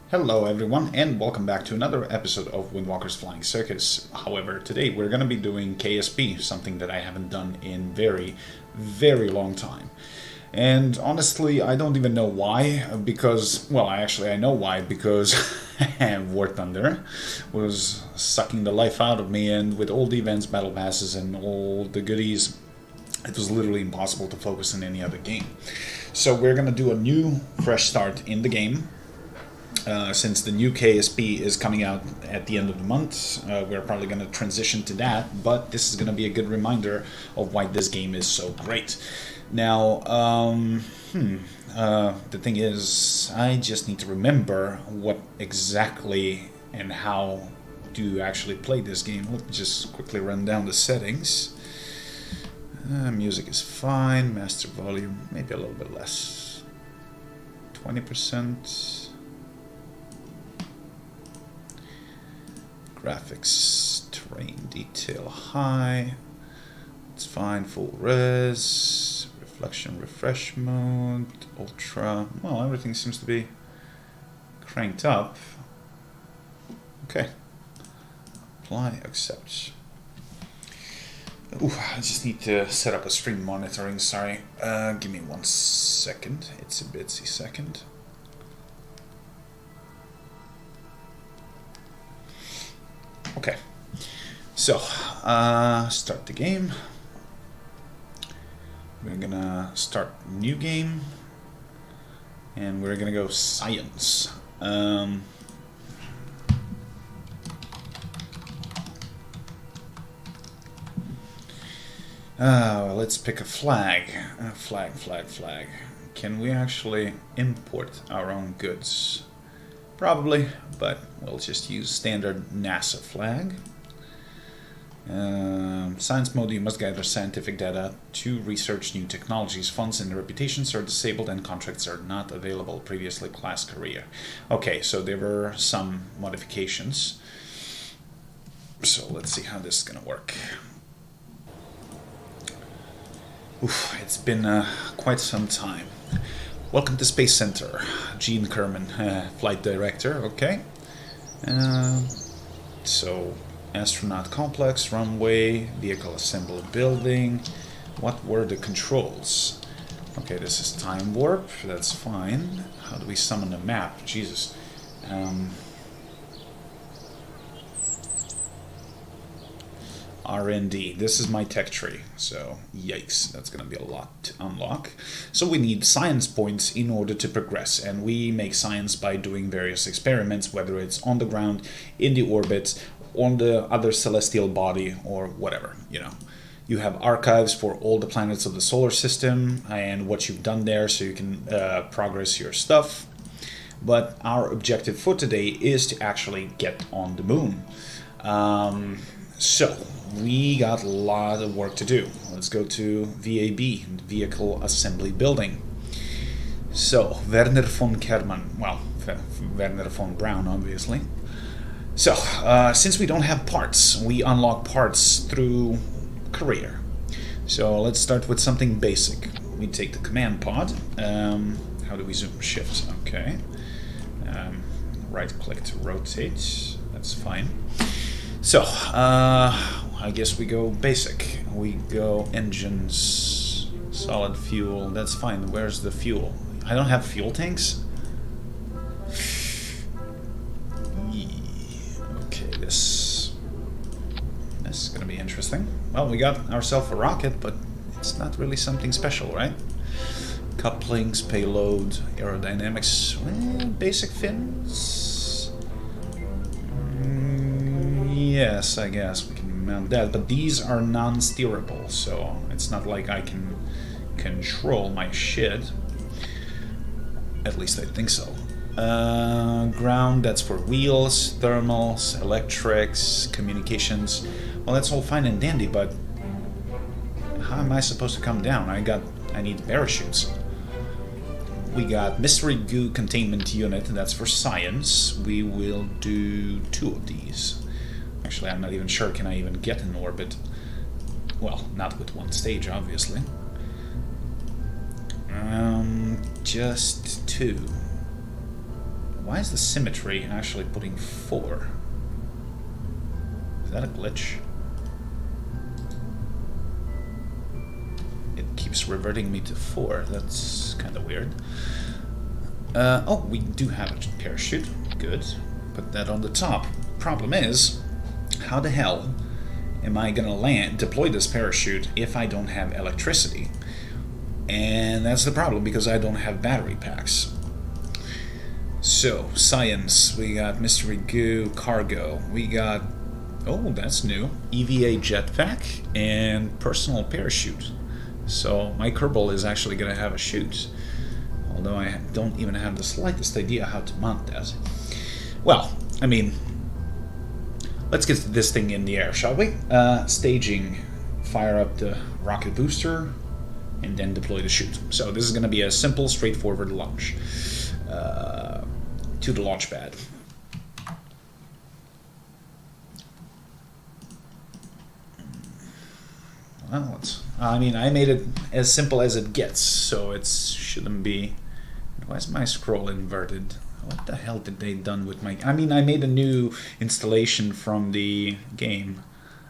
Hello everyone and welcome back to another episode of Windwalker's Flying Circus. However, today we're going to be doing KSP, something that I haven't done in very long time. And honestly, I don't even know why, because, well, I know why, because War Thunder was sucking the life out of me, and with all the events, battle passes, and all the goodies, it was literally impossible to focus on any other game. So we're going to do a new, fresh start in the game. Since the new KSP is coming out at the end of the month, we're probably going to transition to that, but this is going to be a good reminder of why this game is so great. Now, the thing is, I just need to remember what exactly and how to actually play this game. Let me just quickly run down the settings. Music is fine, master volume, maybe a little bit less, 20%. Graphics, terrain detail high, it's fine, full res, reflection refresh mode, ultra, well, everything seems to be cranked up. Okay, apply, accept. Ooh, I just need to set up a stream monitoring, sorry, give me 1 second, it's a bitsy second. Okay, so start the game. We're gonna start new game, and we're gonna go science. Let's pick a flag. Flag. Can we actually import our own goods? Probably, but we'll just use standard NASA flag. Science mode, you must gather scientific data to research new technologies. Funds and reputations are disabled and contracts are not available. Previously class career. Okay, so there were some modifications. So let's see how this is gonna work. Oof, it's been quite some time. Welcome to Space Center, Gene Kerman, flight director, okay. So, astronaut complex, runway, vehicle assembly building. What were the controls? Okay, this is time warp, that's fine. How do we summon a map? Jesus. R&D. This is my tech tree, so yikes, that's going to be a lot to unlock. So we need science points in order to progress, and we make science by doing various experiments, whether it's on the ground, in the orbit, on the other celestial body, or whatever, you know. You have archives for all the planets of the solar system and what you've done there, so you can progress your stuff. But our objective for today is to actually get on the moon. So, we got a lot of work to do. Let's go to VAB, Vehicle Assembly Building. So, Werner von Kerman, well, Werner von Braun, obviously. So, since we don't have parts, we unlock parts through career. So, let's start with something basic. We take the command pod. How do we zoom? Shift, okay. Right-click to rotate, that's fine. So, I guess we go basic. We go engines, solid fuel, that's fine. Where's the fuel? I don't have fuel tanks? Okay, this is gonna be interesting. Well, we got ourselves a rocket, but it's not really something special, right? Couplings, payload, aerodynamics, basic fins. Yes, I guess we can mount that, but these are non-steerable, so it's not like I can control my shit. At least I think so. Ground, that's for wheels, thermals, electrics, communications. Well, that's all fine and dandy, but how am I supposed to come down? I need parachutes. We got mystery goo containment unit, that's for science. We will do 2 of these. Actually, I'm not even sure, can I even get in orbit? Well, not with 1 stage, obviously. Just 2. Why is the symmetry actually putting 4? Is that a glitch? It keeps reverting me to 4. That's kind of weird. Oh, we do have a parachute. Good. Put that on the top. Problem is, how the hell am I gonna deploy this parachute if I don't have electricity? And that's the problem, because I don't have battery packs. So, science. We got mystery goo, cargo. We got, oh, that's new, EVA jetpack and personal parachute. So my Kerbal is actually gonna have a chute. Although I don't even have the slightest idea how to mount that. Well, I mean, let's get this thing in the air, shall we? Staging. Fire up the rocket booster, and then deploy the chute. So this is going to be a simple, straightforward launch. To the launch pad. Well, I mean, I made it as simple as it gets, so it shouldn't be... Why is my scroll inverted? What the hell did they done with my... I mean, I made a new installation from the game,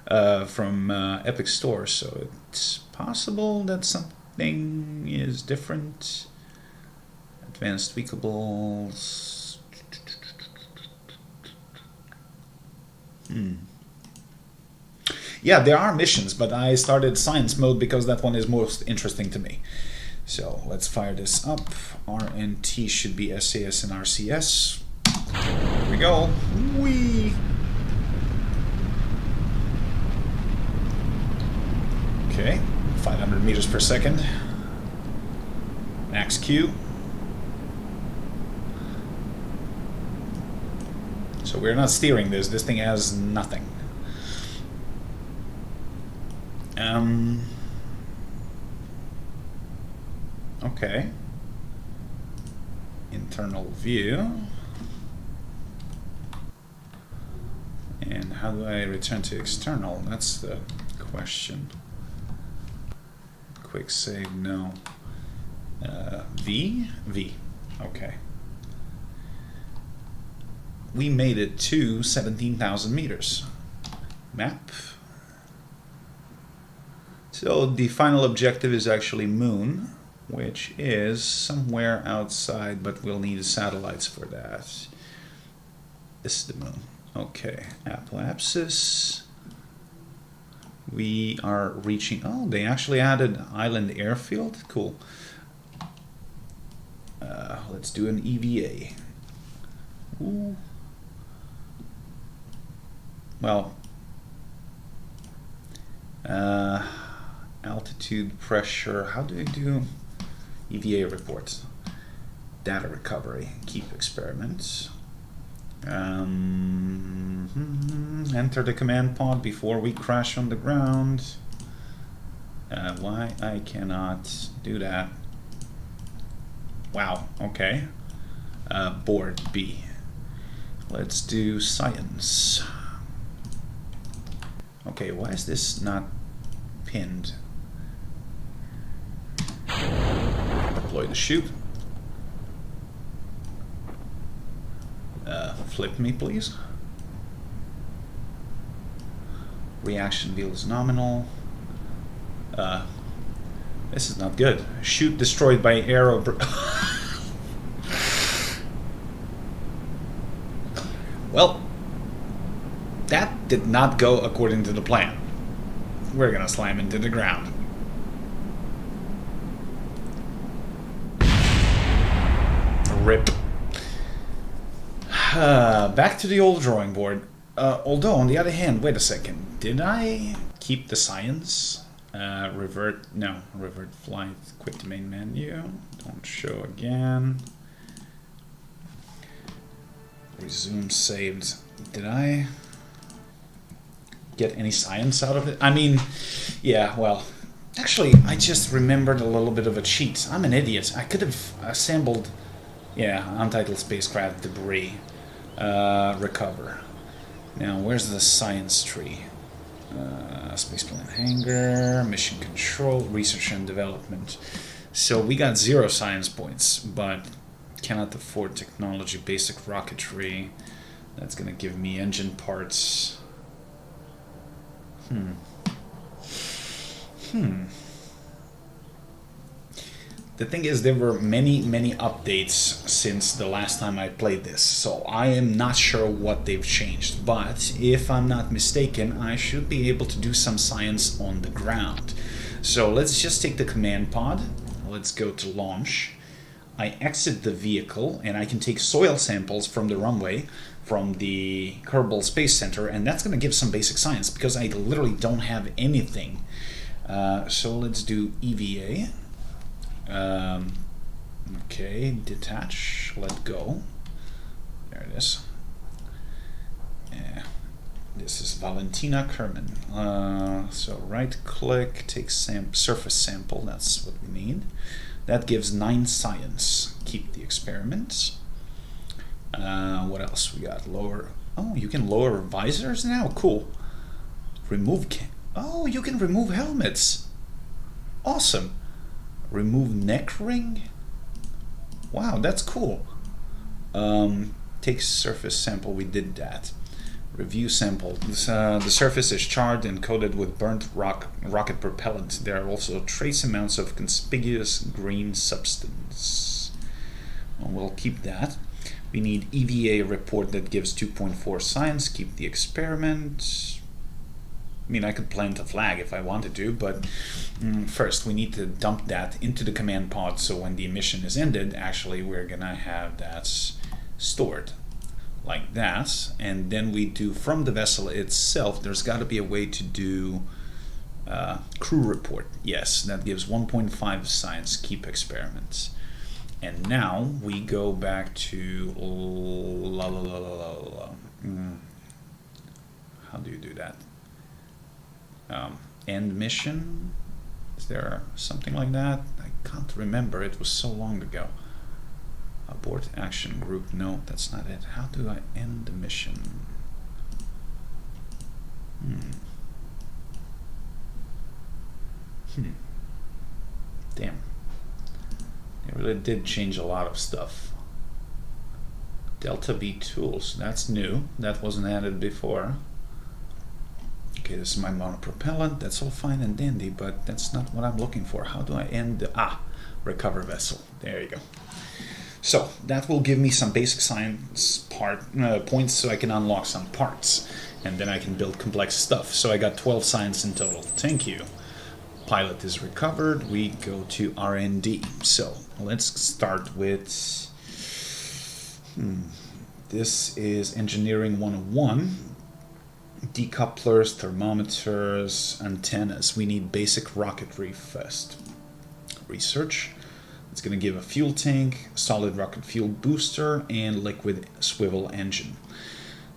from Epic Store, so it's possible that something is different. Advanced tweakables... Yeah, there are missions, but I started science mode because that one is most interesting to me. So let's fire this up. R and T should be SAS and RCS. Here we go. Whee! Okay, 500 meters per second. Max Q. So we're not steering this. This thing has nothing. Okay. Internal view. And how do I return to external? That's the question. Quick save, no. V? V. Okay. We made it to 17,000 meters. Map. So the final objective is actually Moon, which is somewhere outside, but we'll need satellites for that. This is the Moon. Okay, Apoapsis. We are reaching... Oh, they actually added island airfield. Cool. Let's do an EVA. Ooh. Well... altitude, pressure, how do I do EVA reports? Data recovery, keep experiments. Enter the command pod before we crash on the ground. Why I cannot do that? Wow, okay. Board B. Let's do science. Okay, why is this not pinned? Deploy the chute. Flip me, please. Reaction wheel is nominal. This is not good. Chute destroyed by aero. Well, that did not go according to the plan. We're gonna slam into the ground. Rip. Back to the old drawing board. Although, on the other hand, wait a second. Did I keep the science? Revert flight, quit the main menu. Don't show again. Resume saved. Did I get any science out of it? I mean, yeah, well, actually, I just remembered a little bit of a cheat. I'm an idiot. I could have assembled, yeah, untitled spacecraft debris. Recover. Now, where's the science tree? Spaceplane hangar, mission control, research and development. So we got 0 science points, but Cannot afford technology, basic rocketry. That's gonna give me engine parts. The thing is, there were many updates since the last time I played this, so I am not sure what they've changed, but if I'm not mistaken, I should be able to do some science on the ground. So let's just take the command pod, let's go to launch, I exit the vehicle, and I can take soil samples from the runway, from the Kerbal Space Center, and that's going to give some basic science, because I literally don't have anything. So let's do EVA. Okay, detach, let go. There it is. Yeah, this is Valentina Kerman. So right click, take surface sample, that's what we need. That gives 9 science. Keep the experiments. What else we got? Lower. Oh, you can lower visors now? Cool. Remove. Oh, you can remove helmets. Awesome. Remove neck ring. Wow, that's cool. Take surface sample. We did that. Review sample. The surface is charred and coated with burnt rocket propellant. There are also trace amounts of conspicuous green substance. Well, we'll keep that. We need EVA report that gives 2.4 science. Keep the experiment. I mean, I could plant a flag if I wanted to, but first we need to dump that into the command pod, so when the emission is ended, actually we're gonna have that stored like that. And then we do from the vessel itself, there's got to be a way to do crew report. Yes, that gives 1.5 science. Keep experiments. And now we go back to how do you do that? End mission. Is there something like that? I can't remember. It was so long ago. Abort action group. No, that's not it. How do I end the mission? Damn. It really did change a lot of stuff. Delta V tools. That's new. That wasn't added before. Okay, this is my monopropellant. That's all fine and dandy, but that's not what I'm looking for. How do I end the... recover vessel. There you go. So that will give me some basic science points, so I can unlock some parts, and then I can build complex stuff. So I got 12 science in total. Thank you. Pilot is recovered. We go to R&D. So let's start with... This is Engineering 101. Decouplers, thermometers, antennas. We need basic rocketry first. Research. It's going to give a fuel tank, solid rocket fuel booster, and liquid swivel engine.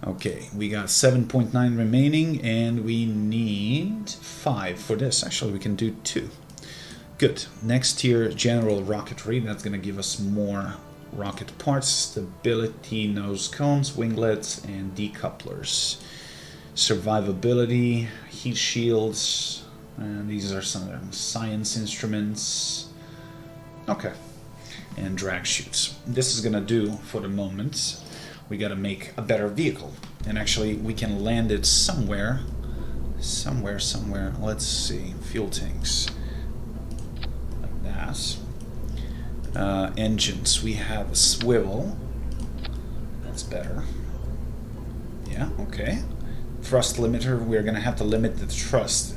Okay, we got 7.9 remaining, and we need 5 for this. Actually, we can do 2. Good. Next tier, general rocketry. That's going to give us more rocket parts, stability, nose cones, winglets, and decouplers. Survivability, heat shields, and these are some science instruments. Okay, and drag chutes. This is gonna do for the moment. We gotta make a better vehicle, and actually we can land it somewhere. Let's see, fuel tanks, like that. Engines. We have a swivel. That's better. Yeah. Okay. Thrust limiter. We're gonna have to limit the thrust.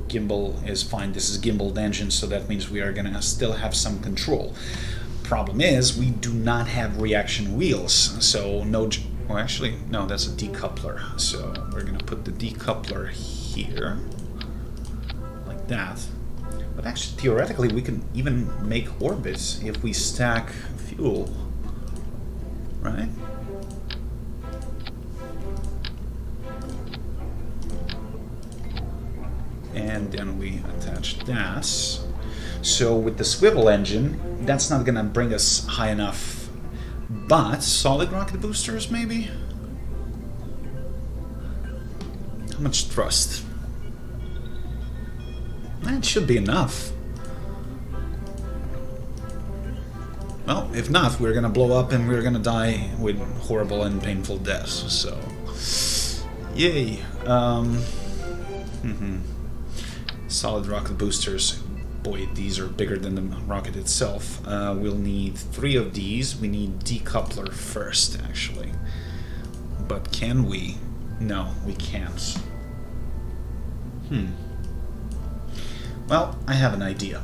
Gimbal is fine. This is gimbaled engine, so that means we are gonna still have some control. Problem is, we do not have reaction wheels, so no. Well, actually, no, that's a decoupler. So we're gonna put the decoupler here, like that. But actually, theoretically, we can even make orbits if we stack fuel, right? And then we attach that. So with the swivel engine, that's not gonna bring us high enough. But solid rocket boosters, maybe? How much thrust? That should be enough. Well, if not, we're gonna blow up and we're gonna die with horrible and painful deaths, so... Yay! Solid rocket boosters. Boy, these are bigger than the rocket itself. We'll need 3 of these. We need decoupler first, actually. But can we? No, we can't. Well, I have an idea.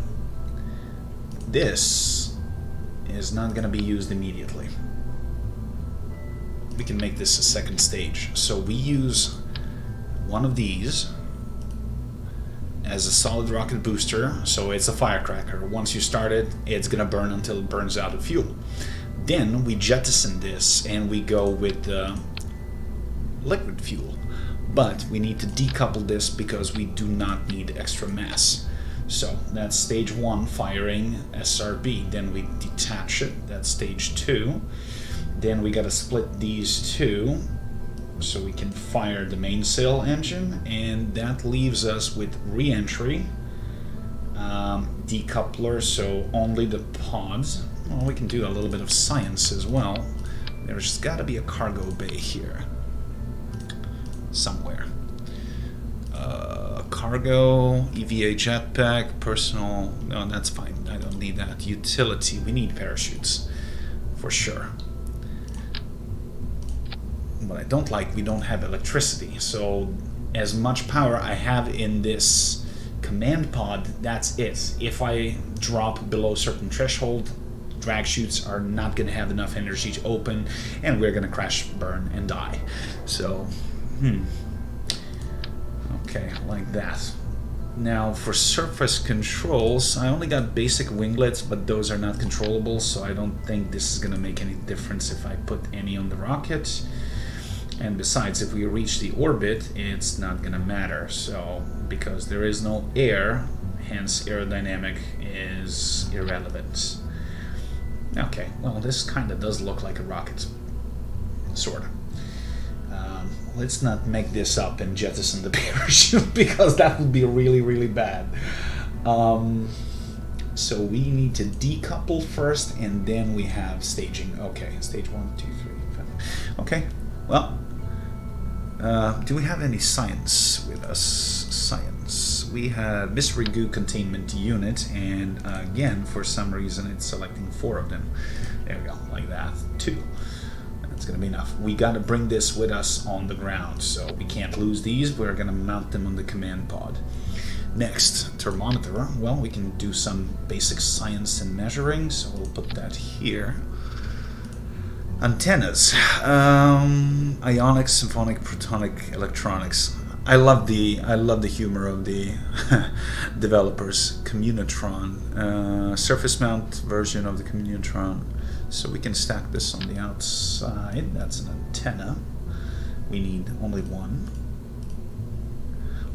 This is not going to be used immediately. We can make this a second stage. So we use one of these as a solid rocket booster, so it's a firecracker. Once you start it, it's gonna burn until it burns out of fuel. Then we jettison this and we go with liquid fuel. But we need to decouple this because we do not need extra mass. So that's stage 1, firing SRB. Then we detach it, that's stage 2. Then we gotta split these two so we can fire the mainsail engine, and that leaves us with re-entry, decoupler, so only the pods. Well, we can do a little bit of science as well. There's got to be a cargo bay here somewhere. Cargo, EVA jetpack, personal. No, that's fine. I don't need that. Utility. We need parachutes for sure. What I don't like, we don't have electricity, so as much power I have in this command pod, that's it. If I drop below a certain threshold, drag chutes are not going to have enough energy to open, and we're going to crash, burn, and die. So, okay, like that. Now, for surface controls, I only got basic winglets, but those are not controllable, so I don't think this is going to make any difference if I put any on the rocket. And besides, if we reach the orbit, it's not gonna matter. So, because there is no air, hence aerodynamic is irrelevant. Okay, well, this kind of does look like a rocket. Sort of. Let's not make this up and jettison the parachute, because that would be really, really bad. So we need to decouple first, and then we have staging. Okay, stage 1, 2, 3, 5. Okay, well, do we have any science with us? Science. We have mystery goo containment unit, and again, for some reason, it's selecting 4 of them. There we go, like that. 2. That's gonna be enough. We gotta bring this with us on the ground, so we can't lose these. We're gonna mount them on the command pod. Next, thermometer. Well, we can do some basic science and measuring, so we'll put that here. Antennas, ionic, symphonic, protonic, electronics. I love the humor of the developers. Communitron, surface mount version of the Communitron. So we can stack this on the outside. That's an antenna. We need only 1.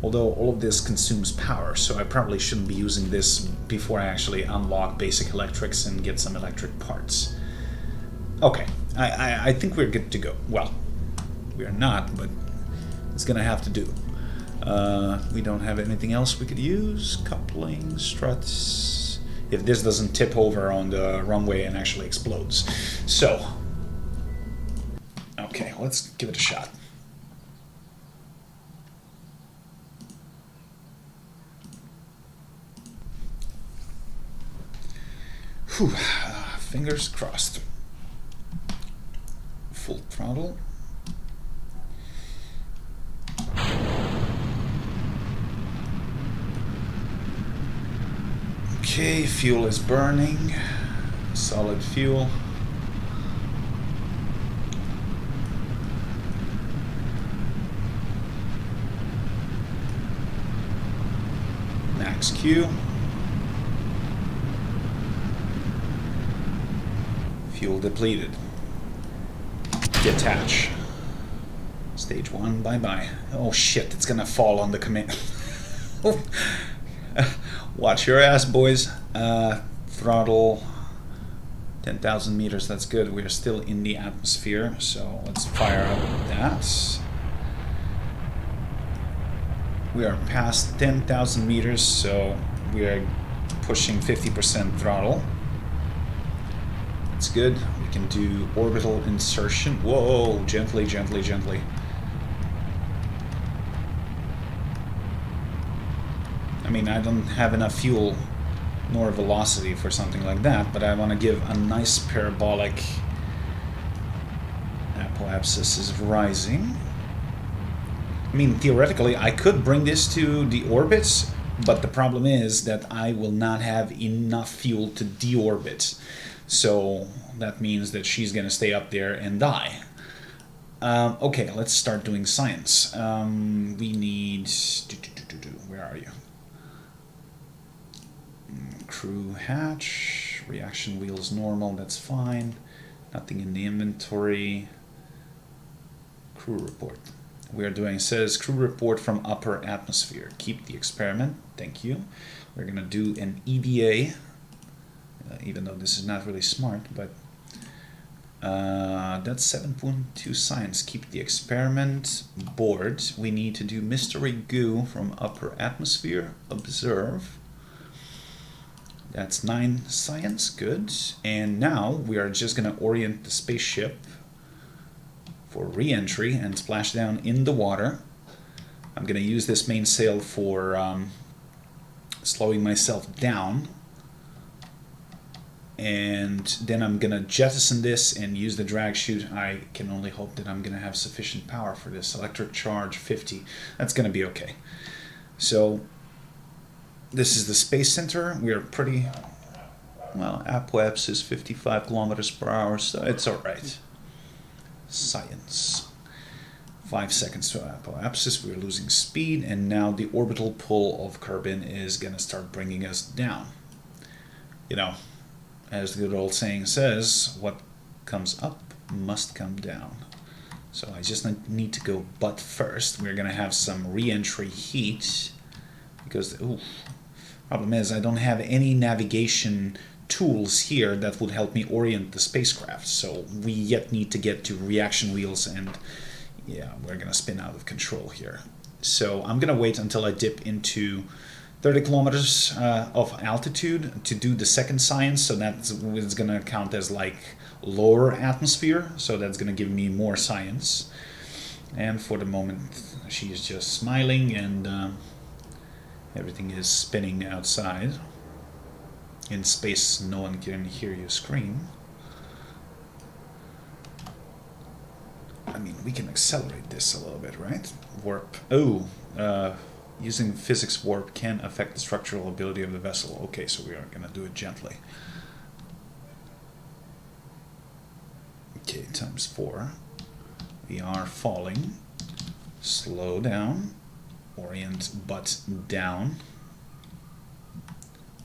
Although all of this consumes power, so I probably shouldn't be using this before I actually unlock basic electrics and get some electric parts. Okay. I think we're good to go. Well, we are not, but it's gonna have to do. We don't have anything else we could use. Coupling, struts. If this doesn't tip over on the runway and actually explodes. So, okay, let's give it a shot. Whew. Fingers crossed. Full throttle. Okay, fuel is burning. Solid fuel. Max Q. Fuel depleted. Detach. Stage 1, bye-bye. Oh shit, it's gonna fall on the command. Watch your ass, boys. Throttle. 10,000 meters, that's good. We're still in the atmosphere, so let's fire up that. We are past 10,000 meters, so we are pushing 50% throttle. That's good. We can do orbital insertion. Whoa, gently, gently, gently. I mean, I don't have enough fuel nor velocity for something like that, but I want to give a nice parabolic. Apoapsis is rising. I mean, theoretically, I could bring this to the orbits, but the problem is that I will not have enough fuel to deorbit. So that means that she's going to stay up there and die. Okay, let's start doing science. We need... Where are you? Crew hatch. Reaction wheels normal, that's fine. Nothing in the inventory. Crew report. We are doing, says, crew report from upper atmosphere. Keep the experiment. Thank you. We're going to do an EDA. Even though this is not really smart, but that's 7.2 science. Keep the experiment. Board. We need to do mystery goo from upper atmosphere. Observe. That's 9 science. Good. And now we are just going to orient the spaceship for re-entry and splash down in the water. I'm going to use this mainsail for slowing myself down. And then I'm going to jettison this and use the drag chute. I can only hope that I'm going to have sufficient power for this. Electric charge 50. That's going to be okay. So this is the space center. We are pretty... Well, apoapsis is 55 kilometers per hour, so it's all right. Science. 5 seconds to apoapsis. We're losing speed, and now the orbital pull of Kerbin is going to start bringing us down. You know, as the good old saying says, what comes up must come down. So I just need to go butt first. We're going to have some re-entry heat because the problem is I don't have any navigation tools here that would help me orient the spacecraft. So we yet need to get to reaction wheels, and yeah, we're going to spin out of control here. So I'm going to wait until I dip into 30 kilometers of altitude to do the second science, so that's going to count as like lower atmosphere, so that's going to give me more science. And for the moment she is just smiling, and everything is spinning outside. In space no one can hear you scream. I mean, we can accelerate this a little bit, right? Warp. Using physics warp can affect the structural ability of the vessel. Okay, so we are going to do it gently. Okay, times 4. We are falling. Slow down. Orient butt down.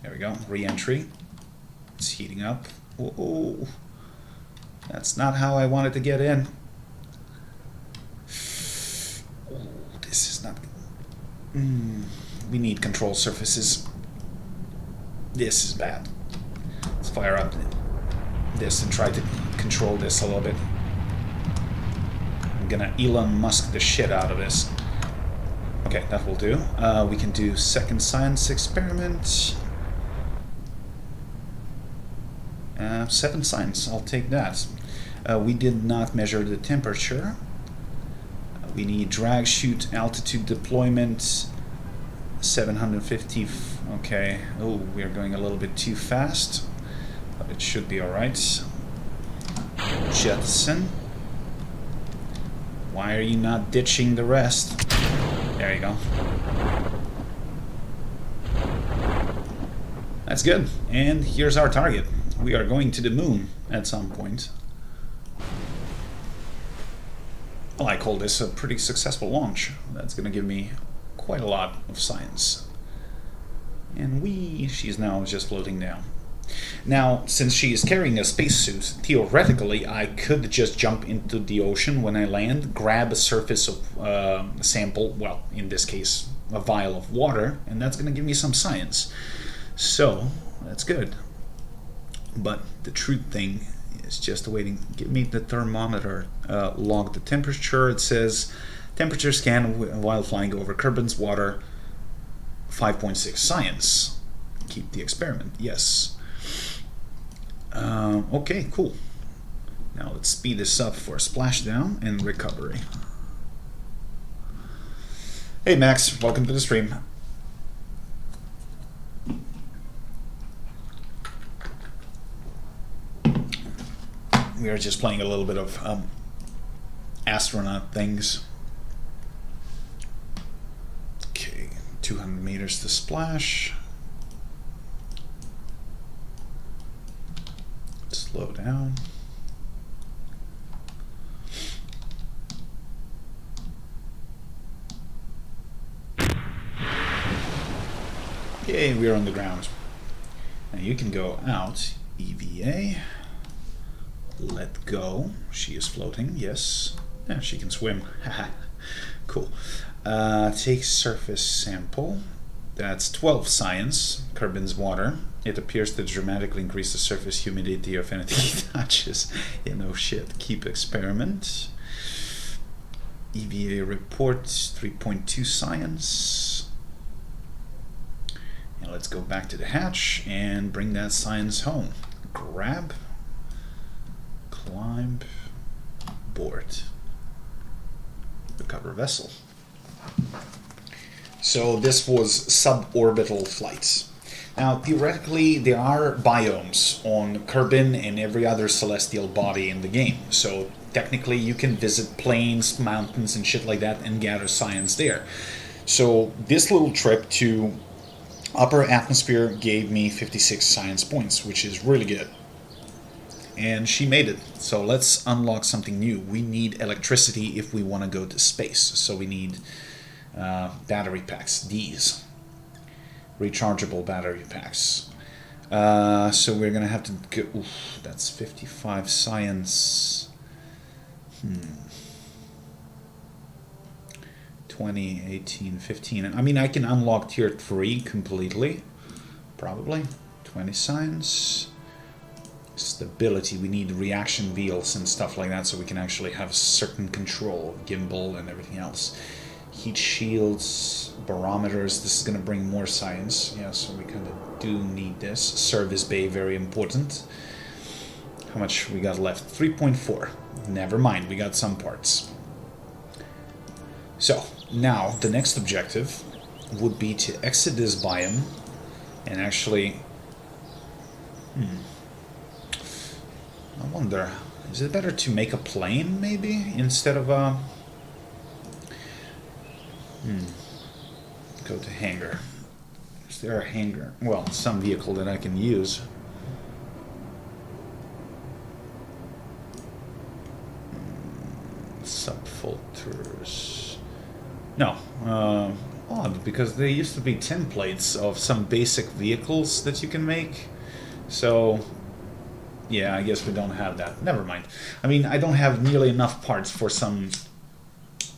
There we go. Re-entry. It's heating up. Whoa. That's not how I wanted to get in. Oh, this is not good. We need control surfaces. This is bad. Let's fire up this and try to control this a little bit. I'm gonna Elon Musk the shit out of this. Okay, that will do. We can do second science experiment. 7 science, I'll take that. We did not measure the temperature. We need drag chute altitude deployment 750. Okay. Oh, we are going a little bit too fast, but it should be all right. Jettison. Why are you not ditching the rest? There you go. That's good. And here's our target. We are going to the moon at some point. Well, I call this a pretty successful launch. That's going to give me quite a lot of science. And she's now just floating down. Now, since she is carrying a spacesuit, theoretically I could just jump into the ocean when I land, grab a surface of a sample, well, in this case, a vial of water, and that's going to give me some science. So, that's good. But the true thing is just waiting. Give me the thermometer. Log the temperature. It says temperature scan while flying over Kerbin's water. 5.6 science. Keep the experiment. Yes. Okay, cool. Now let's speed this up for splashdown and recovery. Hey Max, welcome to the stream. We are just playing a little bit of astronaut things. Okay, 200 meters to splash. Slow down. Okay, we're on the ground. Now you can go out. EVA. Let go. She is floating, yes. Yeah, she can swim. Cool. Take surface sample. That's 12 science. Kerbin's water. It appears to dramatically increase the surface humidity of anything he touches. Yeah, no shit. Keep experiment. EVA report 3.2 science. Now let's go back to the hatch and bring that science home. Grab. Climb. Board. Recover vessel. So this was suborbital flights. Now, theoretically, there are biomes on Kerbin and every other celestial body in the game. So technically, you can visit plains, mountains, and shit like that and gather science there. So this little trip to upper atmosphere gave me 56 science points, which is really good. And she made it. So let's unlock something new. We need electricity if we want to go to space. So we need battery packs, these. Rechargeable battery packs. So we're gonna have to go. Oof, that's 55 science. 20, 18, 15. I mean, I can unlock tier 3 completely. Probably. 20 science. Stability. We need reaction wheels and stuff like that so we can actually have certain control, gimbal and everything else. Heat shields, barometers. This is going to bring more science. Yeah, so we kind of do need this. Service bay, very important. How much we got left? 3.4. Never mind, we got some parts. So, now the next objective would be to exit this biome and actually... I wonder, is it better to make a plane, maybe, instead of a... Go to hangar. Is there a hangar? Well, some vehicle that I can use. Subfilters. No. Odd, because there used to be templates of some basic vehicles that you can make. So... yeah, I guess we don't have that. Never mind. I mean, I don't have nearly enough parts for some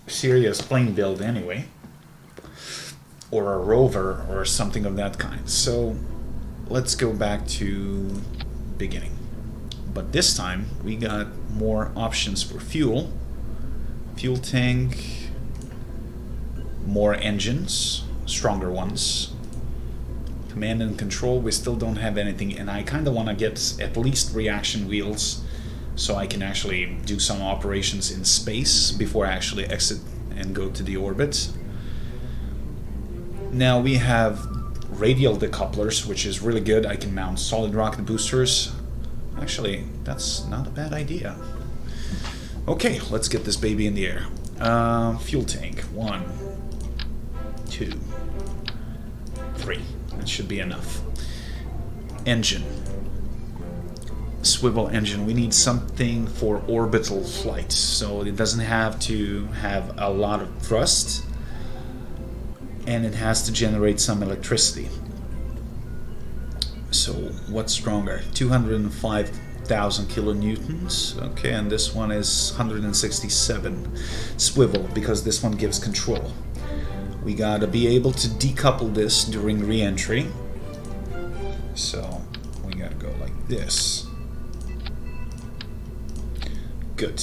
serious plane build anyway. Or a rover or something of that kind. So let's go back to beginning. But this time we got more options for fuel. Fuel tank. More engines. Stronger ones. Command and control, we still don't have anything, and I kind of want to get at least reaction wheels so I can actually do some operations in space before I actually exit and go to the orbit. Now we have radial decouplers, which is really good. I can mount solid rocket boosters. Actually, that's not a bad idea. Okay, let's get this baby in the air. Fuel tank, 1, 2, 3. That should be enough. Engine. Swivel engine. We need something for orbital flight, so it doesn't have to have a lot of thrust, and it has to generate some electricity. So, what's stronger? 205,000 kilonewtons. Okay, and this one is 167. Swivel, because this one gives control. We gotta be able to decouple this during re-entry. So we gotta go like this. Good.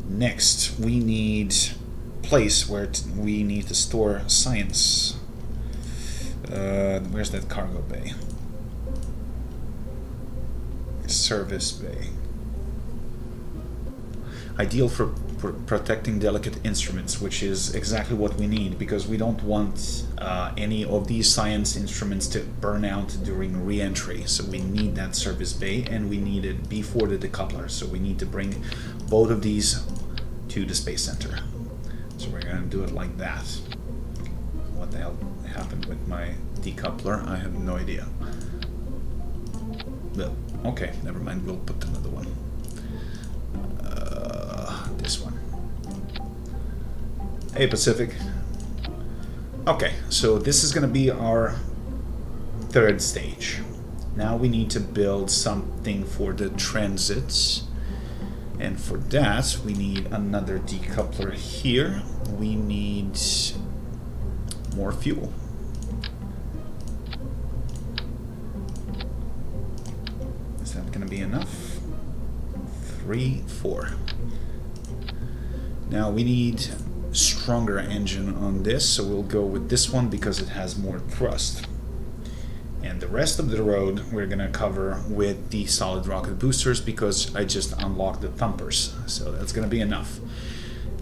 Next, we need place where we need to store science. Where's that cargo bay? service bay. Ideal for protecting delicate instruments, which is exactly what we need, because we don't want any of these science instruments to burn out during re-entry. So we need that service bay, and we need it before the decoupler. So we need to bring both of these to the space center. So we're going to do it like that. What the hell happened with my decoupler? I have no idea. Well, okay, never mind. We'll put another one. This one. Hey, Pacific. Okay, so this is going to be our third stage. Now we need to build something for the transits. And for that, we need another decoupler here. We need more fuel. Is that going to be enough? 3, 4. Now we need stronger engine on this, so we'll go with this one because it has more thrust. And the rest of the road we're gonna cover with the solid rocket boosters because I just unlocked the thumpers, so that's gonna be enough.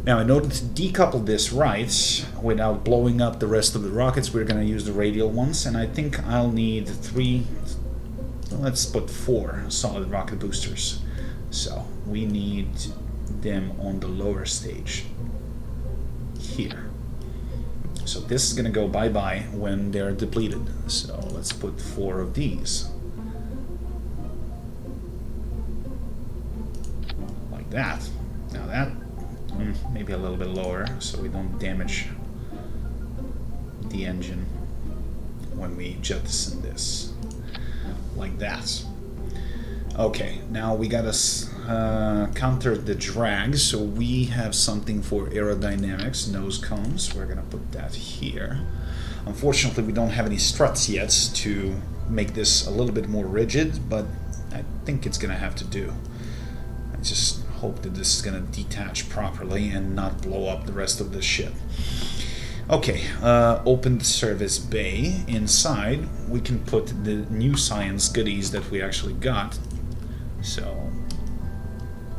Now, in order to decouple this right without blowing up the rest of the rockets, we're gonna use the radial ones, and I think I'll need 3, let's put 4 solid rocket boosters. So we need them on the lower stage here. So this is going to go bye-bye when they're depleted. So let's put 4 of these. Like that. Now that, maybe a little bit lower so we don't damage the engine when we jettison this. Like that. Okay, now we gotta counter the drag, so we have something for aerodynamics, nose cones. We're gonna put that here. Unfortunately, we don't have any struts yet to make this a little bit more rigid, but I think it's gonna have to do. I just hope that this is gonna detach properly and not blow up the rest of the ship. Okay, open the service bay. Inside, we can put the new science goodies that we actually got. So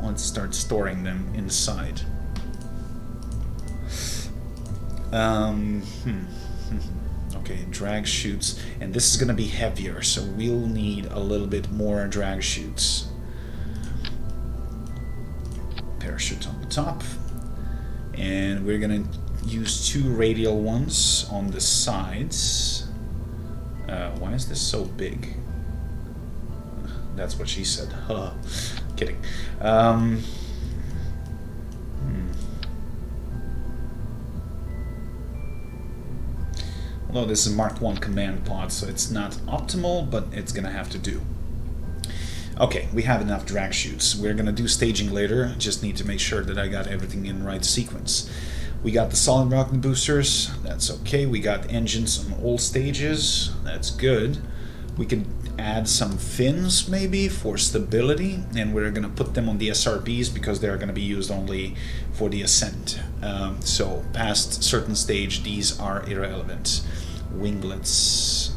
let's start storing them inside. Okay, drag chutes, and this is going to be heavier, so we'll need a little bit more drag chutes. Parachute on the top, and we're going to use 2 radial ones on the sides. Why is this so big? That's what she said. Huh. Kidding. Although this is Mark 1 command pod, so it's not optimal, but it's gonna have to do. Okay, we have enough drag chutes. We're gonna do staging later. Just need to make sure that I got everything in right sequence. We got the solid rocket boosters. That's okay. We got engines on all stages. That's good. We could add some fins maybe for stability, and we're going to put them on the SRBs because they're going to be used only for the ascent. So past certain stage, these are irrelevant. Winglets.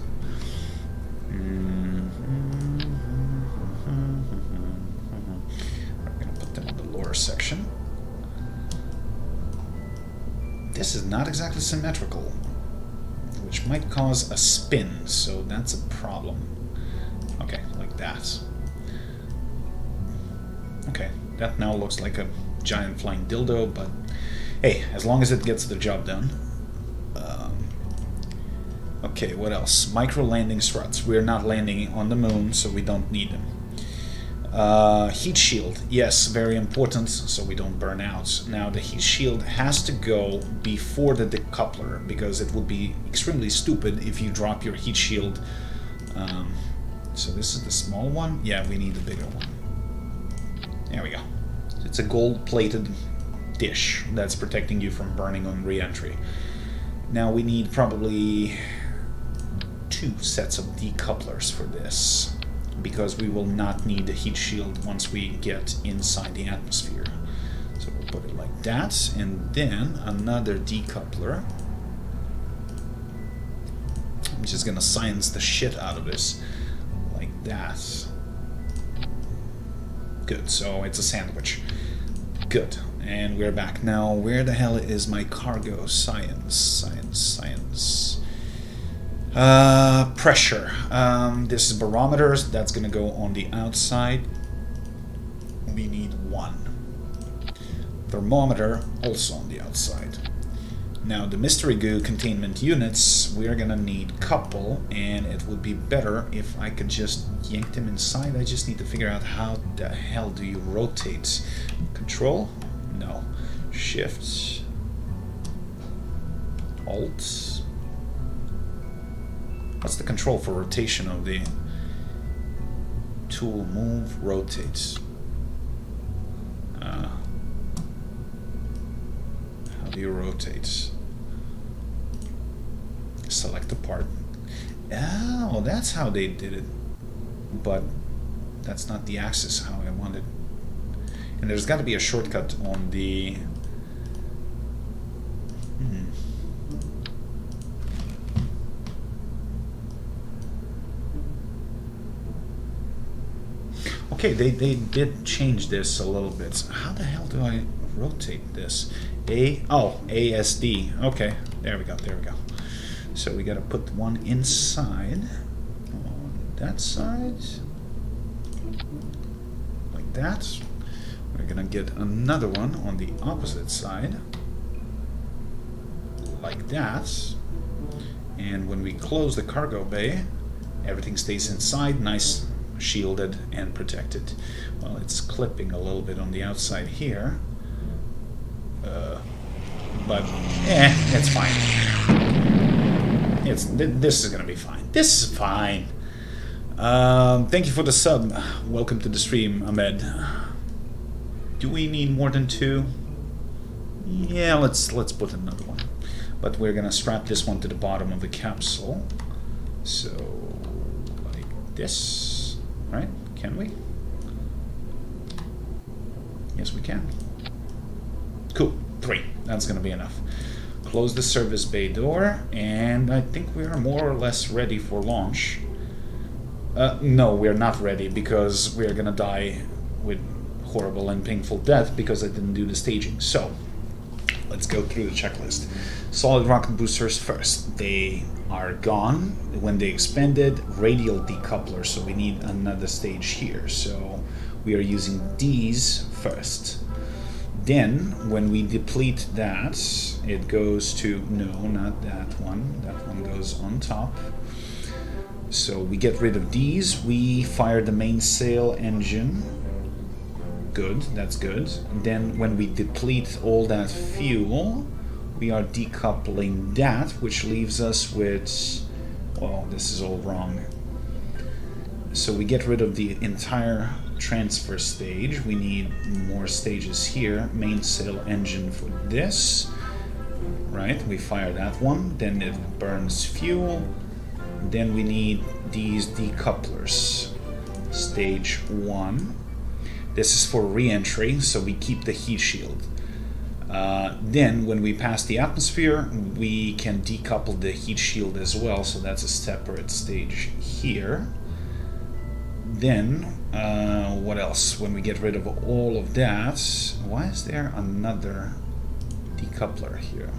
We're going to put them on the lower section. This is not exactly symmetrical, which might cause a spin, so that's a problem. Okay, like that. Okay, that now looks like a giant flying dildo, but hey, as long as it gets the job done. Okay, what else? Micro landing struts. We're not landing on the moon, so we don't need them. Heat shield. Yes, very important, so we don't burn out. Now, the heat shield has to go before the decoupler, because it would be extremely stupid if you drop your heat shield. So this is the small one? Yeah, we need the bigger one. There we go. It's a gold-plated dish that's protecting you from burning on re-entry. Now we need probably 2 sets of decouplers for this, because we will not need the heat shield once we get inside the atmosphere. So we'll put it like that, and then another decoupler. I'm just gonna science the shit out of this. Like that. Good, so it's a sandwich. Good, and we're back. Now, where the hell is my cargo? Science. Pressure. This is barometers. That's going to go on the outside. We need 1. Thermometer, also on the outside. Now, the mystery goo containment units, we're going to need couple, and it would be better if I could just yank them inside. I just need to figure out how the hell do you rotate. Control? No. Shift. Alt. What's the control for rotation of the tool? Move, rotate. How do you rotate? Select the part. Oh, that's how they did it. But that's not the axis how I wanted. And there's got to be a shortcut on the... Okay, they did change this a little bit. How the hell do I rotate this? ASD. Okay, there we go. So we gotta put one inside on that side, like that. We're gonna get another one on the opposite side, like that. And when we close the cargo bay, everything stays inside, nice, shielded and protected. Well, it's clipping a little bit on the outside here, but it's fine. This is gonna be fine. This is fine. Thank you for the sub. Welcome to the stream, Ahmed. Do we need more than 2? Yeah, let's put another one. But we're gonna strap this one to the bottom of the capsule. So like this, right? Can we? Yes, we can. Cool. 3. That's gonna be enough. Close the service bay door, and I think we are more or less ready for launch. No, we're not ready because we're gonna die with horrible and painful death because I didn't do the staging. So, let's go through the checklist. Solid rocket boosters first. They are gone when they expanded. Radial decoupler, so we need another stage here. So, we are using these first. Then, when we deplete that, it goes to, no, not that one. That one goes on top. So we get rid of these. We fire the mainsail engine. Good, that's good. Then when we deplete all that fuel, we are decoupling that, which leaves us with, well, this is all wrong. So we get rid of the entire transfer stage. We need more stages here. Mainsail engine for this, right? We fire that one, then it burns fuel. Then we need these decouplers. Stage 1. This is for re-entry, so we keep the heat shield. Then when we pass the atmosphere, we can decouple the heat shield as well, so that's a separate stage here. Then, what else? When we get rid of all of that, why is there another decoupler here?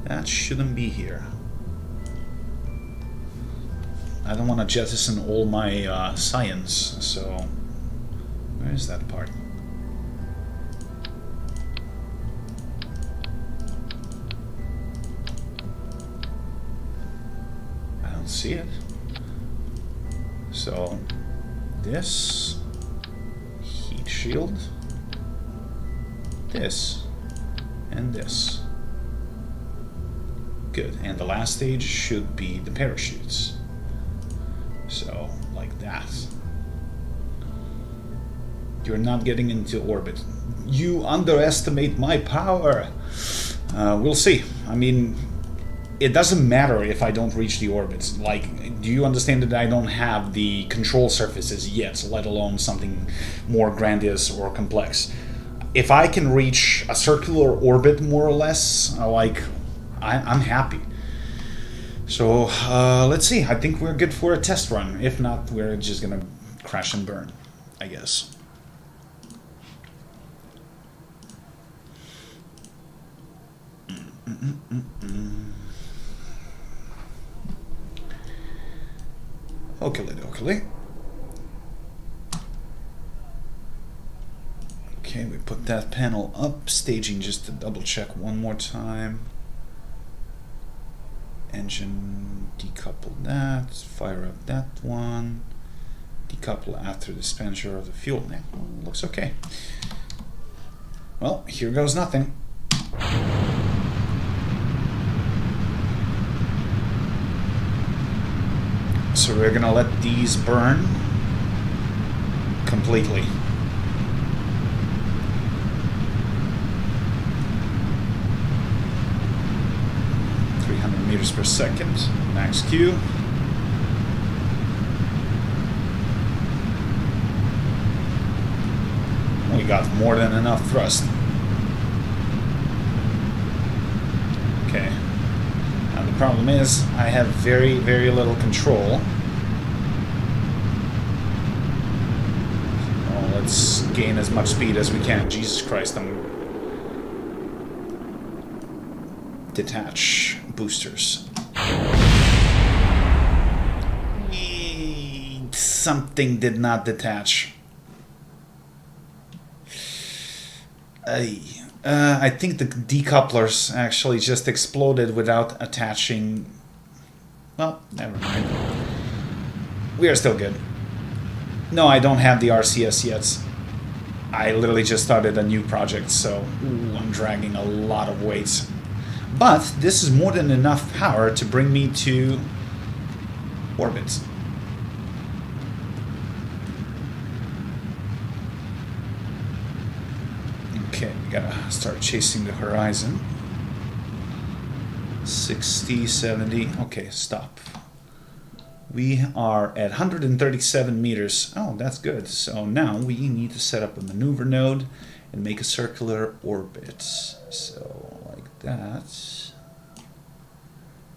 That shouldn't be here. I don't want to jettison all my science, so where is that part? I don't see it. So this heat shield, this, and this. Good, and the last stage should be the parachutes. So, like that. You're not getting into orbit. You underestimate my power. We'll see. I mean, it doesn't matter if I don't reach the orbits. Like, do you understand that I don't have the control surfaces yet, let alone something more grandiose or complex? If I can reach a circular orbit, more or less, I'm happy. So, let's see. I think we're good for a test run. If not, we're just gonna crash and burn, I guess. Okay. Okay, we put that panel up. Staging just to double check one more time. Engine, decouple that. Fire up that one. Decouple after dispenser of the fuel. Yeah, looks okay. Well, here goes nothing. So we're gonna let these burn completely. Meters per second, max Q. We got more than enough thrust. Okay. Now the problem is I have very, very little control. Oh, let's gain as much speed as we can. Jesus Christ, I'm... Detach boosters. Something did not detach. I think the decouplers actually just exploded without attaching. Well, never mind. We are still good. No, I don't have the RCS yet. I literally just started a new project, so I'm dragging a lot of weight. But this is more than enough power to bring me to orbit. Okay, we gotta start chasing the horizon. 60, 70. Okay, stop. We are at 137 meters. Oh, that's good. So now we need to set up a maneuver node and make a circular orbit. So like that.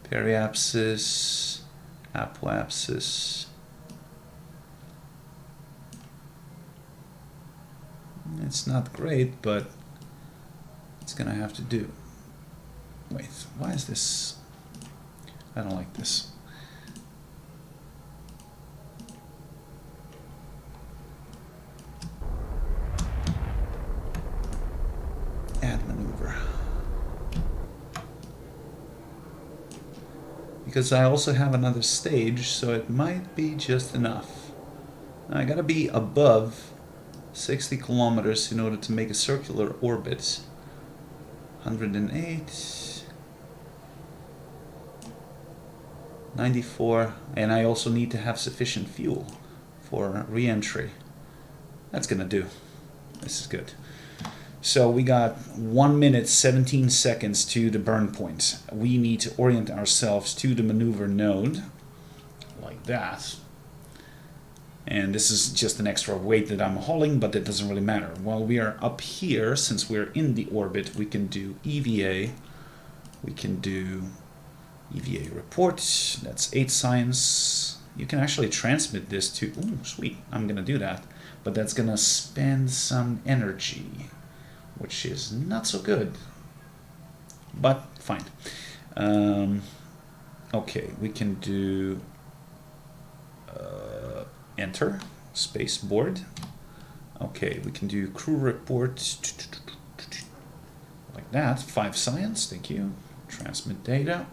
Periapsis, apoapsis. It's not great, but it's gonna have to do. Wait, why is this? I don't like this. Add maneuver. Because I also have another stage, so it might be just enough. I gotta be above 60 kilometers in order to make a circular orbit. 108, 94, and I also need to have sufficient fuel for re-entry. That's gonna do. This is good. So we got 1 minute 17 seconds to the burn point. We need to orient ourselves to the maneuver node like that. And this is just an extra weight that I'm hauling, but it doesn't really matter. While we are up here, since we're in the orbit, we can do EVA. We can do EVA report. That's 8 science. You can actually transmit this to... Ooh, sweet. I'm going to do that. But that's going to spend some energy, which is not so good. But fine. Okay, we can do... enter space board. Okay, we can do crew report like that. 5 science, thank you. Transmit data.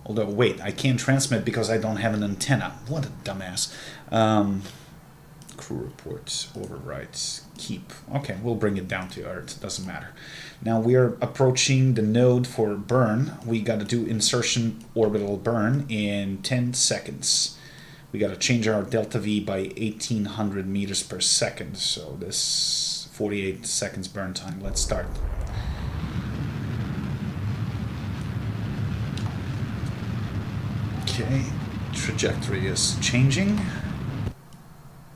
Although, wait, I can't transmit because I don't have an antenna. What a dumbass. Crew report, overwrite, keep. Okay, we'll bring it down to Earth. Doesn't matter. Now we are approaching the node for burn. We got to do insertion orbital burn in 10 seconds. We got to change our delta V by 1800 meters per second. So this 48 seconds burn time. Let's start. Okay, trajectory is changing.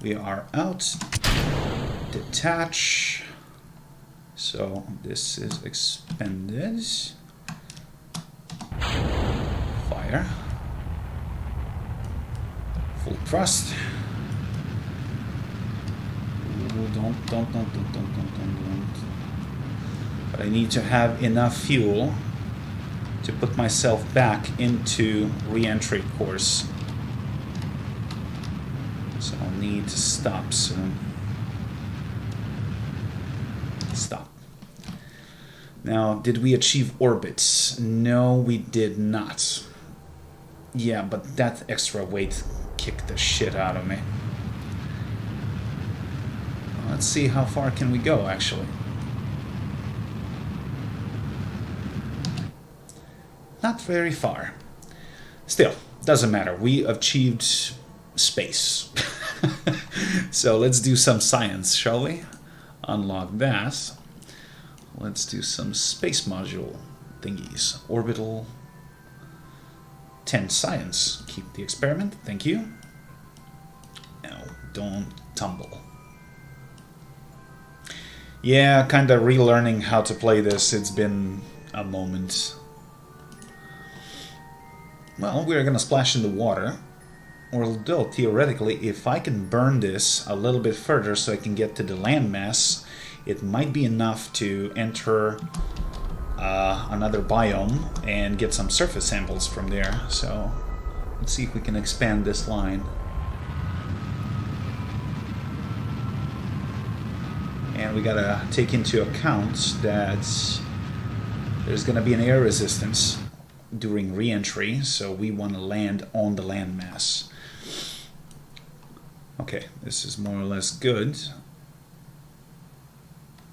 We are out. Detach. So this is expended. Fire. Full thrust. Ooh, don't. But I need to have enough fuel to put myself back into re-entry course. need to stop soon. Stop. Now, did we achieve orbits? No, we did not. Yeah, but that extra weight kicked the shit out of me. Let's see how far can we go, actually. Not very far. Still, doesn't matter. We achieved space. So let's do some science, shall we? Unlock that. Let's do some space module thingies. Orbital. 10 science. Keep the experiment. Thank you. Now, don't tumble. Yeah, kind of relearning how to play this. It's been a moment. Well, we're gonna splash in the water. Although, theoretically, if I can burn this a little bit further so I can get to the landmass, it might be enough to enter another biome and get some surface samples from there. So, let's see if we can expand this line. And we gotta take into account that there's gonna be an air resistance during re-entry, so we want to land on the landmass. Okay, this is more or less good.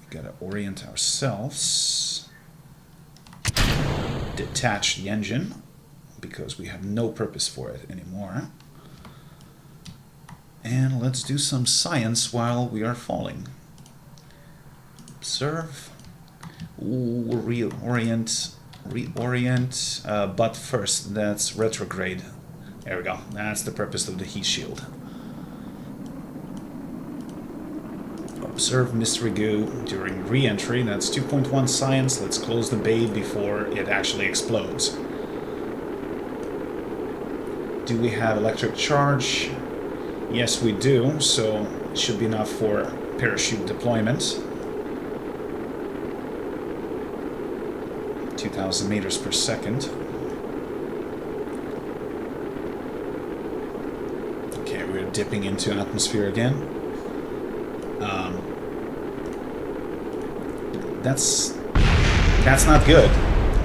We gotta orient ourselves. Detach the engine, because we have no purpose for it anymore. And let's do some science while we are falling. Observe. Ooh, reorient, but first, that's retrograde. There we go. That's the purpose of the heat shield. Observe mystery goo during re-entry. That's 2.1 science. Let's close the bay before it actually explodes. Do we have electric charge? Yes, we do. So it should be enough for parachute deployment. 2,000 meters per second. Okay, we're dipping into atmosphere again. That's not good.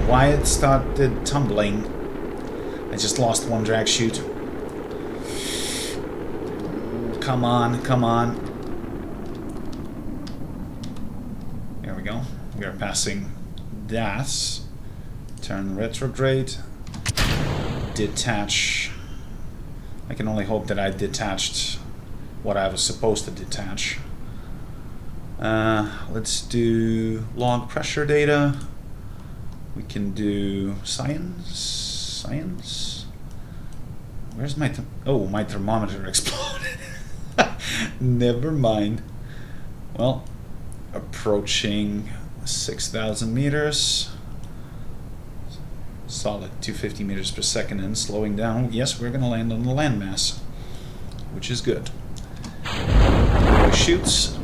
Why it started tumbling? I just lost one drag chute. Come on, come on. There we go. We are passing that. Turn retrograde. Detach. I can only hope that I detached what I was supposed to detach. Let's do log pressure data. We can do science. Where's my my thermometer exploded. Never mind. Well, approaching 6,000 meters. Solid 250 meters per second and slowing down. Yes, we're going to land on the landmass, which is good. Shoots.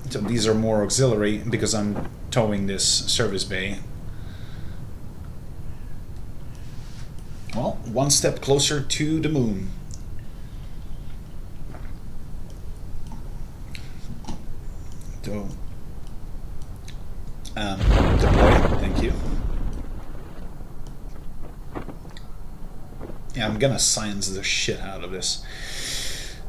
So these are more auxiliary because I'm towing this service bay. Well, one step closer to the moon. So, deploy. Thank you. Yeah, I'm gonna science the shit out of this.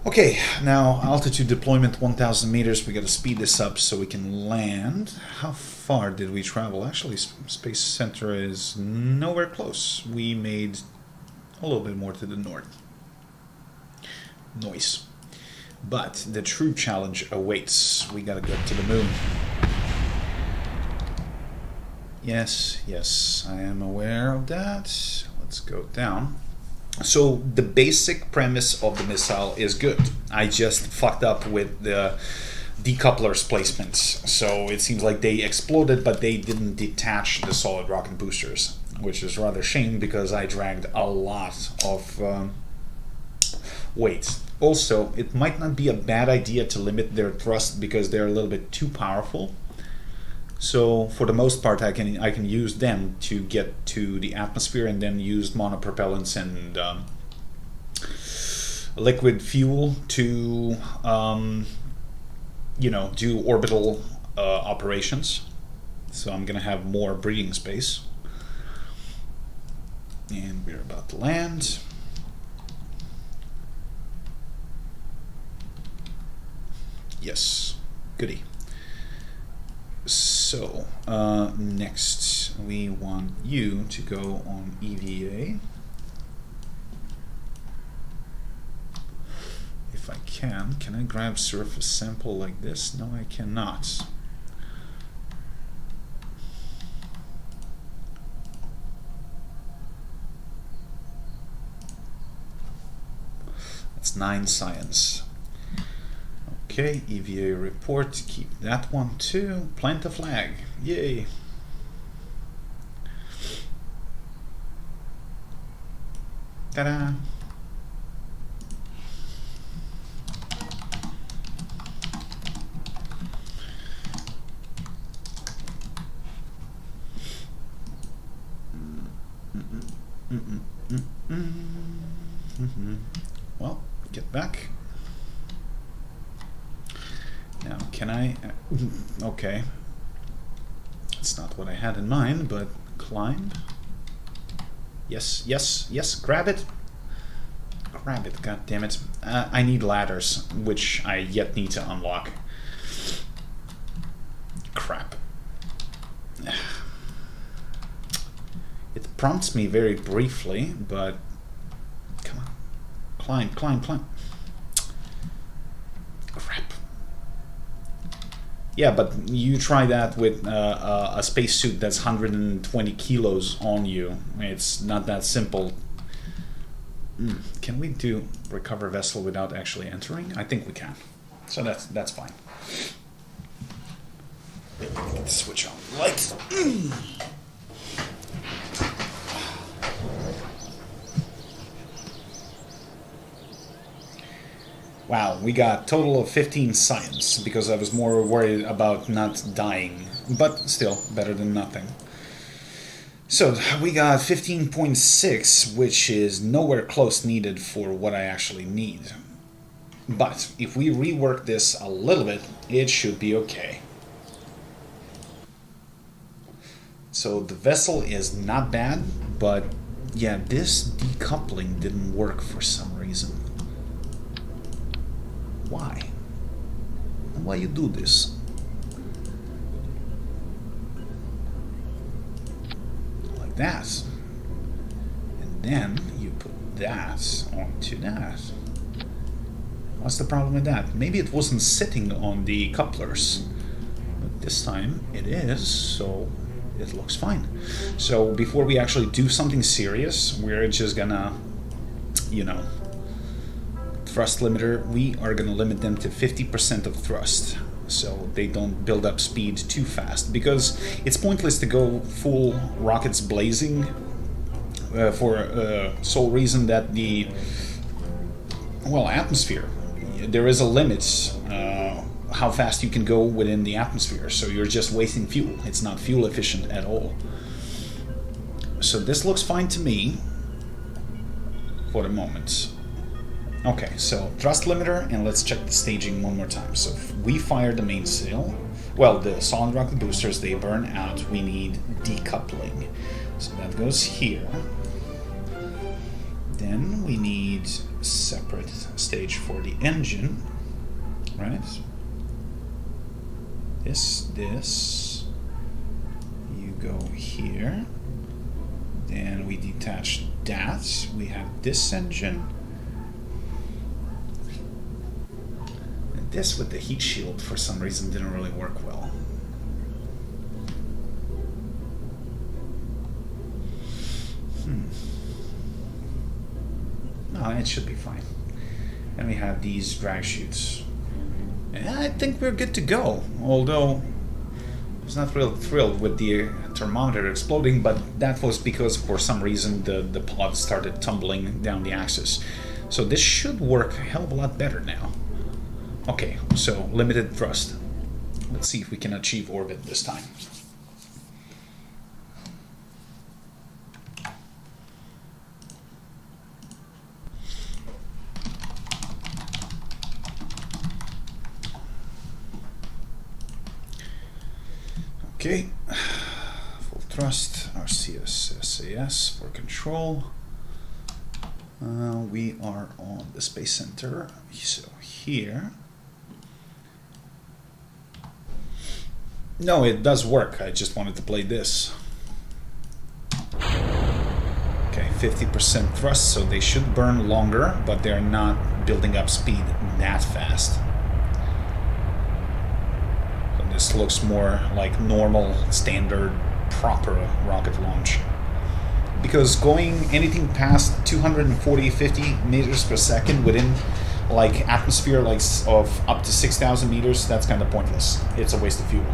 Okay, now altitude deployment 1,000 meters. We gotta speed this up so we can land. How far did we travel? Actually, Space Center is nowhere close. We made a little bit more to the north. Nice. But the true challenge awaits. We gotta get to the moon. Yes, yes, I am aware of that. Let's go down. So the basic premise of the missile is good. I just fucked up with the decouplers placements. So it seems like they exploded, but they didn't detach the solid rocket boosters, which is rather shame because I dragged a lot of weight. Also, it might not be a bad idea to limit their thrust because they're a little bit too powerful. So for the most part, I can use them to get to the atmosphere and then use monopropellants and liquid fuel to, you know, do orbital operations. So I'm gonna have more breathing space. And we're about to land. Yes, goody. So, next we want you to go on EVA. If I can I grab surface sample like this? No, I cannot. That's 9 science. Okay, EVA report, keep that one too. Plant a flag, yay. Ta-da. Well, get back. Now, can I... okay. It's not what I had in mind, but climb. Yes, yes, yes, grab it. Grab it, god damn it. I need ladders, which I yet need to unlock. Crap. It prompts me very briefly, but... come on. Climb, climb, climb. Crap. Yeah, but you try that with a spacesuit that's 120 kilos on you. It's not that simple. Can we do recover vessel without actually entering? I think we can. So that's fine. Let's switch on lights. Wow, we got total of 15 science, because I was more worried about not dying. But still, better than nothing. So, we got 15.6, which is nowhere close needed for what I actually need. But, if we rework this a little bit, it should be okay. So, the vessel is not bad, but yeah, this decoupling didn't work for some reason. Why? Why you do this? Like that. And then you put that onto that. What's the problem with that? Maybe it wasn't sitting on the couplers. But this time it is, so it looks fine. So before we actually do something serious, we're just gonna, you know, thrust limiter, we are going to limit them to 50% of thrust, so they don't build up speed too fast, because it's pointless to go full rockets blazing for sole reason that the, well, atmosphere, there is a limit how fast you can go within the atmosphere, so you're just wasting fuel. It's not fuel efficient at all. So this looks fine to me for the moment. Okay, so thrust limiter, and let's check the staging one more time. So if we fire the mainsail, well, the solid rocket boosters, they burn out. We need decoupling. So that goes here. Then we need separate stage for the engine, right? This. You go here. Then we detach that. We have this engine. This with the heat shield for some reason didn't really work well. No, it should be fine. And we have these drag chutes. And I think we're good to go. Although I was not real thrilled with the thermometer exploding, but that was because for some reason the pod started tumbling down the axis. So this should work a hell of a lot better now. Okay, so limited thrust. Let's see if we can achieve orbit this time. Okay, full thrust, RCS, SAS for control. We are on the Space Center, so here. No, it does work, I just wanted to play this. Okay, 50% thrust, so they should burn longer, but they're not building up speed that fast. This looks more like normal, standard, proper rocket launch. Because going anything past 240, 50 meters per second within like atmosphere like of up to 6,000 meters, that's kind of pointless. It's a waste of fuel.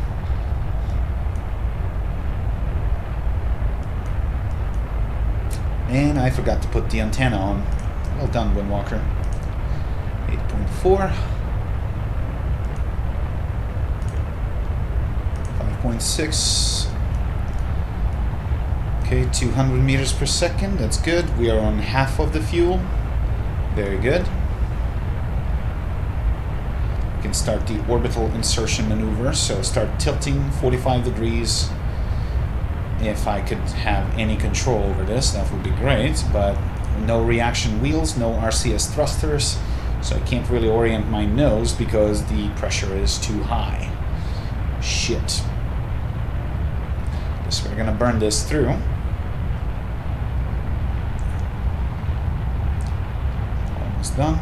And I forgot to put the antenna on. Well done, Windwalker. 8.4. 5.6. Okay, 200 meters per second, that's good. We are on half of the fuel. Very good. We can start the orbital insertion maneuver, so start tilting 45 degrees. If I could have any control over this, that would be great, but no reaction wheels, no RCS thrusters, so I can't really orient my nose because the pressure is too high. Shit. So we're gonna burn this through. Almost done.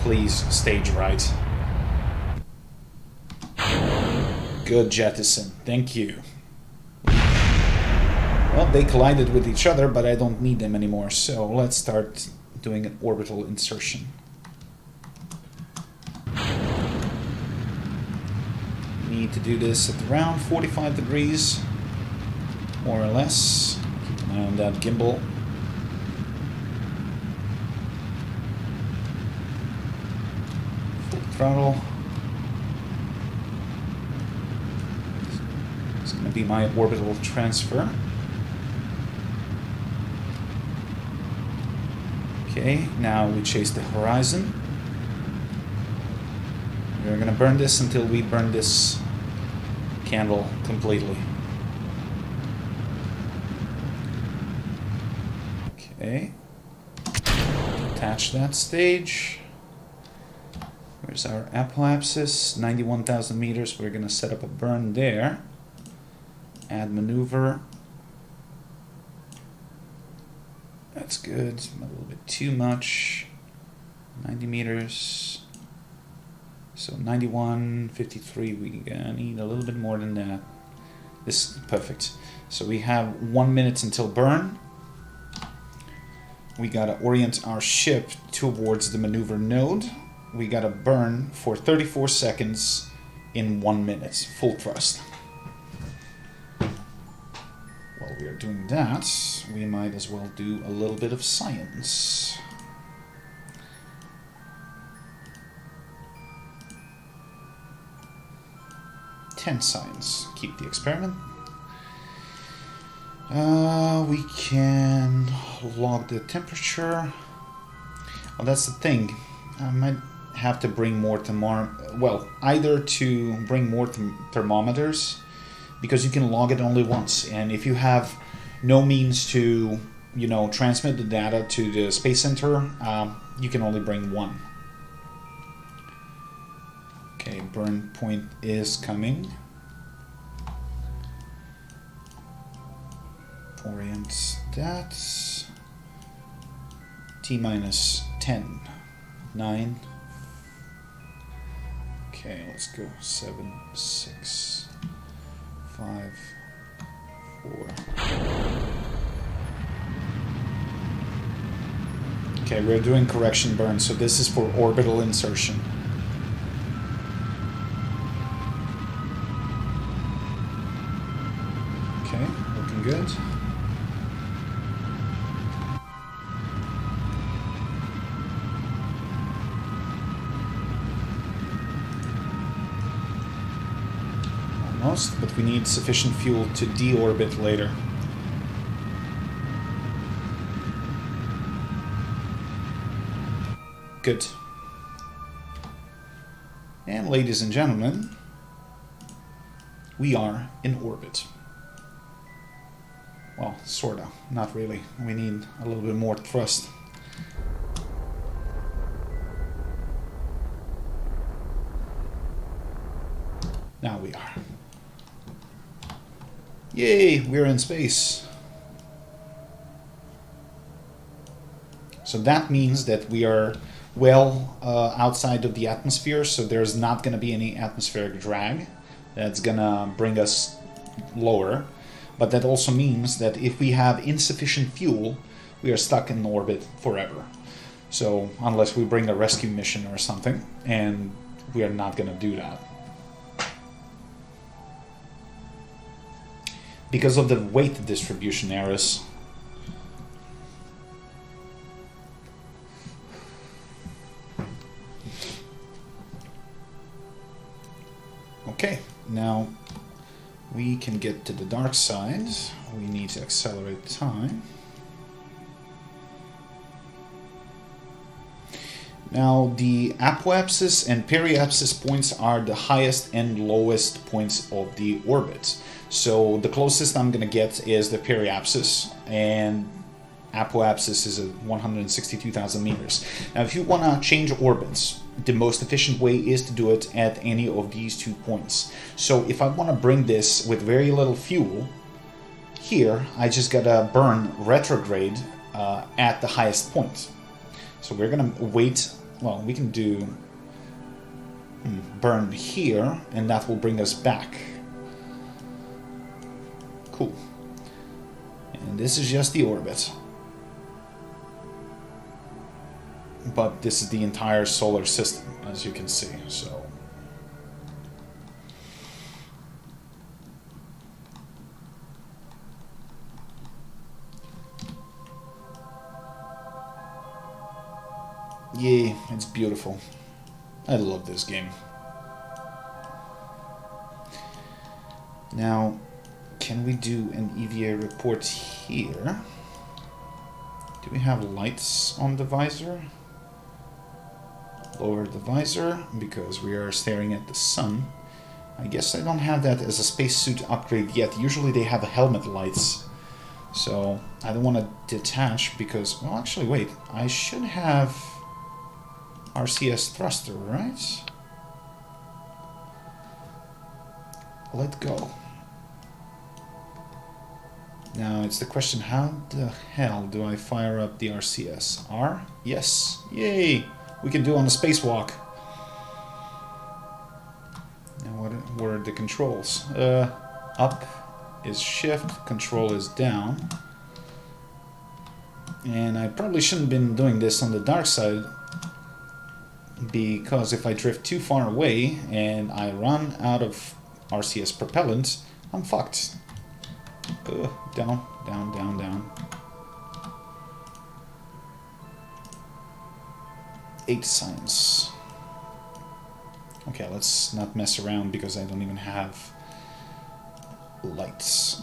Please stage right. Good jettison, thank you. Well, they collided with each other, but I don't need them anymore, so let's start doing an orbital insertion. Need to do this at around 45 degrees, more or less. Keep an eye on that gimbal. Full throttle. It's going to be my orbital transfer. Okay, now we chase the horizon. We're going to burn this until we burn this candle completely. Okay. Attach that stage. Where's our apoapsis? 91,000 meters. We're going to set up a burn there. Add maneuver. That's good. A little bit too much. 90 meters. So 91, 53, we need a little bit more than that. This is perfect. So we have 1 minute until burn. We gotta orient our ship towards the maneuver node. We gotta burn for 34 seconds in 1 minute, full thrust. While we are doing that, we might as well do a little bit of science. Science. Keep the experiment. We can log the temperature. Well, that's the thing. I might have to bring more either to bring more thermometers, because you can log it only once, and if you have no means to, transmit the data to the Space Center, you can only bring one. Okay, burn point is coming. Orient that. T-minus 10, 9. Okay, let's go. 7, 6, 5, 4. Okay, we're doing correction burn, so this is for orbital insertion. Okay, looking good. Almost, but we need sufficient fuel to deorbit later. Good. And ladies and gentlemen, we are in orbit. Well, sorta, not really. We need a little bit more thrust. Now we are. Yay, we're in space. So that means that we are well outside of the atmosphere, so there's not going to be any atmospheric drag. That's going to bring us lower. But that also means that if we have insufficient fuel, we are stuck in orbit forever. So unless we bring a rescue mission or something, and we are not going to do that. Because of the weight distribution errors. Okay, now we can get to the dark side. We need to accelerate time. Now the apoapsis and periapsis points are the highest and lowest points of the orbit. So the closest I'm going to get is the periapsis, and apoapsis is at 162,000 meters. Now if you want to change orbits, the most efficient way is to do it at any of these 2 points. So if I want to bring this with very little fuel, here I just gotta burn retrograde at the highest point. So we're gonna wait, well, we can do burn here, and that will bring us back. Cool. And this is just the orbit. But this is the entire solar system, as you can see, so... Yay, it's beautiful. I love this game. Now, can we do an EVA report here? Do we have lights on the visor? Lower the visor, because we are staring at the sun. I guess I don't have that as a spacesuit upgrade yet. Usually they have helmet lights. So I don't want to detach because... Well, actually, wait. I should have RCS thruster, right? Let go. Now it's the question, how the hell do I fire up the RCS? R? Yes. Yay! We can do on the spacewalk. Now what are the controls? Up is shift, control is down. And I probably shouldn't have been doing this on the dark side, because if I drift too far away and I run out of RCS propellant, I'm fucked. Down, down, down, down. 8 signs. Okay, let's not mess around because I don't even have lights.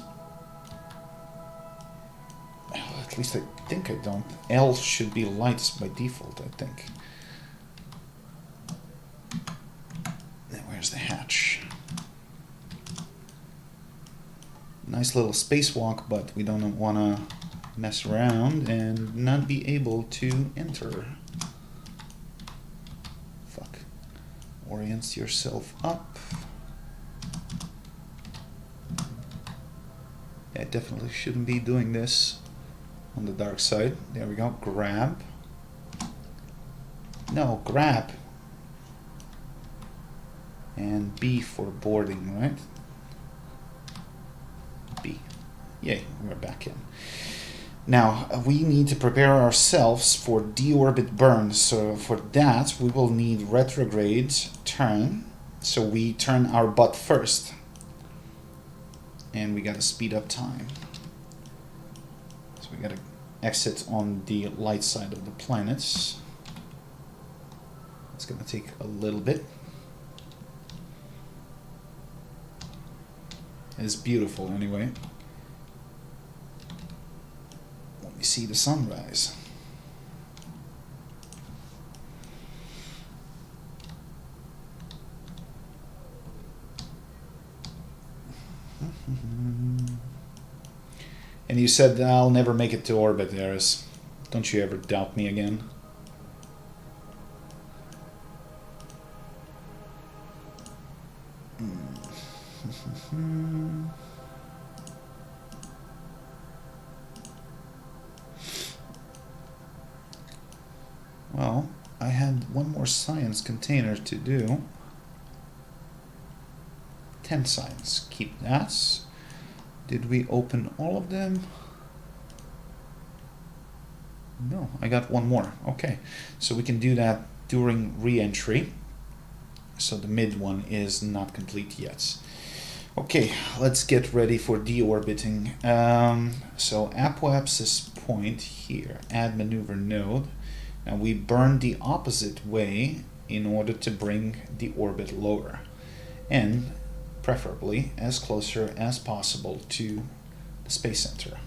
Well, at least I think I don't. L should be lights by default, I think. Now where's the hatch? Nice little spacewalk, but we don't want to mess around and not be able to enter. Fuck. Orient yourself up. I definitely shouldn't be doing this on the dark side. There we go. Grab. No, grab. And B for boarding, right? B. Yay, we're back in. Now, we need to prepare ourselves for deorbit burn. So for that, we will need retrograde turn. So we turn our butt first. And we gotta speed up time. So we gotta exit on the light side of the planets. It's gonna take a little bit. It's beautiful anyway. Let me see the sunrise. And you said I'll never make it to orbit, Eris. Don't you ever doubt me again. Well, I had one more science container to do. 10 science. Keep that. Did we open all of them? No, I got one more. Okay, so we can do that during re-entry. So the mid one is not complete yet. Okay, let's get ready for deorbiting. So apoapsis point here, add maneuver node. And we burn the opposite way in order to bring the orbit lower. And preferably as closer as possible to the space center,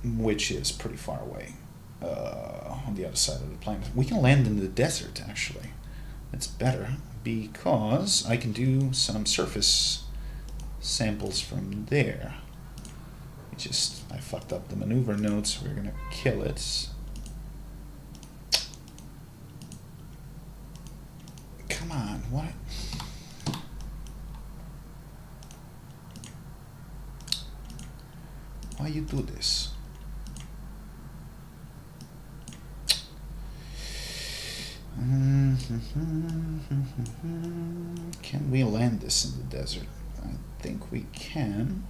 which is pretty far away on the other side of the planet. We can land in the desert, actually. It's better because I can do some surface samples from there. I fucked up the maneuver node, so we're gonna kill it. Come on, what? Why you do this? Can we land this in the desert? I think we can.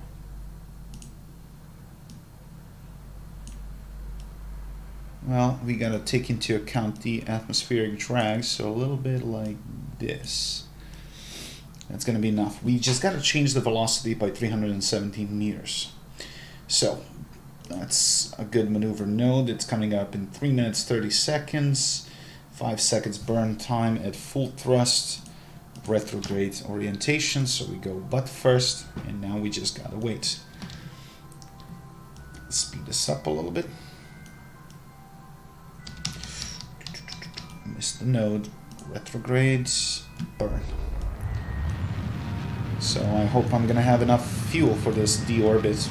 Well, we gotta take into account the atmospheric drag, so a little bit like this. That's gonna be enough. We just gotta change the velocity by 317 meters. So that's a good maneuver node. It's coming up in 3 minutes 30 seconds, 5 seconds burn time at full thrust, retrograde orientation. So we go butt first, and now we just gotta wait. Speed this up a little bit. Missed the node, retrograde, burn. So I hope I'm gonna have enough fuel for this deorbit.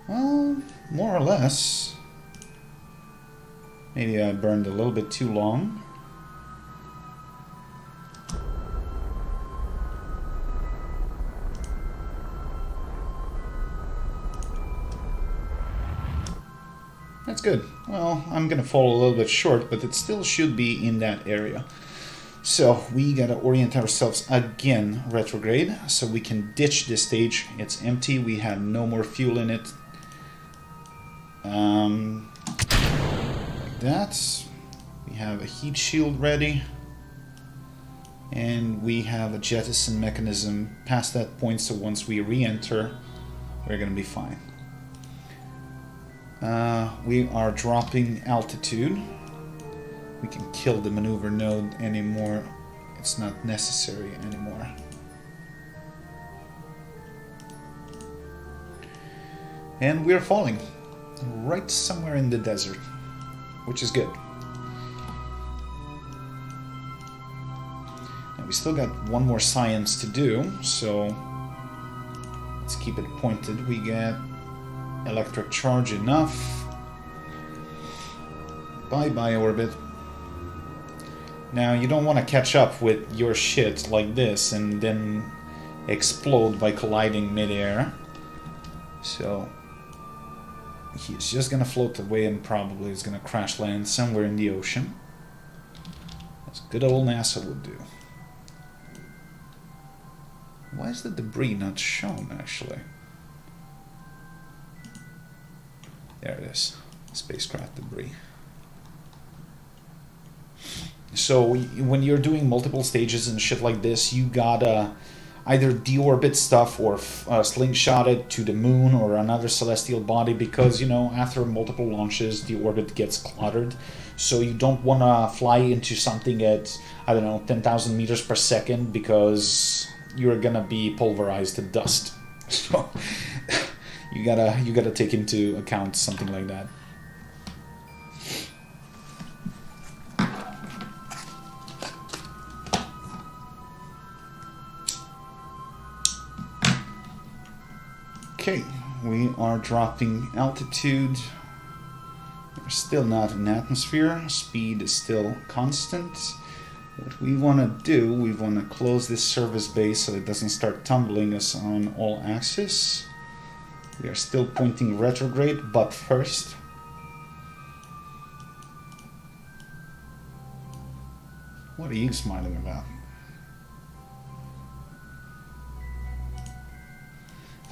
Well, more or less. Maybe I burned a little bit too long. That's good. Well, I'm gonna fall a little bit short, but it still should be in that area. So we gotta orient ourselves again retrograde, so we can ditch this stage. It's empty, we have no more fuel in it. Like that. We have a heat shield ready. And we have a jettison mechanism past that point, so once we re-enter, we're gonna be fine. We are dropping altitude. We can kill the maneuver node anymore. It's not necessary anymore. And we're falling right somewhere in the desert, which is good. Now we still got one more science to do, so let's keep it pointed. We get electric charge enough. Bye-bye orbit. Now you don't want to catch up with your shit like this and then explode by colliding midair. So he's just gonna float away and probably is gonna crash land somewhere in the ocean, as good old NASA would do. Why is the debris not shown, actually? There it is. Spacecraft debris. So when you're doing multiple stages and shit like this, you gotta either deorbit stuff or slingshot it to the moon or another celestial body, because, you know, after multiple launches, the orbit gets cluttered. So you don't want to fly into something at, I don't know, 10,000 meters per second, because you're gonna be pulverized to dust. So you gotta take into account something like that. Okay, we are dropping altitude. We're still not in atmosphere. Speed is still constant. What we want to do, we want to close this service base so it doesn't start tumbling us on all axes. We are still pointing retrograde, but first. What are you smiling about?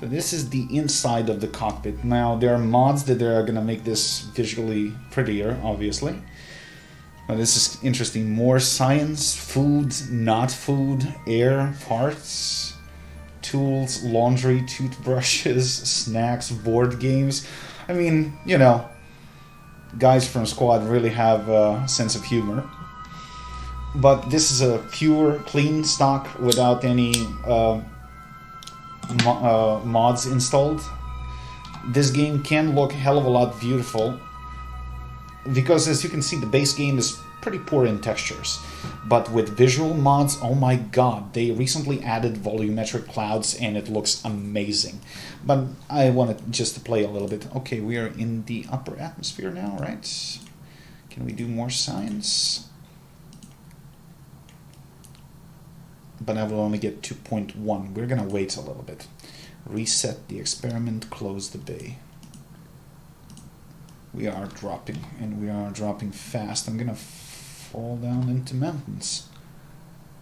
So this is the inside of the cockpit. Now there are mods that are going to make this visually prettier, obviously. But this is interesting. More science, food, not food, air, parts, tools, laundry, toothbrushes, snacks, board games. I mean, you know, guys from Squad really have a sense of humor. But this is a pure, clean stock without any mods installed. This game can look a hell of a lot beautiful because, as you can see, the base game is pretty poor in textures, but with visual mods, oh my god, they recently added volumetric clouds and it looks amazing. But I wanted just to play a little bit. Okay, we are in the upper atmosphere now, right? Can we do more science? But I will only get 2.1. We're gonna wait a little bit. Reset the experiment, close the bay. We are dropping, and we are dropping fast. I'm gonna fall down into mountains.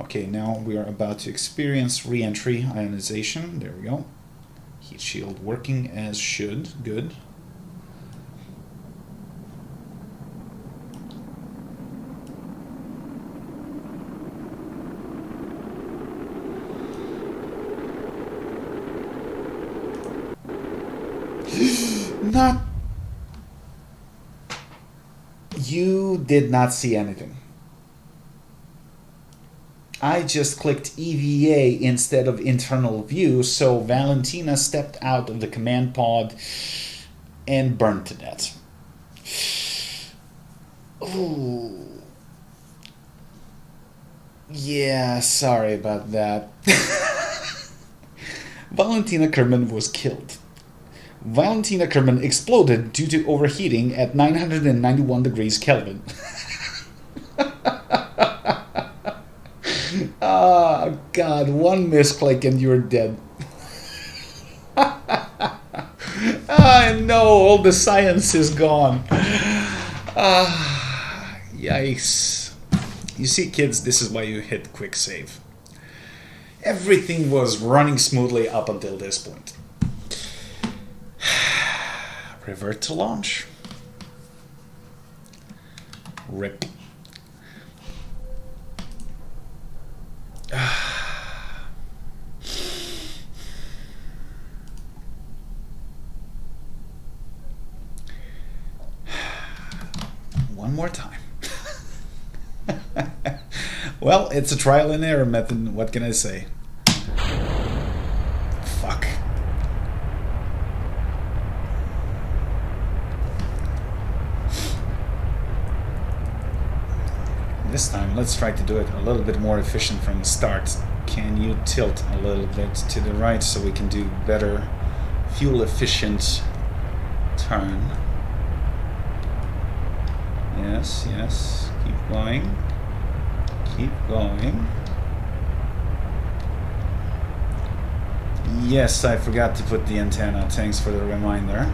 Okay, now we are about to experience re-entry ionization. There we go. Heat shield working as should. Good. Not. You did not see anything. I just clicked EVA instead of internal view, so Valentina stepped out of the command pod and burned to death. Ooh. Yeah, sorry about that. Valentina Kerman was killed. Valentina Kerman exploded due to overheating at 991 degrees Kelvin. Oh god, one misclick and you're dead. Ah, no, all the science is gone. Yikes. You see, kids, this is why you hit quick save. Everything was running smoothly up until this point. Revert to launch. RIP. One more time. Well, it's a trial and error method. What can I say? Fuck. This time, let's try to do it a little bit more efficient from the start. Can you tilt a little bit to the right so we can do better fuel efficient turn? Yes, yes. Keep going. Keep going. Yes, I forgot to put the antenna. Thanks for the reminder.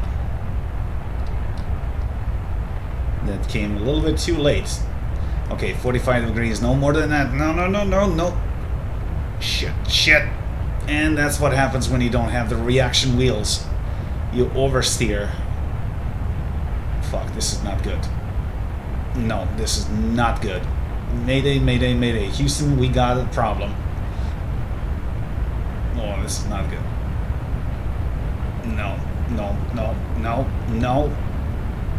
That came a little bit too late. Okay, 45 degrees, no more than that. No, no, no, no, no. Shit, shit. And that's what happens when you don't have the reaction wheels. You oversteer. Fuck, this is not good. No, this is not good. Mayday, mayday, mayday. Houston, we got a problem. Oh, this is not good. No, no, no, no, no.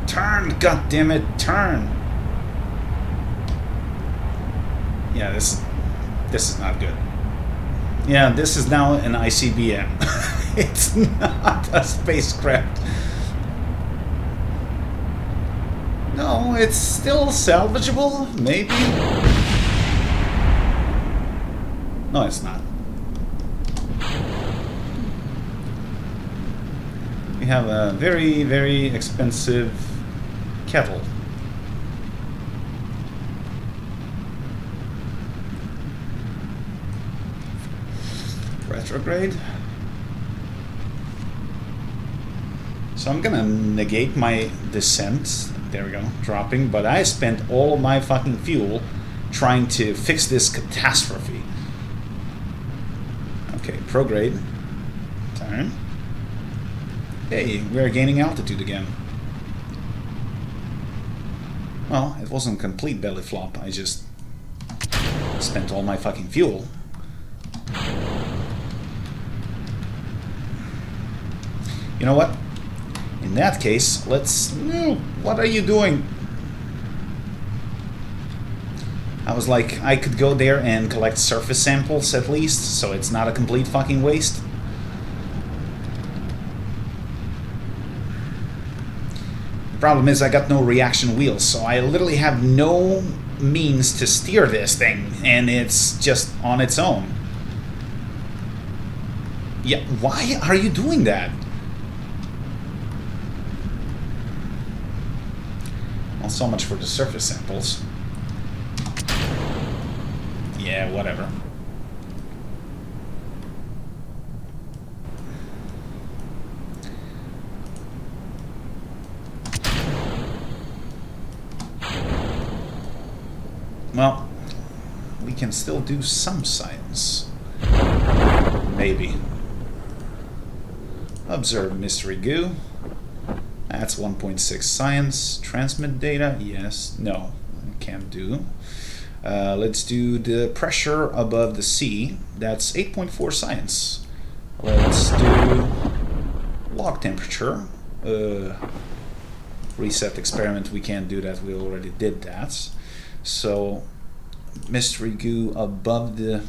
Turn, god damn it, turn. Yeah, this is not good. Yeah, this is now an ICBM. It's not a spacecraft. No, it's still salvageable, maybe? No, it's not. have a very, very expensive kettle. Retrograde. So I'm gonna negate my descent. There we go, dropping. But I spent all of my fucking fuel trying to fix this catastrophe. Okay, prograde. Turn. Hey, we're gaining altitude again. Well, it wasn't complete belly flop. I just spent all my fucking fuel. You know what? In that case, let's... What are you doing? I was like, I could go there and collect surface samples at least, so it's not a complete fucking waste. The problem is I got no reaction wheels, so I literally have no means to steer this thing, and it's just on its own. Yeah, why are you doing that? Well, so much for the surface samples. Yeah, whatever. Well, we can still do some science. Maybe. Observe mystery goo. That's 1.6 science. Transmit data? Yes. No. Can't do. Let's do the pressure above the sea. That's 8.4 science. Let's do log temperature. Reset experiment. We can't do that. We already did that. So mystery goo above the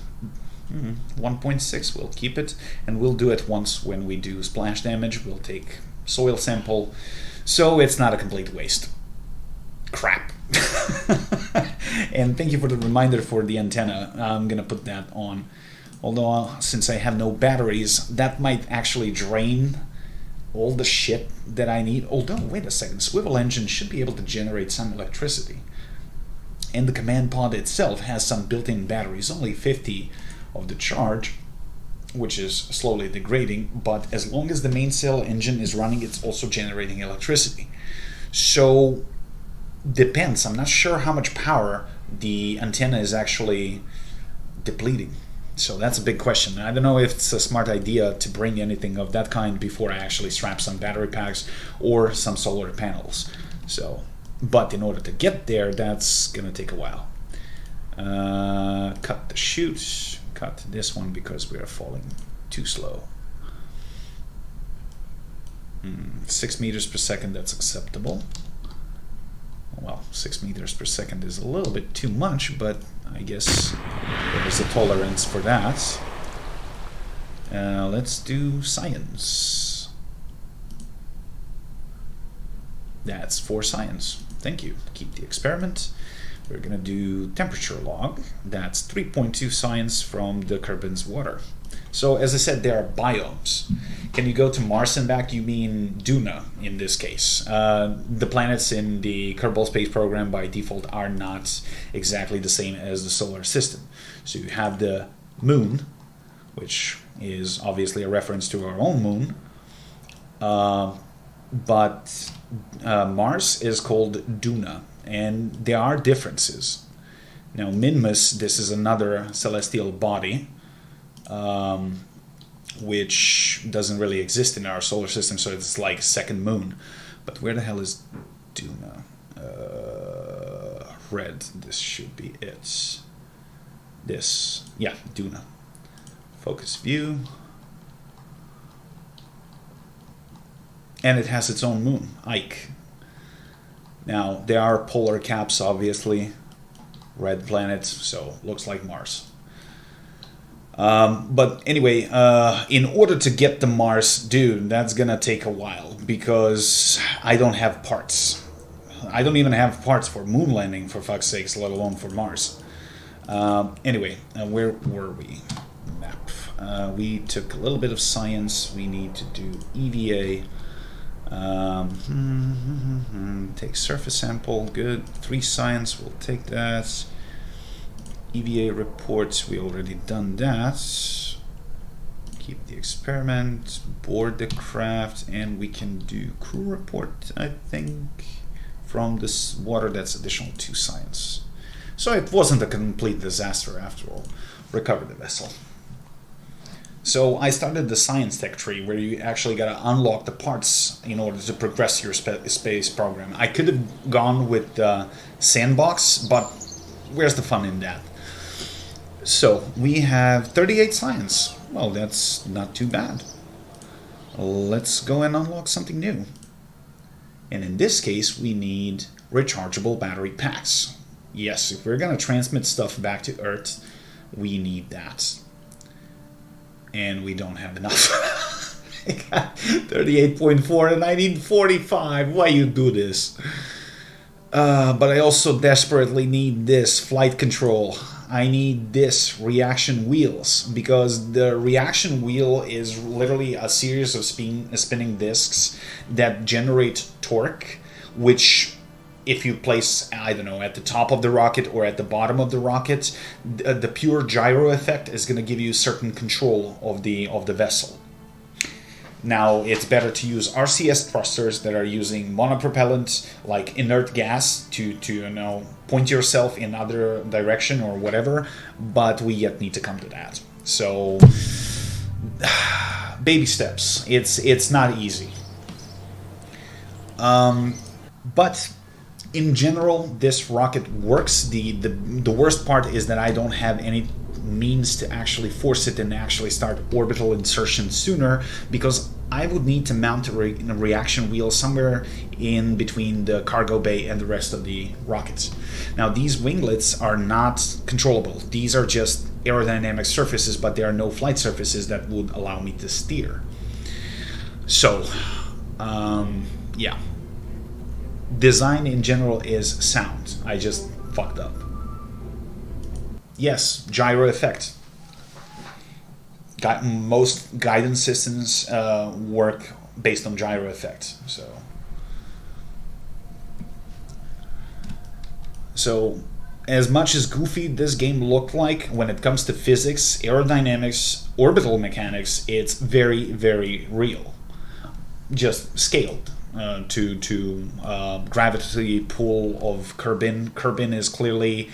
1.6. We'll keep it. And we'll do it once when we do splash damage. We'll take soil sample. So it's not a complete waste. Crap. And thank you for the reminder for the antenna. I'm gonna put that on. Although since I have no batteries, that might actually drain all the shit that I need. Although, wait a second, swivel engine should be able to generate some electricity. And the command pod itself has some built-in batteries, only 50 of the charge, which is slowly degrading, but as long as the main cell engine is running, it's also generating electricity. So, depends. I'm not sure how much power the antenna is actually depleting. So that's a big question. I don't know if it's a smart idea to bring anything of that kind before I actually strap some battery packs or some solar panels. So, but in order to get there, that's gonna take a while. Cut the chute. Cut this one because we are falling too slow. 6 meters per second, that's acceptable. Well, 6 meters per second is a little bit too much, but I guess there's a tolerance for that. Let's do science. That's for science. Thank you. Keep the experiment. We're going to do temperature log. That's 3.2 science from the Kerbin's water. So as I said, there are biomes. Can you go to Mars and back? You mean Duna in this case. The planets in the Kerbal Space Program by default are not exactly the same as the solar system. So you have the moon, which is obviously a reference to our own moon. But Mars is called Duna, and there are differences. Now Minmus, this is another celestial body, which doesn't really exist in our solar system, so it's like a second moon. But where the hell is Duna? Red, this should be it. This, yeah, Duna. Focus view. And it has its own moon, Ike. Now, there are polar caps, obviously. Red planet, so looks like Mars. But anyway, in order to get to Mars, dude, that's gonna take a while because I don't have parts. I don't even have parts for moon landing, for fuck's sakes, let alone for Mars. Anyway, where were we? Map. We took a little bit of science. We need to do EVA. Take surface sample, good. 3 science, we'll take that. EVA reports, we already done that. Keep the experiment, board the craft, and we can do crew report, I think, from this water. That's additional 2 science. So it wasn't a complete disaster after all. Recover the vessel. So I started the science tech tree where you actually gotta unlock the parts in order to progress your space program. I could have gone with the sandbox, but where's the fun in that? So we have 38 science. Well, that's not too bad. Let's go and unlock something new. And in this case, we need rechargeable battery packs. Yes, if we're gonna transmit stuff back to Earth, we need that. And we don't have enough. I got 38.4 and I need 45. Why you do this? But I also desperately need this flight control. I need this reaction wheels, because the reaction wheel is literally a series of spinning discs that generate torque, which if you place, I don't know, at the top of the rocket or at the bottom of the rocket, the pure gyro effect is going to give you certain control of the vessel. Now, it's better to use RCS thrusters that are using monopropellant, like inert gas, to point yourself in other direction or whatever, but we yet need to come to that. So, baby steps. It's not easy. But in general, this rocket works. The worst part is that I don't have any means to actually force it and actually start orbital insertion sooner, because I would need to mount a reaction wheel somewhere in between the cargo bay and the rest of the rockets. Now, these winglets are not controllable. These are just aerodynamic surfaces, but there are no flight surfaces that would allow me to steer. So, yeah. Design in general is sound. I just fucked up. Yes, gyro effect. Most guidance systems work based on gyro effect. So, as much as goofy this game looked like, when it comes to physics, aerodynamics, orbital mechanics, it's very, very real. Just scaled to gravity pull of Kerbin. Kerbin is clearly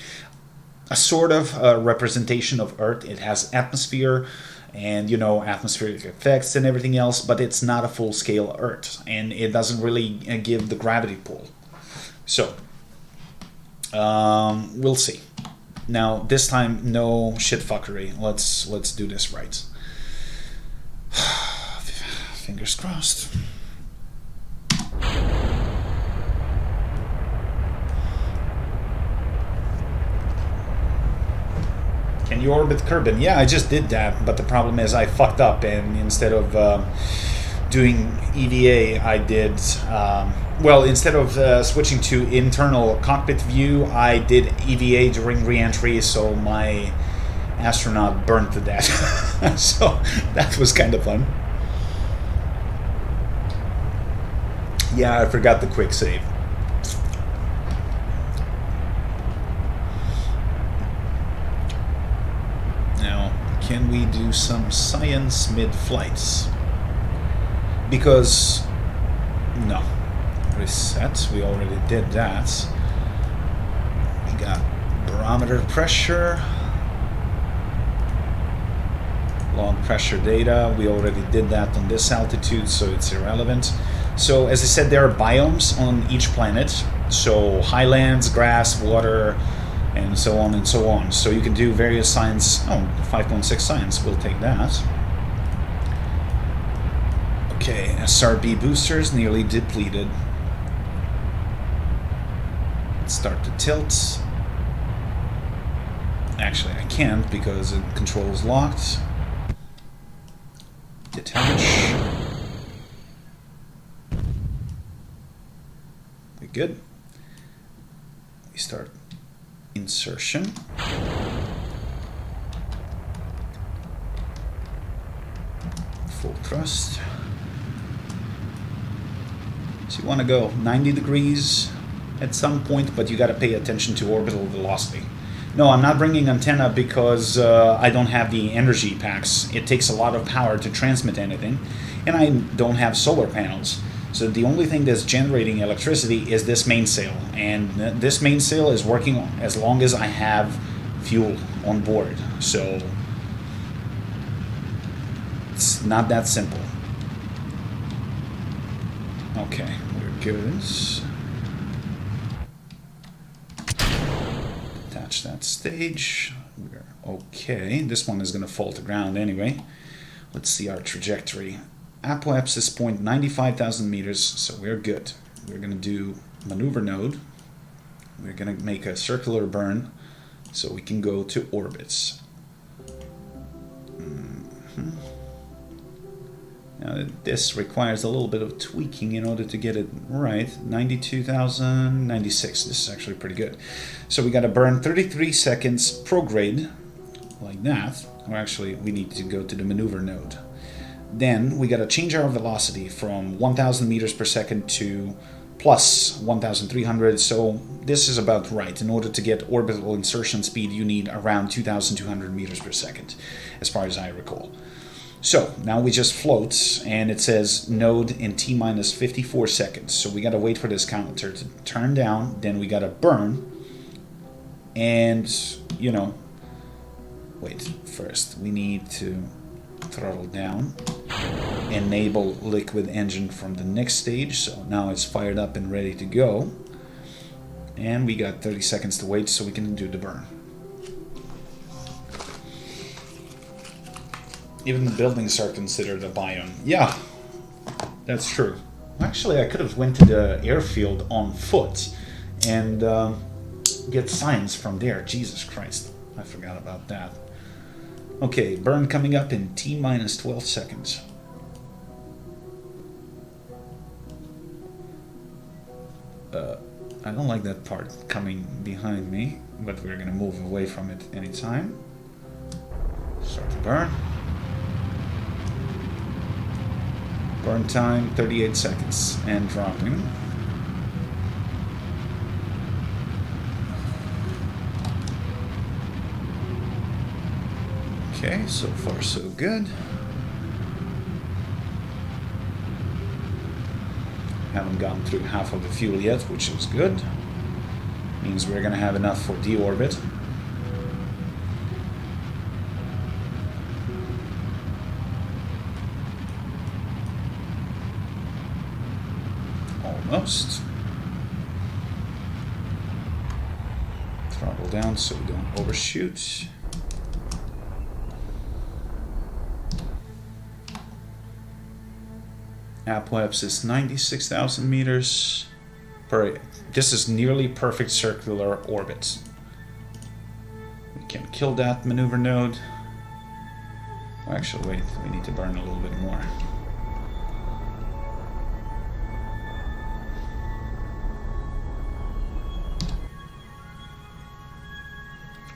a sort of representation of Earth. It has atmosphere and, atmospheric effects and everything else, but it's not a full-scale Earth, and it doesn't really give the gravity pull. So, we'll see. Now, this time, no shitfuckery. Let's do this right. Fingers crossed. Can you orbit Kerbin? Yeah, I just did that, but the problem is I fucked up, and instead of doing EVA, I did... instead of switching to internal cockpit view, I did EVA during re-entry, so my astronaut burned to death. So that was kind of fun. Yeah, I forgot the quick save. Now, can we do some science mid-flights? Because, no. Reset, we already did that. We got barometer pressure. Log pressure data, we already did that on this altitude, so it's irrelevant. So, as I said, there are biomes on each planet. So, highlands, grass, water, and so on and so on. So you can do various science. 5.6 science, we'll take that. Okay, SRB boosters nearly depleted. Let's start to tilt. Actually, I can't because the control's locked. Detach. We good. We start insertion. Full thrust. So you want to go 90 degrees at some point, but you got to pay attention to orbital velocity. No, I'm not bringing antenna because I don't have the energy packs. It takes a lot of power to transmit anything, and I don't have solar panels. So the only thing that's generating electricity is this mainsail, and this mainsail is working as long as I have fuel on board. So it's not that simple. Okay, we're good. Detach that stage. We're okay. This one is going to fall to ground anyway. Let's see our trajectory. Apoapsis point 95,000 meters, so we're good. We're going to do maneuver node. We're going to make a circular burn so we can go to orbits. Now this requires a little bit of tweaking in order to get it right. 92,000, 96. This is actually pretty good. So we got to burn 33 seconds prograde, like that. Or actually, we need to go to the maneuver node. Then we got to change our velocity from 1,000 meters per second to plus 1,300. So this is about right. In order to get orbital insertion speed, you need around 2,200 meters per second, as far as I recall. So now we just float, and it says node in T minus 54 seconds. So we got to wait for this counter to turn down. Then we got to burn. And, you know, wait, first we need to throttle down, enable liquid engine from the next stage. So now it's fired up and ready to go. And we got 30 seconds to wait so we can do the burn. Even the buildings are considered a biome. Yeah, that's true. Actually, I could have went to the airfield on foot and get signs from there. Jesus Christ, I forgot about that. Okay, burn coming up in T minus 12 seconds. I don't like that part coming behind me, but we're gonna move away from it anytime. Start to burn. Burn time 38 seconds and dropping. Okay, so far so good. Haven't gone through half of the fuel yet, which is good. Means we're gonna have enough for deorbit. Almost. Throttle down so we don't overshoot. Apoapsis 96,000 meters per. This is nearly perfect circular orbit. We can kill that maneuver node. Oh, actually, wait, we need to burn a little bit more.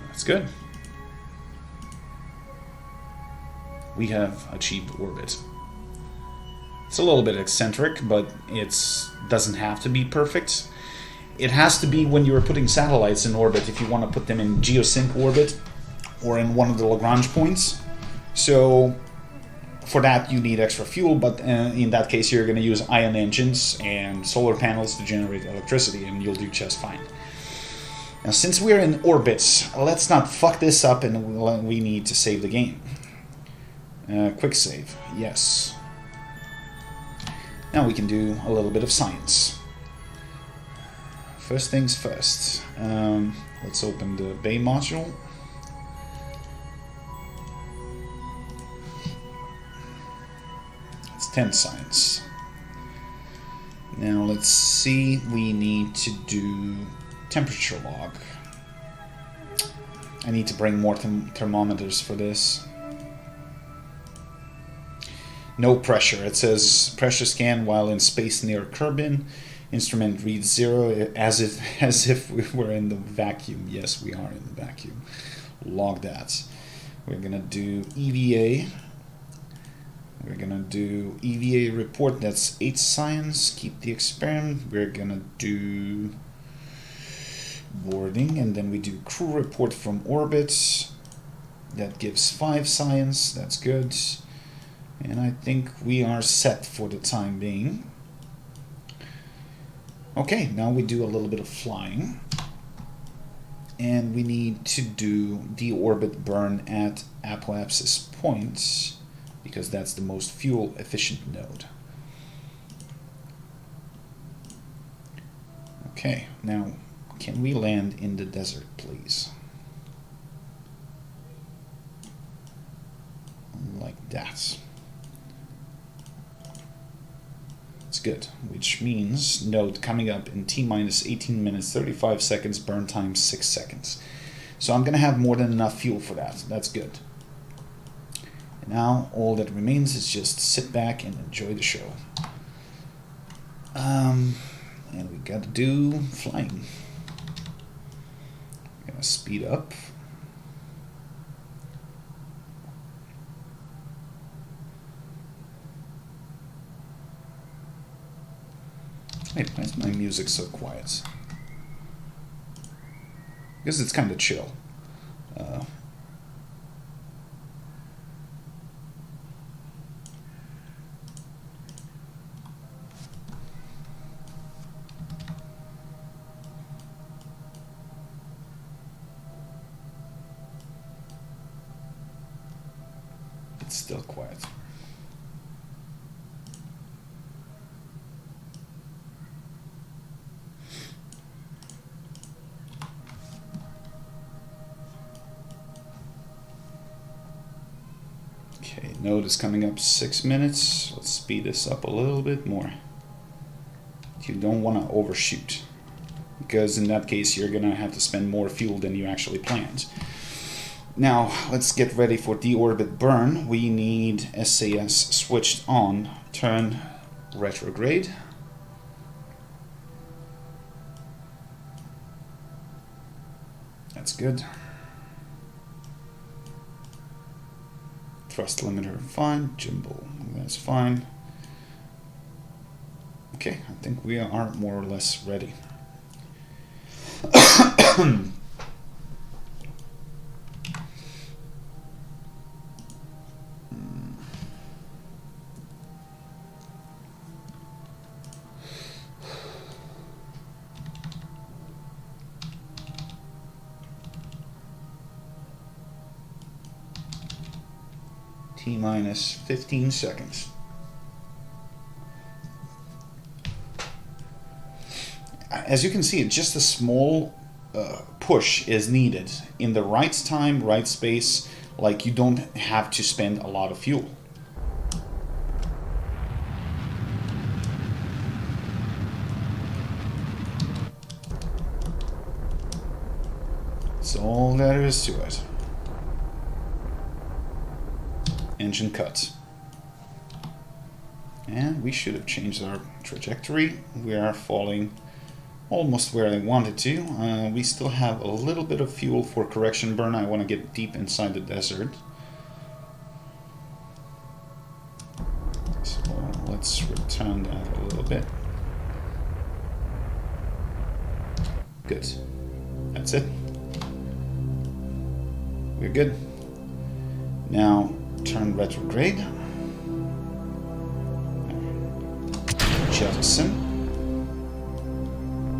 That's good. We have achieved orbit. It's a little bit eccentric, but it doesn't have to be perfect. It has to be when you're putting satellites in orbit, if you want to put them in geosync orbit or in one of the Lagrange points. So for that you need extra fuel, but in that case you're going to use ion engines and solar panels to generate electricity, and you'll do just fine. Now since we're in orbits, let's not fuck this up, and we need to save the game. Quick save, yes. Now we can do a little bit of science. First things first. Let's open the Bay module. It's 10 science. Now let's see, we need to do temperature log. I need to bring more thermometers for this. No pressure. It says pressure scan while in space near Kerbin. Instrument reads 0 as if we were in the vacuum. Yes, we are in the vacuum. Log that. We're gonna do EVA. We're gonna do EVA report, that's 8 science, keep the experiment. We're gonna do boarding, and then we do crew report from orbit. That gives 5 science, that's good. And I think we are set for the time being. Okay, now we do a little bit of flying. And we need to do deorbit burn at apoapsis point, because that's the most fuel efficient node. Okay, now can we land in the desert, please? Like that. It's good, which means node coming up in T-minus 18 minutes, 35 seconds, burn time 6 seconds. So I'm going to have more than enough fuel for that. That's good. And now all that remains is just sit back and enjoy the show. And we got to do flying. We're going to speed up. Wait, why is my music so quiet? Because it's kind of chill. It's still quiet. Okay, node is coming up 6 minutes. Let's speed this up a little bit more. You don't want to overshoot, because in that case you're gonna have to spend more fuel than you actually planned. Now let's get ready for deorbit burn. We need SAS switched on. Turn retrograde. That's good. Thrust limiter, fine. Gimbal, that's fine. Okay, I think we are more or less ready. T-minus 15 seconds. As you can see, just a small push is needed in the right time, right space. Like, you don't have to spend a lot of fuel. That's all there is to it. Engine cut. And we should have changed our trajectory. We are falling almost where I wanted to. We still have a little bit of fuel for correction burn. I want to get deep inside the desert. So let's return that a little bit. Good. That's it. We're good. Now turn retrograde. Jettison.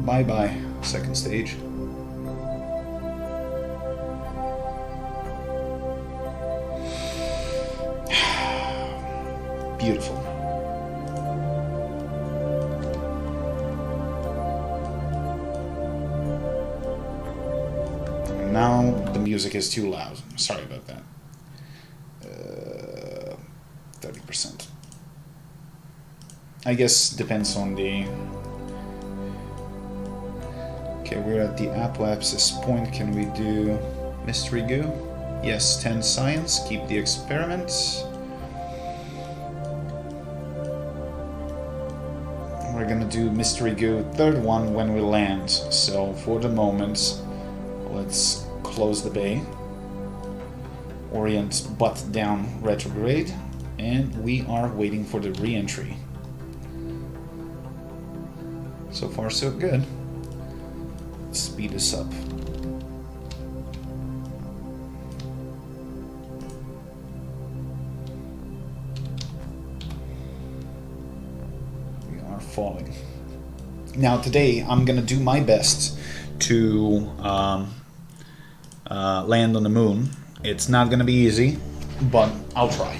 Bye-bye, second stage. Beautiful. And now the music is too loud. Sorry about that. 30%. I guess depends on the... Okay, we're at the apoapsis point. Can we do mystery goo? Yes, 10 science. Keep the experiment. We're gonna do mystery goo, third one when we land. So for the moment, let's close the bay. Orient butt down retrograde. And we are waiting for the re-entry. So far so good. Let's speed this up. We are falling. Now today I'm gonna do my best to land on the moon. It's not gonna be easy, but I'll try.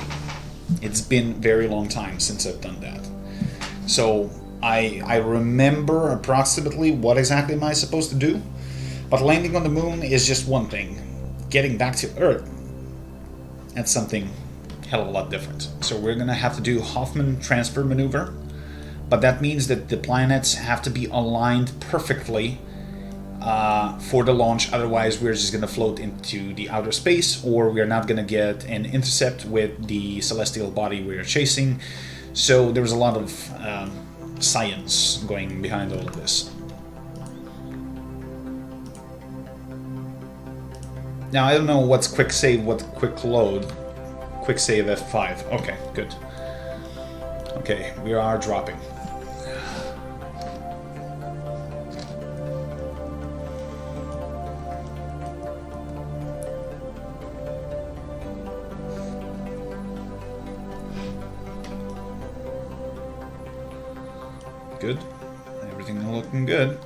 It's been a very long time since I've done that. So I remember approximately what exactly am I supposed to do, but landing on the moon is just one thing. Getting back to Earth, that's something hell of a lot different. So we're gonna have to do Hoffman transfer maneuver, but that means that the planets have to be aligned perfectly for the launch, otherwise we're just going to float into the outer space, or we're not going to get an intercept with the celestial body we're chasing. So there's a lot of science going behind all of this. Now I don't know what's quick save, what's quick load. Quick save F5. Okay, good. Okay, we are dropping. Good. Everything looking good.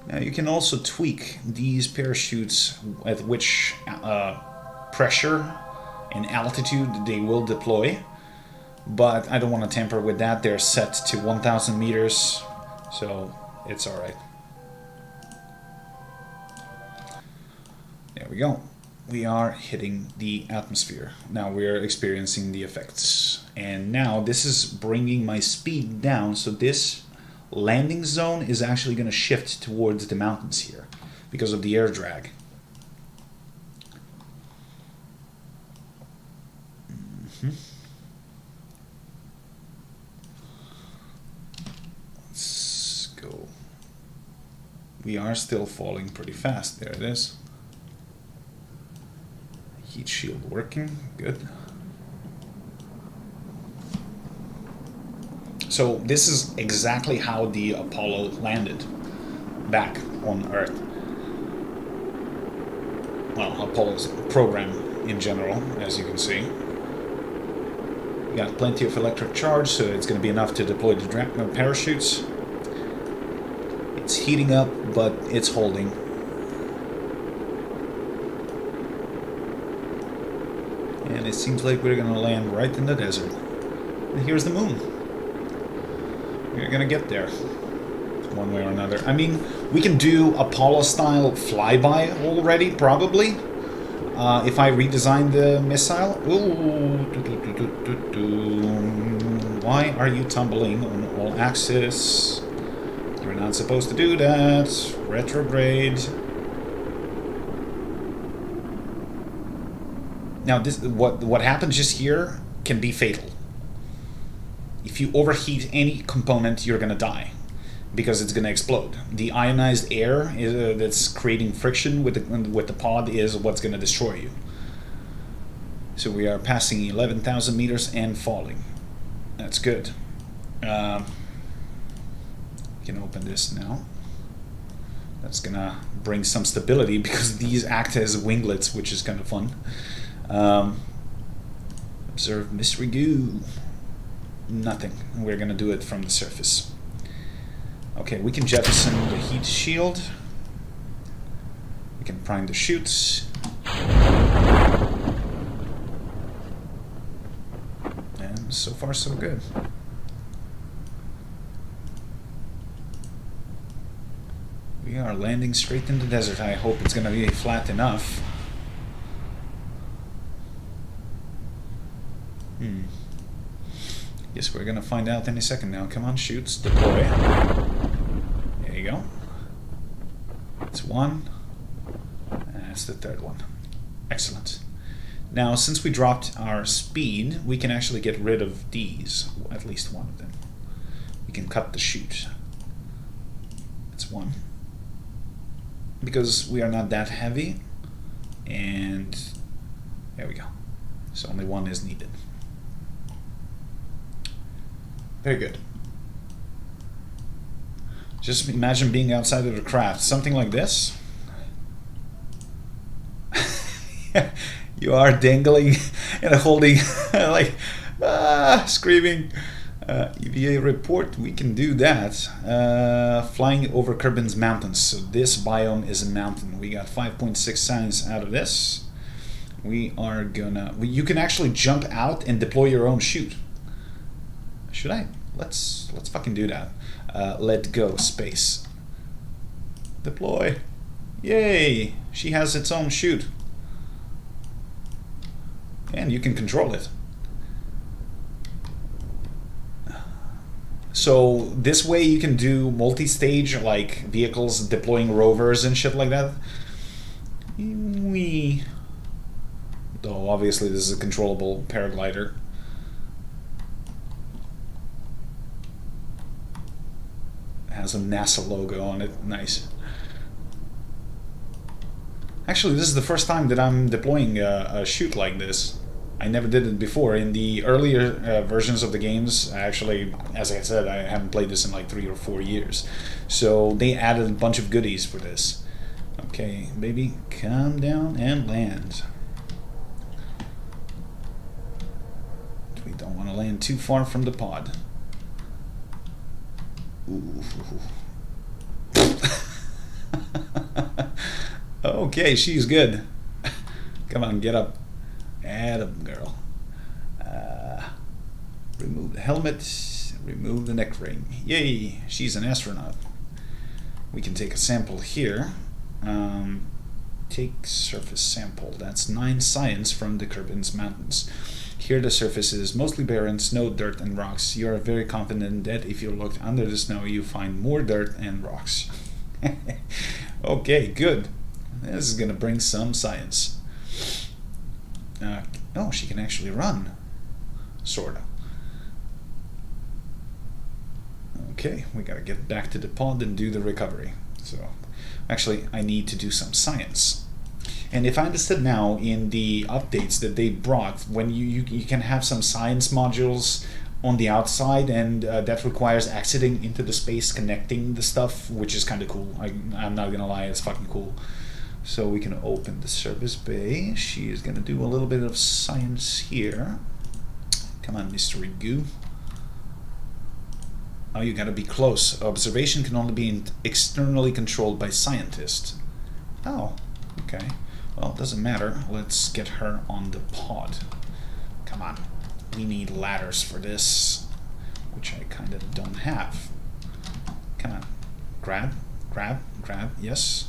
Now you can also tweak these parachutes at which pressure and altitude they will deploy, but I don't want to tamper with that. They're set to 1,000 meters, so it's alright. There we go. We are hitting the atmosphere. Now we are experiencing the effects. And now this is bringing my speed down, so this landing zone is actually going to shift towards the mountains here because of the air drag. Let's go. We are still falling pretty fast. There it is. Heat shield working. Good. So this is exactly how the Apollo landed back on Earth. Well, Apollo's program in general, as you can see. We got plenty of electric charge, so it's going to be enough to deploy the parachutes. It's heating up, but it's holding. And it seems like we're going to land right in the desert. And here's the moon. We're gonna get there one way or another. I mean, we can do Apollo-style flyby already, probably. If I redesign the missile. Ooh, why are you tumbling on all axis? You're not supposed to do that. Retrograde. Now, this what happens just here can be fatal. If you overheat any component, you're going to die because it's going to explode. The ionized air that's creating friction with the pod is what's going to destroy you. So we are passing 11,000 meters and falling. That's good. We can open this now. That's going to bring some stability because these act as winglets, which is kind of fun. Observe mystery goo. Nothing. We're going to do it from the surface. Okay, we can jettison the heat shield. We can prime the chutes. And so far so good. We are landing straight in the desert. I hope it's going to be flat enough. Guess we're gonna find out any second now. Come on, shoots, deploy. There you go. That's one. And that's the third one. Excellent. Now, since we dropped our speed, we can actually get rid of these, at least one of them. We can cut the chute. That's one. Because we are not that heavy. And there we go. So only one is needed. Very good. Just imagine being outside of the craft. Something like this. You are dangling and holding, like, screaming. EVA report, we can do that. Flying over Kerbin's mountains. So this biome is a mountain. We got 5.6 science out of this. We are gonna... you can actually jump out and deploy your own chute. Should I? Let's fucking do that. Let go, space. Deploy. Yay! She has its own chute. And you can control it. So this way you can do multi-stage, like vehicles deploying rovers and shit like that. Though obviously this is a controllable paraglider. It has a NASA logo on it. Nice. Actually, this is the first time that I'm deploying a chute like this. I never did it before. In the earlier versions of the games, actually, as I said, I haven't played this in like 3 or 4 years. So they added a bunch of goodies for this. Okay, baby, come down and land. We don't want to land too far from the pod. Ooh. Okay, she's good. Come on, get up. Adam, girl. Remove the helmet. Remove the neck ring. Yay, she's an astronaut. We can take a sample here. Take surface sample. That's 9 science from the Kerbin's mountains. Here the surface is mostly barren, snow, dirt, and rocks. You are very confident that if you look under the snow, you find more dirt and rocks. Okay, good. This is gonna bring some science. Oh, she can actually run. Sorta. Okay, we gotta get back to the pod and do the recovery. So, actually, I need to do some science. And if I understood now, in the updates that they brought, when you can have some science modules on the outside, and that requires exiting into the space, connecting the stuff, which is kind of cool. I'm not gonna lie, it's fucking cool. So we can open the service bay. She is gonna do a little bit of science here. Come on, Mystery Goo. Oh, you gotta be close. Observation can only be externally controlled by scientists. Oh, okay. Well, it doesn't matter. Let's get her on the pod. Come on. We need ladders for this, which I kind of don't have. Come on. Grab, grab, grab. Yes.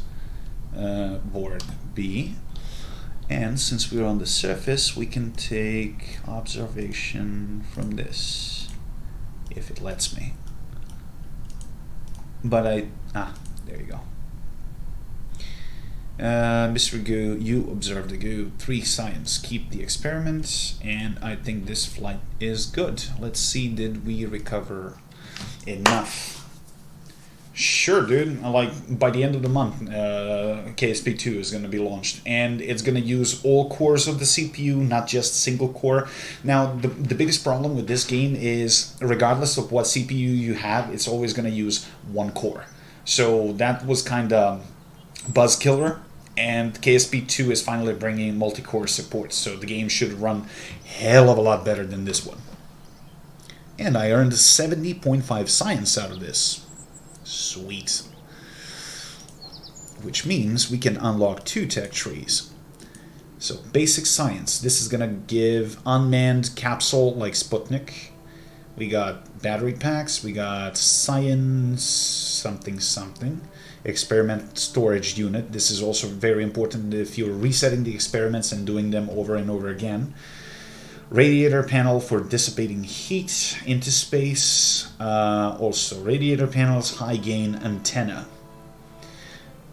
Board B. And since we're on the surface, we can take observation from this, if it lets me. But there you go. Mr. Goo, you observe the goo. 3 science. Keep the experiments, and I think this flight is good. Let's see, did we recover enough? Sure, dude. Like, by the end of the month, KSP 2 is going to be launched, and it's going to use all cores of the CPU, not just single core. Now, the biggest problem with this game is, regardless of what CPU you have, it's always going to use 1 core. So that was kind of buzz killer, and KSP 2 is finally bringing multi-core support, so the game should run hell of a lot better than this one. And I earned 70.5 science out of this. Sweet. Which means we can unlock 2 tech trees. So basic science. This is gonna give unmanned capsule like Sputnik. We got battery packs. We got science something something. Experiment storage unit. This is also very important if you're resetting the experiments and doing them over and over again. Radiator panel for dissipating heat into space. Also radiator panels, high gain antenna.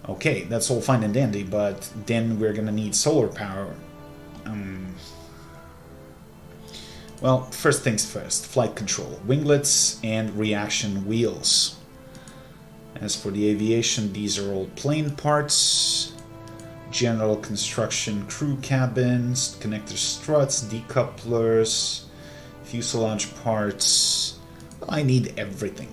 Okay, that's all fine and dandy, but then we're gonna need solar power. Well, first things first, flight control, winglets and reaction wheels. As for the aviation, these are all plane parts. General construction, crew cabins, connector struts, decouplers, fuselage parts. I need everything.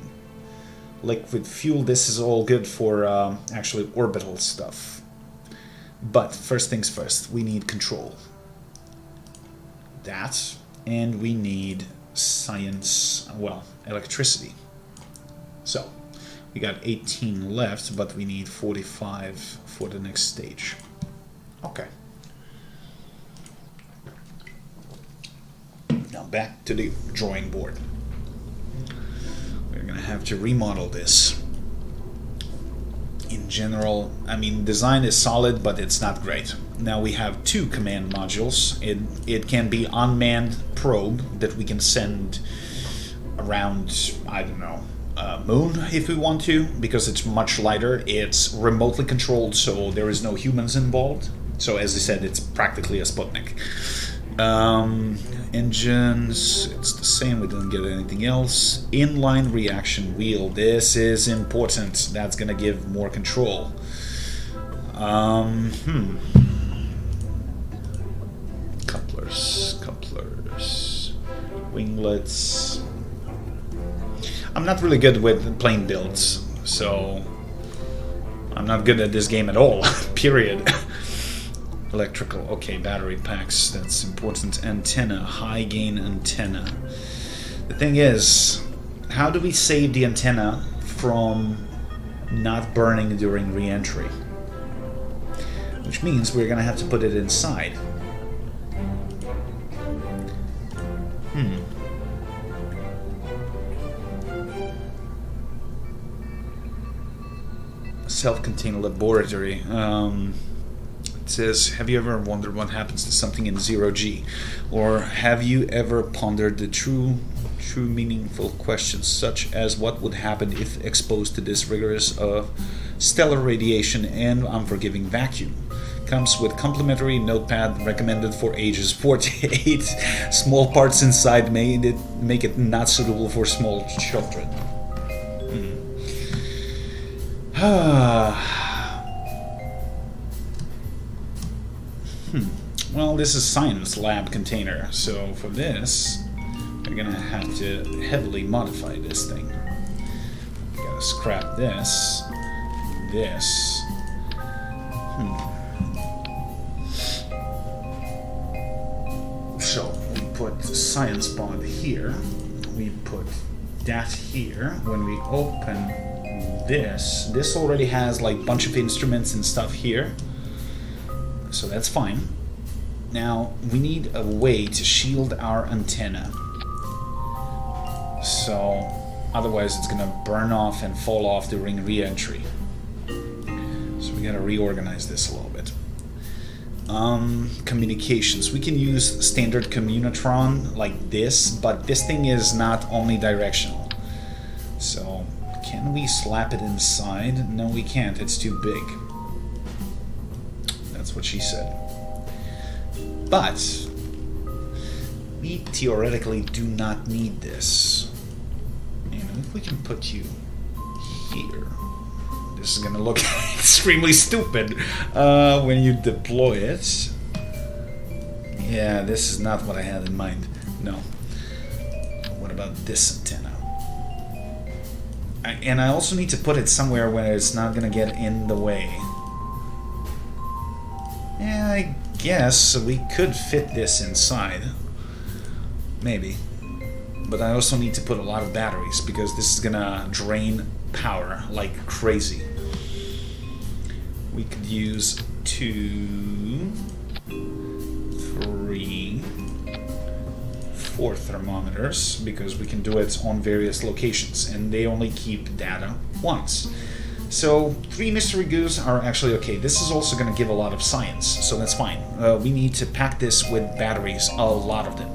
Liquid fuel, this is all good for actually orbital stuff. But first things first, we need control. That, and we need science, well, electricity. So, we got 18 left, but we need 45 for the next stage. Okay. Now back to the drawing board. We're gonna have to remodel this. In general, I mean, design is solid, but it's not great. Now we have two command modules. It can be unmanned probe that we can send around, I don't know, moon if we want to, because it's much lighter. It's remotely controlled, so there is no humans involved. So as I said, it's practically a Sputnik. Engines, it's the same, we didn't get anything else. Inline reaction wheel, this is important. That's gonna give more control. Couplers, winglets. I'm not really good with plane builds, so I'm not good at this game at all, period. Electrical, okay, battery packs, that's important. Antenna, high gain antenna. The thing is, how do we save the antenna from not burning during re-entry? Which means we're gonna have to put it inside. Self-contained laboratory. It says, have you ever wondered what happens to something in 0G? Or have you ever pondered the true meaningful questions, such as what would happen if exposed to this rigorous stellar radiation and unforgiving vacuum? Comes with complimentary notepad recommended for ages 4 to 8. Small parts inside make it not suitable for small children. Well, this is science lab container, so for this, we're gonna have to heavily modify this thing. We gotta scrap this. So, we put science pod here, we put that here. When we open this already has like a bunch of instruments and stuff here, so that's fine. Now, we need a way to shield our antenna. So, otherwise it's gonna burn off and fall off during re-entry. So we gotta reorganize this a little bit. Communications. We can use standard Communotron like this, but this thing is not omnidirectional. So, can we slap it inside? No, we can't. It's too big. That's what she said. But we theoretically do not need this. And if we can put you here, this is gonna look extremely stupid when you deploy it. Yeah, this is not what I had in mind. No. What about this antenna? And I also need to put it somewhere where it's not gonna get in the way. Yeah, I guess we could fit this inside. Maybe. But I also need to put a lot of batteries because this is gonna drain power like crazy. We could use 2, 3, 4 thermometers because we can do it on various locations and they only keep data once. So 3 mystery goos are actually okay. This is also going to give a lot of science, so that's fine. We need to pack this with batteries, a lot of them.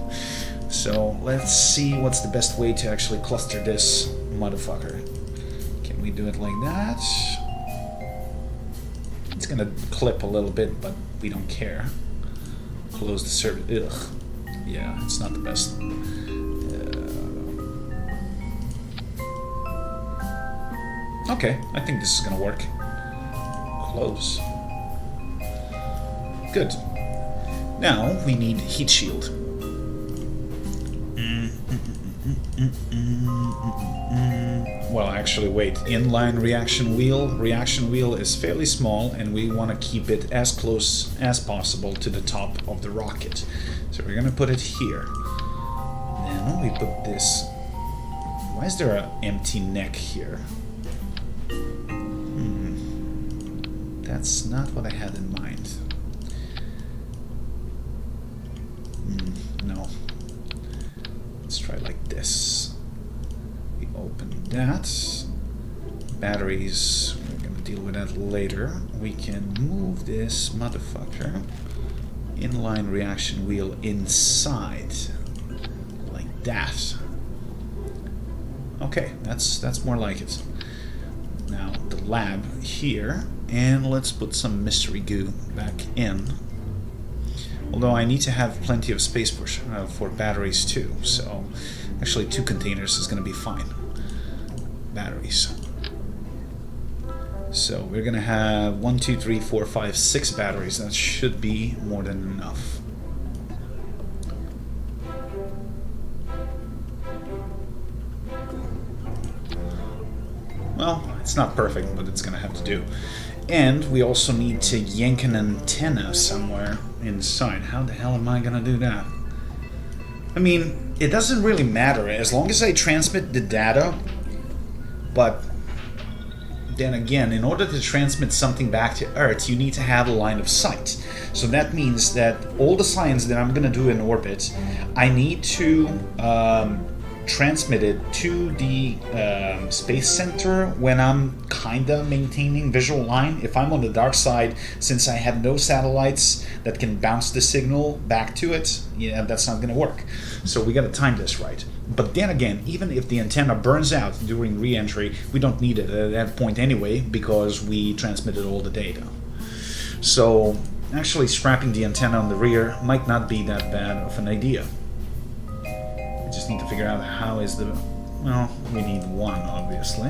So let's see what's the best way to actually cluster this motherfucker. Can we do it like that? It's going to clip a little bit, but we don't care. Close the service. Ugh. Yeah, it's not the best. Okay, I think this is gonna work. Close. Good. Now we need heat shield. Well, actually, wait. Inline reaction wheel. Reaction wheel is fairly small, and we want to keep it as close as possible to the top of the rocket. So we're going to put it here. Then we put this... Why is there an empty neck here? That's not what I had in mind. No. Let's try like this. We open that. Batteries, we're gonna deal with that later. We can move this motherfucker inline reaction wheel inside. Like that. Okay, that's more like it. Now the lab here, and let's put some mystery goo back in. Although I need to have plenty of space for batteries too, so actually 2 containers is going to be fine. Batteries. So we're going to have 1, 2, 3, 4, 5, 6 batteries. That should be more than enough. Well, it's not perfect, but it's going to have to do. And we also need to yank an antenna somewhere inside. How the hell am I gonna do that? I mean, it doesn't really matter as long as I transmit the data, but then again, in order to transmit something back to Earth, you need to have a line of sight. So that means that all the science that I'm gonna do in orbit, I need to transmit it to the space center when I'm kinda maintaining visual line. If I'm on the dark side, since I have no satellites that can bounce the signal back to it, yeah, that's not gonna work. So we gotta time this right. But then again, even if the antenna burns out during re-entry, we don't need it at that point anyway, because we transmitted all the data. So actually scrapping the antenna on the rear might not be that bad of an idea. Just need to figure out how is the... Well, we need one, obviously.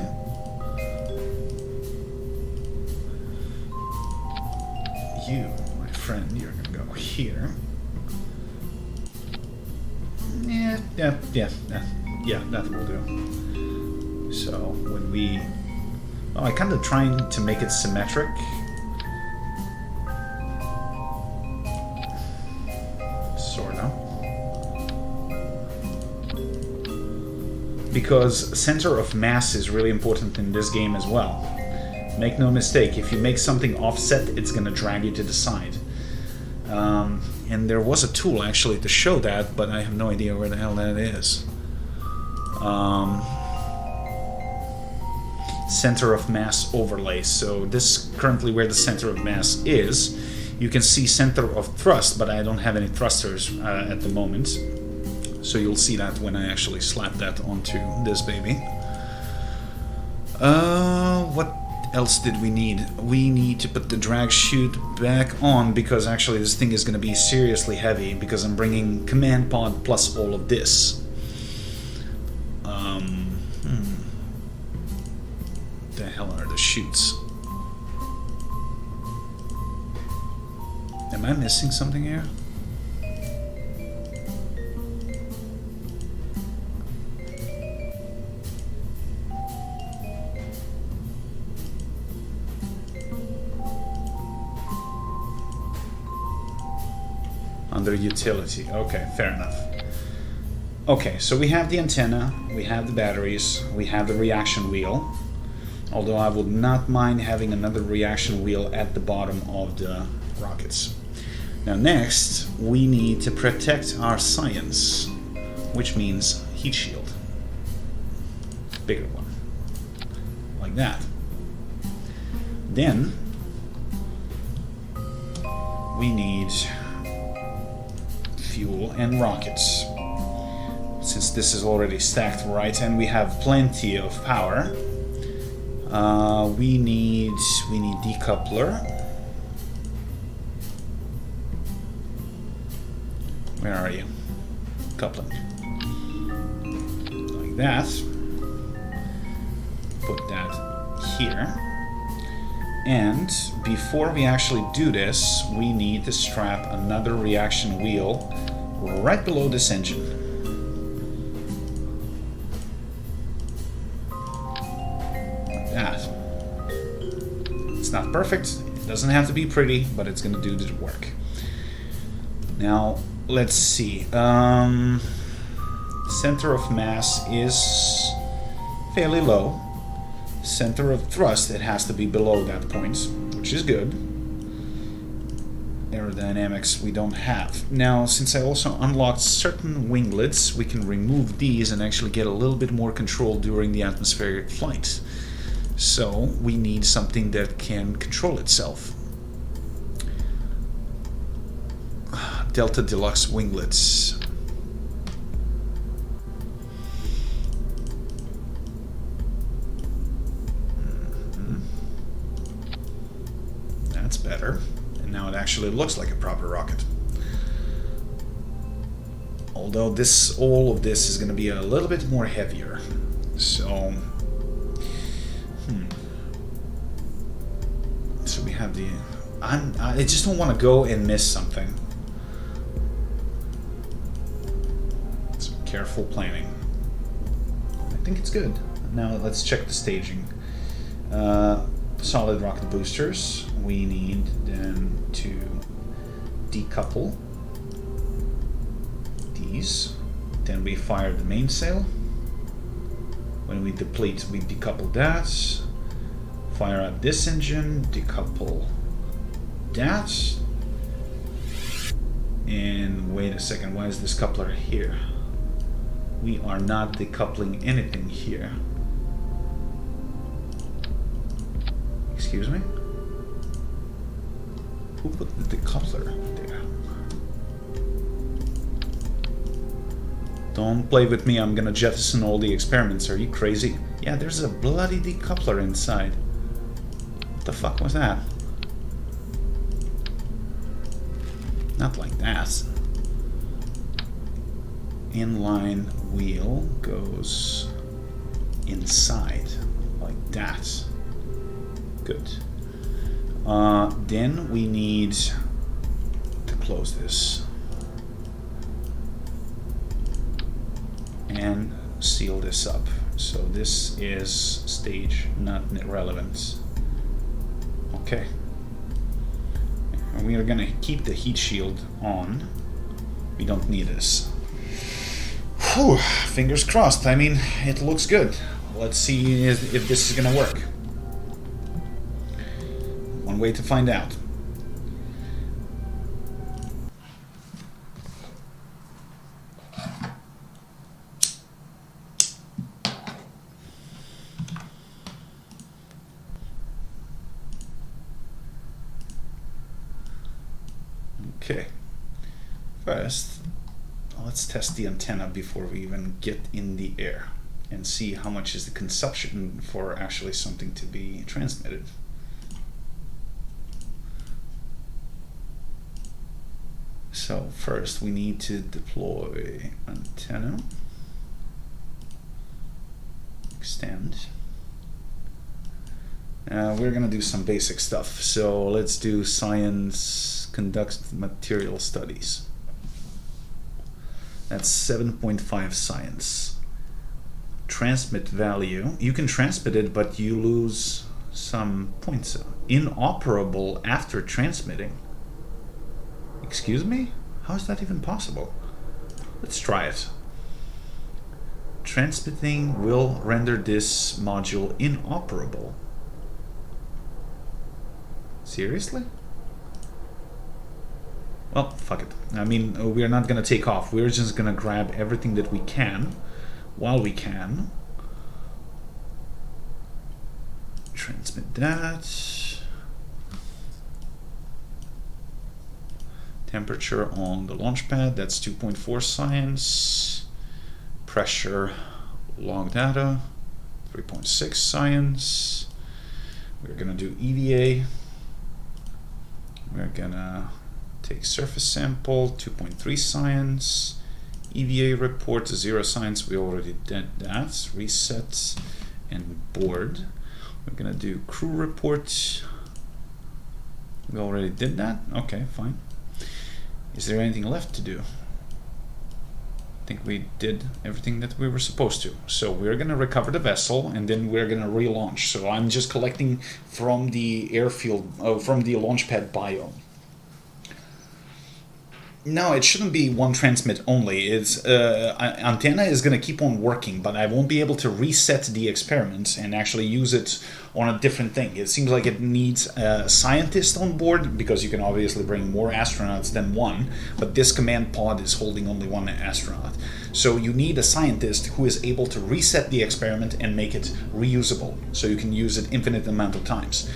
You, my friend, you're gonna go here. Yeah, that will do. So, when we... Oh, I'm kind of trying to make it symmetric. Sort of. Because center of mass is really important in this game as well. Make no mistake, if you make something offset, it's going to drag you to the side. And there was a tool actually to show that, but I have no idea where the hell that is. Center of mass overlay. So this currently where the center of mass is. You can see center of thrust, but I don't have any thrusters at the moment. So you'll see that when I actually slap that onto this baby. What else did we need? We need to put the drag chute back on, because actually this thing is going to be seriously heavy, because I'm bringing command pod plus all of this. The hell are the chutes? Am I missing something here? Under utility. Okay, fair enough. Okay, so we have the antenna, we have the batteries, we have the reaction wheel. Although I would not mind having another reaction wheel at the bottom of the rockets. Now next, we need to protect our science, which means heat shield. Bigger one. Like that. Then, we need fuel and rockets. Since this is already stacked right and we have plenty of power, we need decoupler. Where are you? Coupling. Like that. Put that here. And before we actually do this, we need to strap another reaction wheel right below this engine. not perfect, it doesn't have to be pretty, but it's gonna do the work. Now, let's see. Center of mass is fairly low. Center of thrust, it has to be below that point, which is good. Aerodynamics we don't have. Now, since I also unlocked certain winglets, we can remove these and actually get a little bit more control during the atmospheric flight. So, we need something that can control itself. Delta Deluxe winglets. That's better. And now it actually looks like a proper rocket. Although all of this is going to be a little bit more heavier. So, so we have the. I just don't want to go and miss something. So careful planning. I think it's good. Now let's check the staging. Solid rocket boosters. We need them to decouple these. Then we fire the mainsail. When we deplete, we decouple that. Fire up this engine, decouple that. And wait a second, why is this coupler here? We are not decoupling anything here. Excuse me? Who put the decoupler there? Don't play with me, I'm gonna jettison all the experiments. Are you crazy? Yeah, there's a bloody decoupler inside. What the fuck was that? Not like that. Inline wheel goes inside, like that. Good. Then we need to close this and seal this up. So this is stage not relevant. Okay. And we are gonna keep the heat shield on. We don't need this. Whew, fingers crossed. I mean, it looks good. Let's see if this is gonna work. One way to find out. Okay. First, let's test the antenna before we even get in the air and see how much is the consumption for actually something to be transmitted. So first we need to deploy antenna, extend. We're gonna do some basic stuff. So let's do science, conduct material studies. That's 7.5 science. Transmit value. You can transmit it, but you lose some points. Inoperable after transmitting. Excuse me? How is that even possible? Let's try it. Transmitting will render this module inoperable. Seriously? Well, fuck it. I mean, we're not gonna take off. We're just gonna grab everything that we can while we can. Transmit that. Temperature on the launch pad, that's 2.4 science. Pressure, log data, 3.6 science. We're gonna do EVA. We're gonna take surface sample, 2.3 science. EVA report, 0 science, we already did that. Reset and board. We're gonna do crew report. We already did that? Okay, fine. Is there anything left to do? think we did everything that we were supposed to. So we're gonna recover the vessel and then we're gonna relaunch. So I'm just collecting from the airfield, from the launch pad biome. No, it shouldn't be one transmit only. It's antenna is going to keep on working, but I won't be able to reset the experiment and actually use it on a different thing. It seems like it needs a scientist on board, because you can obviously bring more astronauts than one, but this command pod is holding only one astronaut. So you need a scientist who is able to reset the experiment and make it reusable, so you can use it infinite amount of times.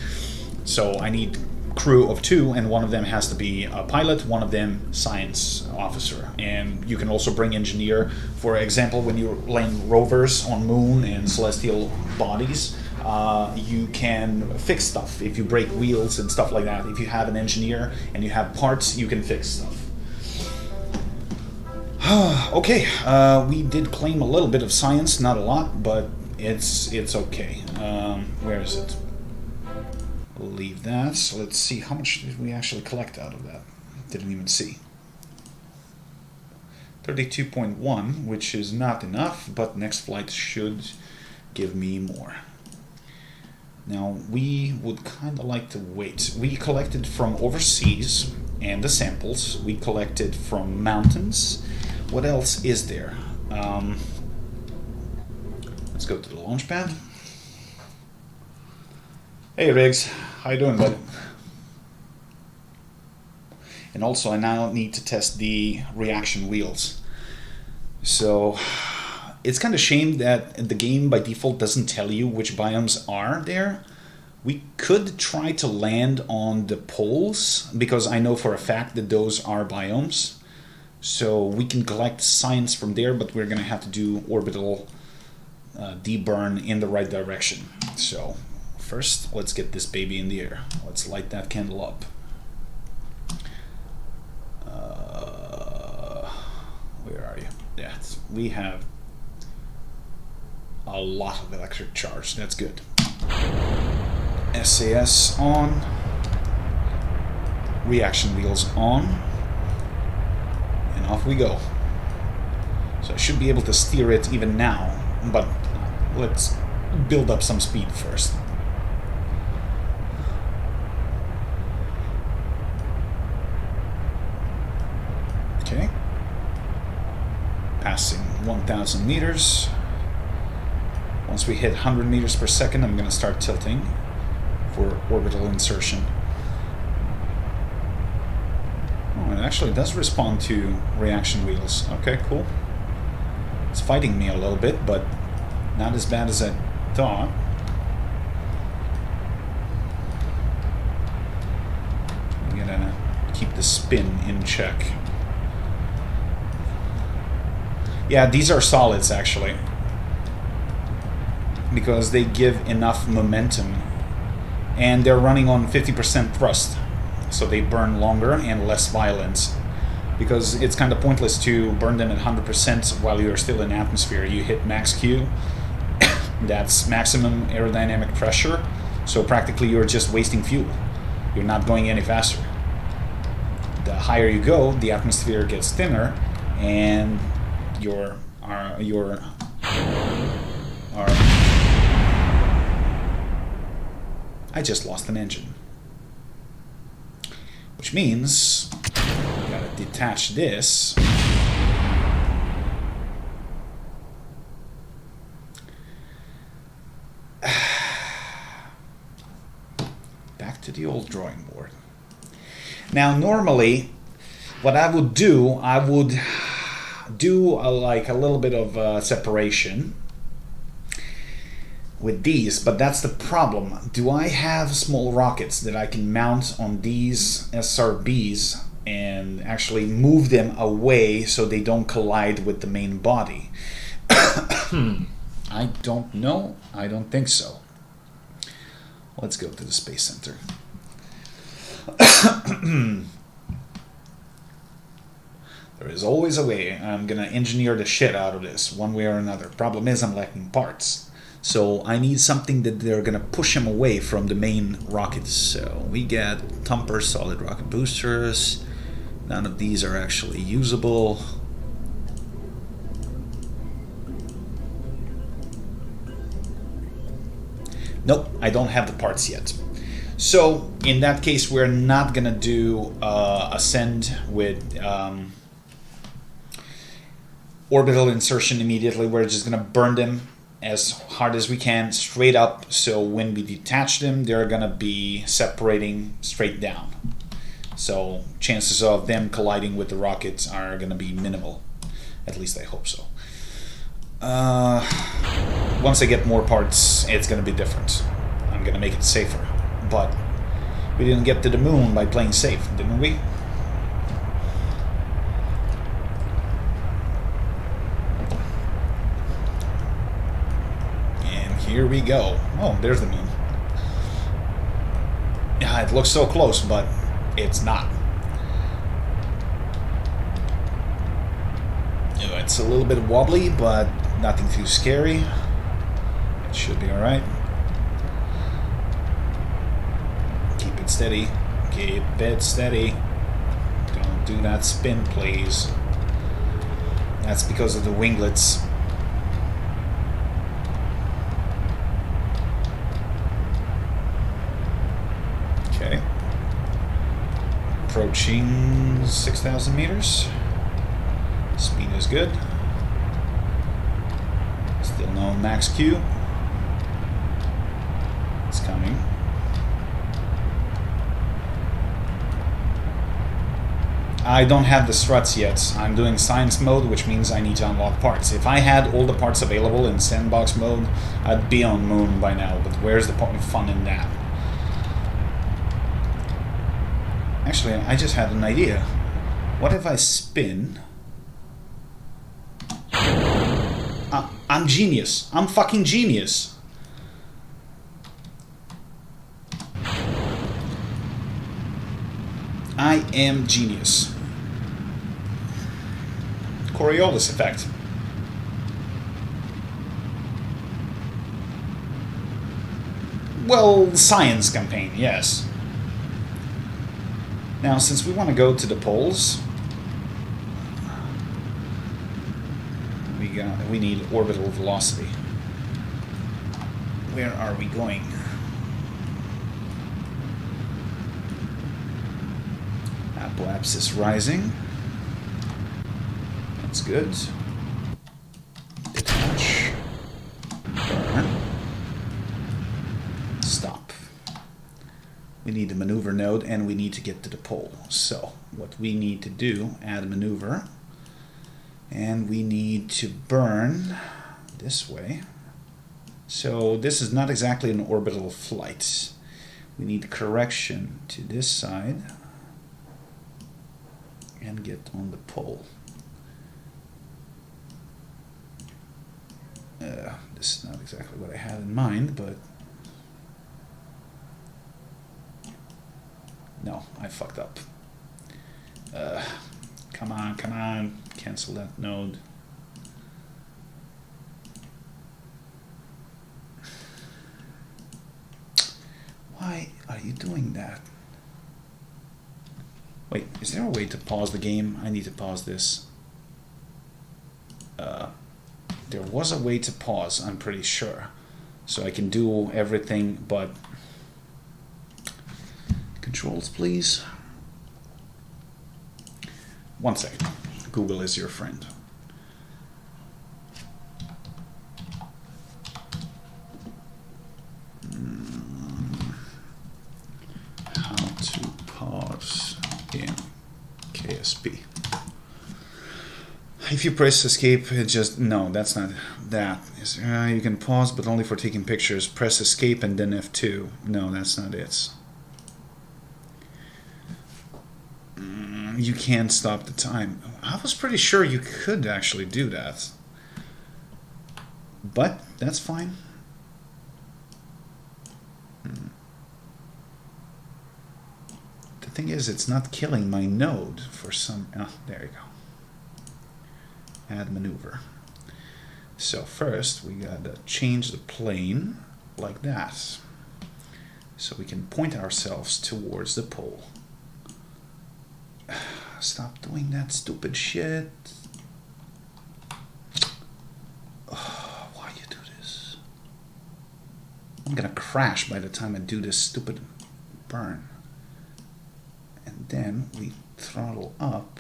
So I need crew of 2, and one of them has to be a pilot, one of them science officer. And you can also bring engineer. For example, when you're laying rovers on moon and celestial bodies, you can fix stuff if you break wheels and stuff like that. If you have an engineer and you have parts, you can fix stuff. Okay, we did claim a little bit of science, not a lot, but it's okay. Where is it? Leave that. So let's see, how much did we actually collect out of that? Didn't even see. 32.1, which is not enough, but next flight should give me more. Now, we would kind of like to wait. We collected from overseas and the samples. We collected from mountains. What else is there? Let's go to the launch pad. Hey Riggs, how you doing, bud? And also I now need to test the reaction wheels. So it's kind of shame that the game by default doesn't tell you which biomes are there. We could try to land on the poles, because I know for a fact that those are biomes. So we can collect science from there, but we're gonna have to do orbital deburn in the right direction. So first, let's get this baby in the air. Let's light that candle up. Where are you? Yeah, we have a lot of electric charge. That's good. SAS on. Reaction wheels on. And off we go. So I should be able to steer it even now, but let's build up some speed first. Okay. Passing 1,000 meters. Once we hit 100 meters per second, I'm going to start tilting for orbital insertion. Oh, it actually does respond to reaction wheels. Okay, cool. It's fighting me a little bit, but not as bad as I thought. I'm gonna keep the spin in check. Yeah, these are solids actually, because they give enough momentum, and they're running on 50% thrust, so they burn longer and less violence, because it's kind of pointless to burn them at 100% while you're still in atmosphere. You hit max Q, that's maximum aerodynamic pressure, so practically you're just wasting fuel. You're not going any faster. The higher you go, the atmosphere gets thinner, and your I just lost an engine, which means I gotta detach this. Back to the old drawing board. Now, normally, what I would do, like a little bit of separation with these, but that's the problem. Do I have small rockets that I can mount on these SRBs and actually move them away so they don't collide with the main body? I don't know. I don't think so. Let's go to the Space Center. There is always a way. I'm gonna engineer the shit out of this, one way or another. Problem is, I'm lacking parts. So I need something that they're gonna push him away from the main rockets. So we get Thumper solid rocket boosters. None of these are actually usable. Nope, I don't have the parts yet. So in that case, we're not gonna do ascend with orbital insertion immediately. We're just gonna burn them as hard as we can straight up, so when we detach them, they're gonna be separating straight down. So chances of them colliding with the rockets are gonna be minimal. At least I hope so. Once I get more parts, it's gonna be different. I'm gonna make it safer. But we didn't get to the moon by playing safe, didn't we? Here we go. Oh, there's the moon. Yeah, it looks so close, but it's not. It's a little bit wobbly, but nothing too scary. It should be alright. Keep it steady. Keep it steady. Don't do that spin, please. That's because of the winglets. Okay. Approaching 6,000 meters. Speed is good. Still no max Q. It's coming. I don't have the struts yet. I'm doing science mode, which means I need to unlock parts. If I had all the parts available in sandbox mode, I'd be on moon by now, but where's the fun in that? Actually, I just had an idea. What if I spin? I'm genius. I'm fucking genius. I am genius. Coriolis effect. Well, science campaign, yes. Now, since we want to go to the poles, we need orbital velocity. Where are we going? Apoapsis rising. That's good. Detach. Burn. Stop. We need the maneuver node and we need to get to the pole. So what we need to do, add a maneuver, and we need to burn this way. So this is not exactly an orbital flight. We need correction to this side and get on the pole. This is not exactly what I had in mind, but no, I fucked up. Come on, come on. Cancel that node. Why are you doing that? Wait, is there a way to pause the game? I need to pause this. There was a way to pause, I'm pretty sure. So I can do everything but... Controls, please. 1 second. Google is your friend. How to pause in KSP. If you press escape, it just... No, that's not that. You can pause, but only for taking pictures. Press escape and then F2. No, that's not it. You can't stop the time. I was pretty sure you could actually do that. But that's fine. The thing is, it's not killing my node for some... Oh, there you go. Add maneuver. So first, we gotta change the plane like that. So we can point ourselves towards the pole. Stop doing that stupid shit. Oh, why you do this? I'm gonna crash by the time I do this stupid burn. And then we throttle up.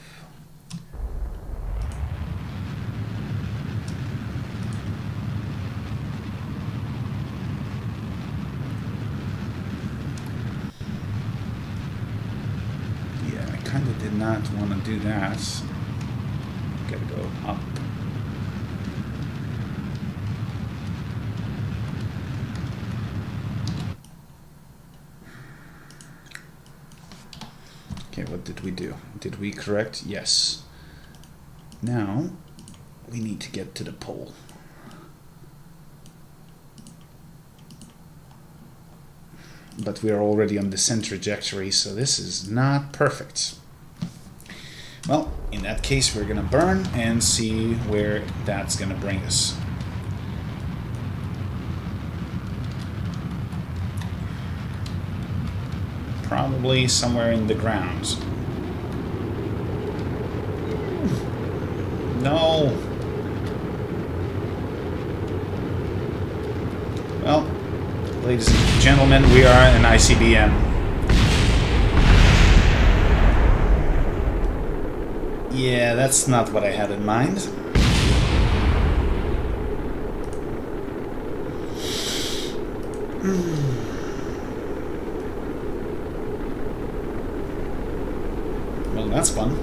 Yeah, I kind of did not want to do that. Gotta go up. Okay, what did we do? Did we correct? Yes. Now, we need to get to the pole. But we are already on descent trajectory, so this is not perfect. Well, in that case, we're gonna burn and see where that's gonna bring us. Probably somewhere in the grounds. No. Well, ladies and gentlemen, we are an ICBM. Yeah, that's not what I had in mind. Well, that's fun.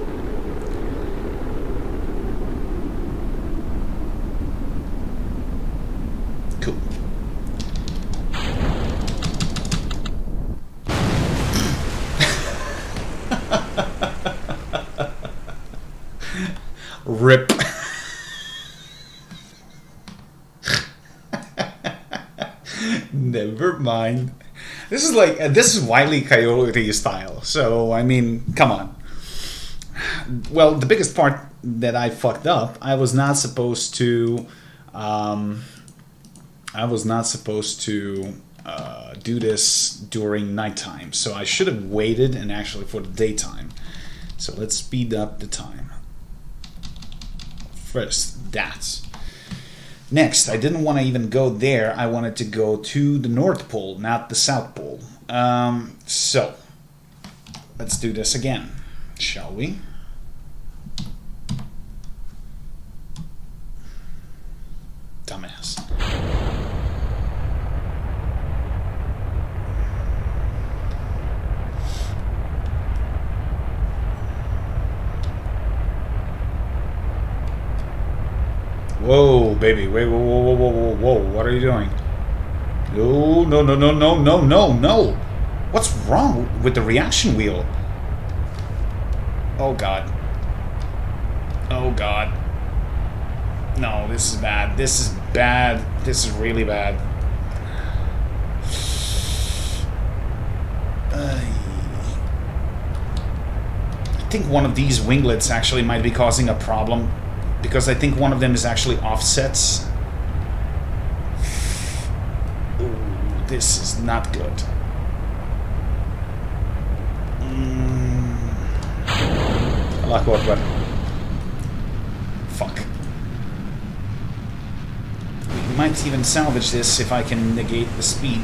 Cool. Rip. Never mind. This is like this is Wile E. Coyote style. So I mean, come on. Well, the biggest part that I fucked up, I was not supposed to. Do this during nighttime, so I should have waited and actually for the daytime. So let's speed up the time. First, that. Next, I didn't want to even go there. I wanted to go to the North Pole, not the South Pole. So, let's do this again, shall we? Dumbass. Whoa, baby. Wait, whoa, whoa, whoa, whoa, whoa, whoa. What are you doing? No, no, no, no, no, no, no, no. What's wrong with the reaction wheel? Oh, God. Oh, God. No, this is bad. This is bad. This is really bad. I think one of these winglets actually might be causing a problem, because I think one of them is actually offsets. Ooh, this is not good. Allahu Akbar. Fuck. We might even salvage this if I can negate the speed.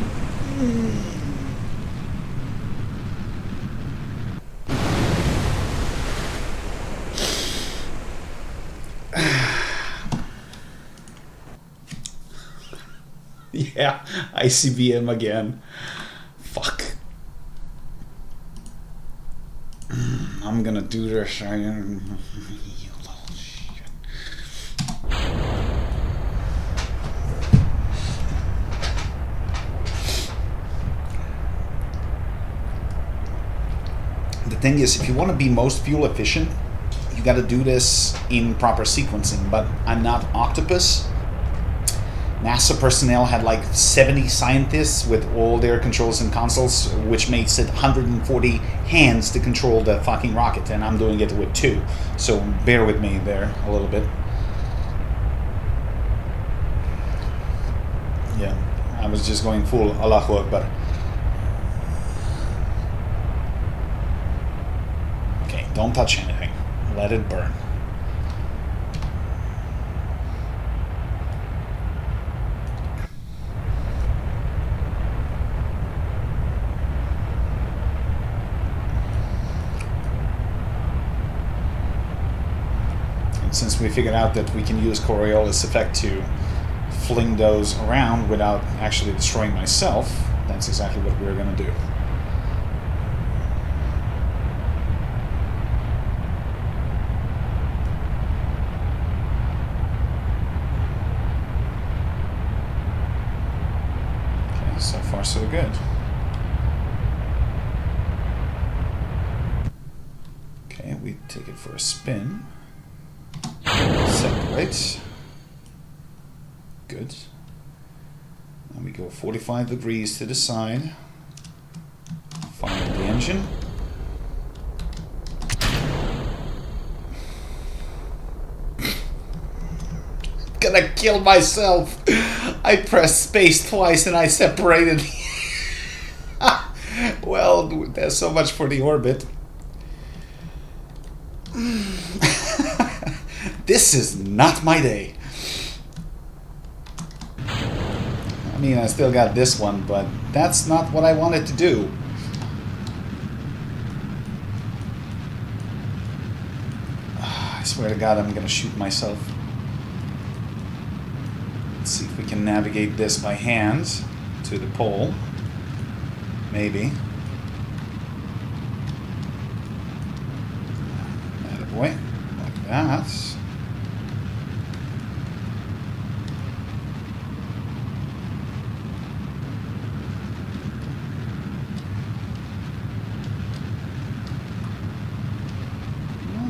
Yeah, ICBM again. Fuck. I'm gonna do this. You little shit. The thing is, if you want to be most fuel efficient, you got to do this in proper sequencing. But I'm not Octopus. NASA personnel had like 70 scientists with all their controls and consoles, which makes it 140 hands to control the fucking rocket, and I'm doing it with 2. So bear with me there a little bit. Yeah, I was just going full Allahu Akbar. Okay, don't touch anything. Let it burn. since we figured out that we can use Coriolis effect to fling those around without actually destroying myself, that's exactly what we're going to do. Okay, so far so good. Okay, we take it for a spin. Separate. Good. And we go 45 degrees to the side. Fire the engine. Gonna kill myself. I pressed space twice and I separated. Well, there's so much for the orbit. This is not my day. I mean, I still got this one, but that's not what I wanted to do. I swear to God, I'm gonna shoot myself. Let's see if we can navigate this by hand to the pole. Maybe. Attaboy. Like that.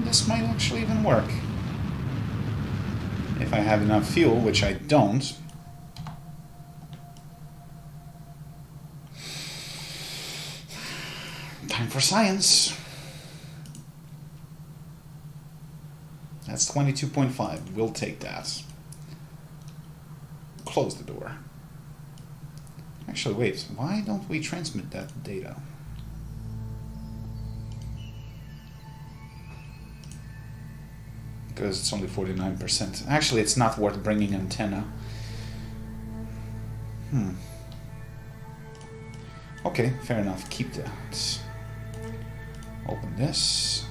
This might actually even work. If I have enough fuel, which I don't. Time for science. That's 22.5. We'll take that. Close the door. Actually, wait. Why don't we transmit that data? Because it's only 49%. Actually, it's not worth bringing antenna. Okay, fair enough. Keep that. Open this.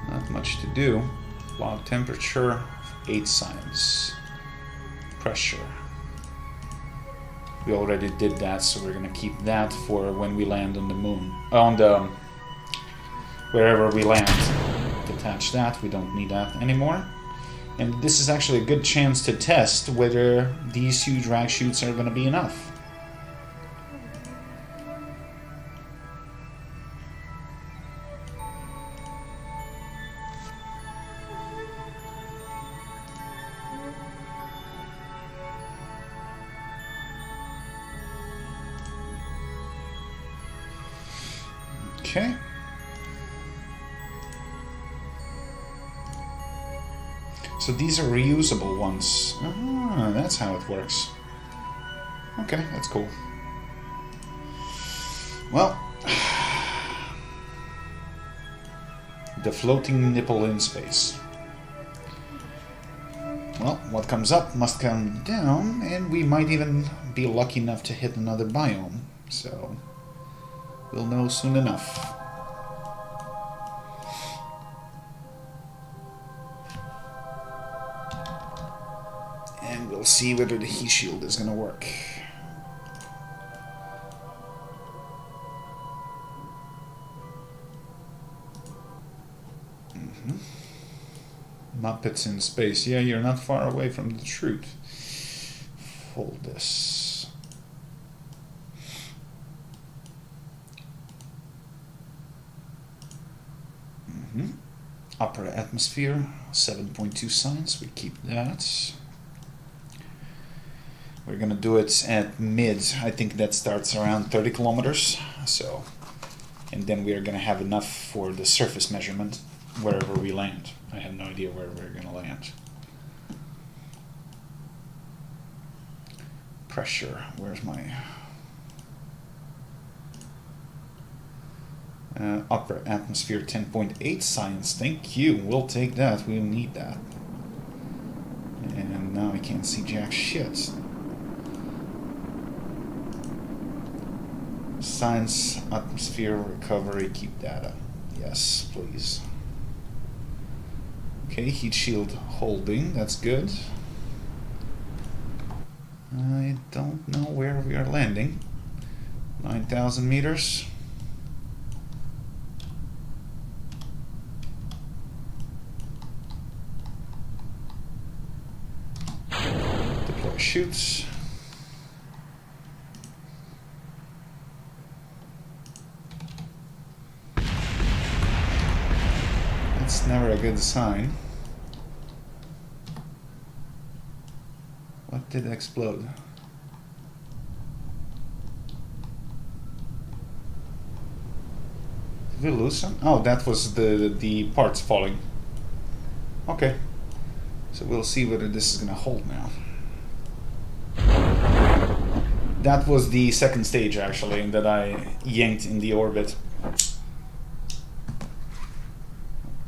Not much to do. Log temperature, 8 science. Pressure. We already did that, so we're gonna keep that for when we land on the moon. On the... wherever we land. Detach that, we don't need that anymore. And this is actually a good chance to test whether these huge drag chutes are gonna be enough. Okay. So these are reusable ones. Ah, that's how it works. Okay, that's cool. Well, the floating nipple in space. Well, what comes up must come down, and we might even be lucky enough to hit another biome. So... we'll know soon enough. And we'll see whether the heat shield is going to work. Muppets in space. Yeah, you're not far away from the truth. Fold this. Upper atmosphere, 7.2 science, we keep that. We're gonna do it at mid, I think that starts around 30 kilometers, so, and then we're gonna have enough for the surface measurement wherever we land. I have no idea where we're gonna land. Pressure, where's my... upper atmosphere 10.8 science, thank you, we'll take that, we'll need that. And now I can't see jack shit. Science, atmosphere, recovery, keep data. Yes, please. Okay, heat shield holding, that's good. I don't know where we are landing. 9,000 meters. Deploy chutes. That's never a good sign. What did explode? Did we lose some? Oh, that was the parts falling. Okay. So we'll see whether this is gonna hold now. That was the second stage actually that I yanked in the orbit.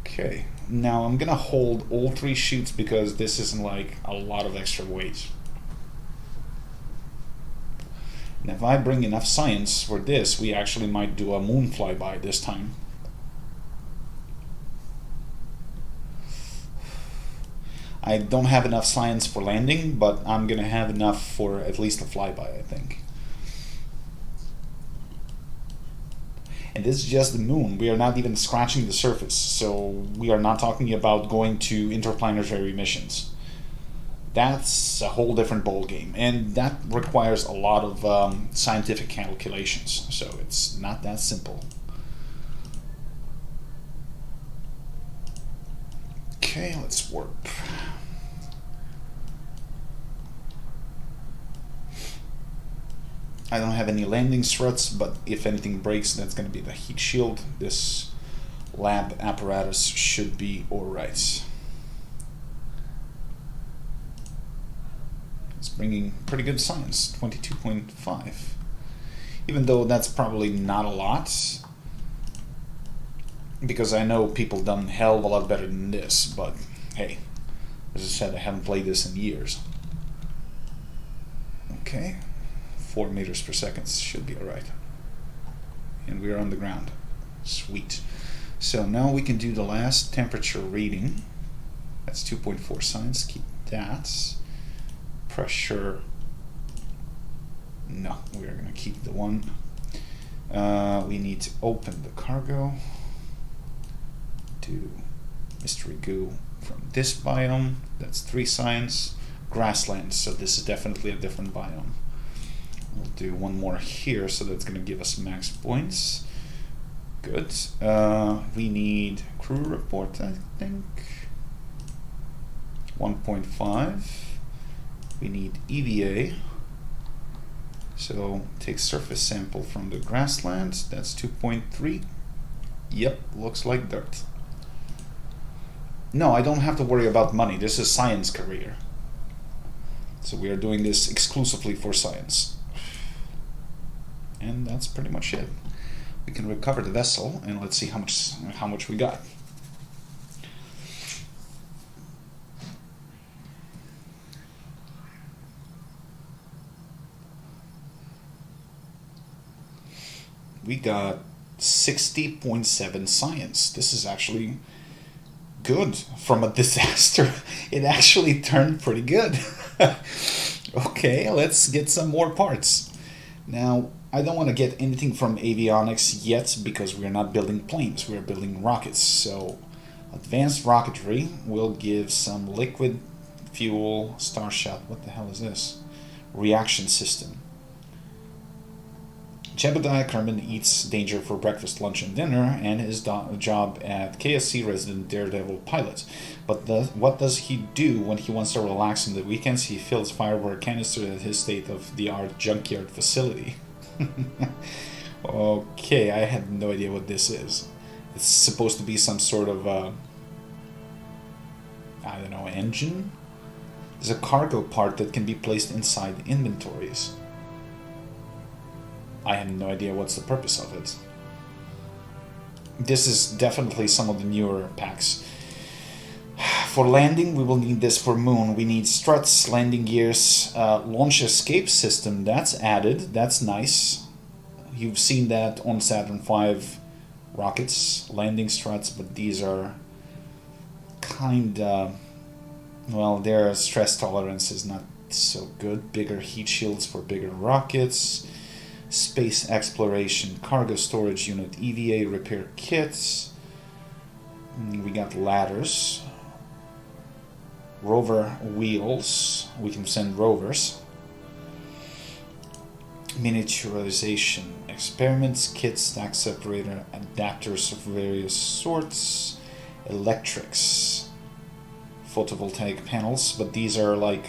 Okay, now I'm gonna hold all 3 chutes because this isn't like a lot of extra weight. And if I bring enough science for this, we actually might do a moon flyby this time. I don't have enough science for landing, but I'm gonna have enough for at least a flyby, I think. And this is just the moon. We are not even scratching the surface, so we are not talking about going to interplanetary missions. That's a whole different ballgame, and that requires a lot of scientific calculations, so it's not that simple. Okay, let's warp. I don't have any landing struts, but if anything breaks, that's going to be the heat shield. This lab apparatus should be alright. It's bringing pretty good science, 22.5. Even though that's probably not a lot, because I know people done hell of a lot better than this, but hey, as I said, I haven't played this in years. Okay. 4 meters per second should be alright. And we're on the ground. Sweet. So now we can do the last temperature reading. That's 2.4 science. Keep that. Pressure. No, we are going to keep the 1. We need to open the cargo. Do mystery goo from this biome. That's 3 science. Grasslands, so this is definitely a different biome. We'll do 1 more here, so that's going to give us max points. Good. We need crew report, I think. 1.5. We need EVA. So take surface sample from the grassland. That's 2.3. Yep, looks like dirt. No, I don't have to worry about money. This is science career. So we are doing this exclusively for science. And that's pretty much it. We can recover the vessel, and let's see how much we got. We got 60.7 science. This is actually good from a disaster. It actually turned pretty good. Okay, let's get some more parts. Now, I don't want to get anything from avionics yet because we're not building planes, we're building rockets. So advanced rocketry will give some liquid fuel, starshot. What the hell is this? Reaction system. Jebediah Kerman eats danger for breakfast, lunch, and dinner, and his job at KSC resident daredevil pilot. But what does he do when he wants to relax on the weekends? He fills firework canisters at his state-of-the-art junkyard facility. Okay, I have no idea what this is. It's supposed to be some sort of, I don't know, engine? There's a cargo part that can be placed inside inventories. I have no idea what's the purpose of it. This is definitely some of the newer packs. For landing, we will need this for moon. We need struts, landing gears, launch escape system. That's added. That's nice. You've seen that on Saturn V rockets, landing struts, but these are kinda, well, their stress tolerance is not so good. Bigger heat shields for bigger rockets, space exploration, cargo storage unit, EVA repair kits. We got ladders, rover wheels, we can send rovers, miniaturization, experiments, kits, stack separator, adapters of various sorts, electrics, photovoltaic panels, but these are like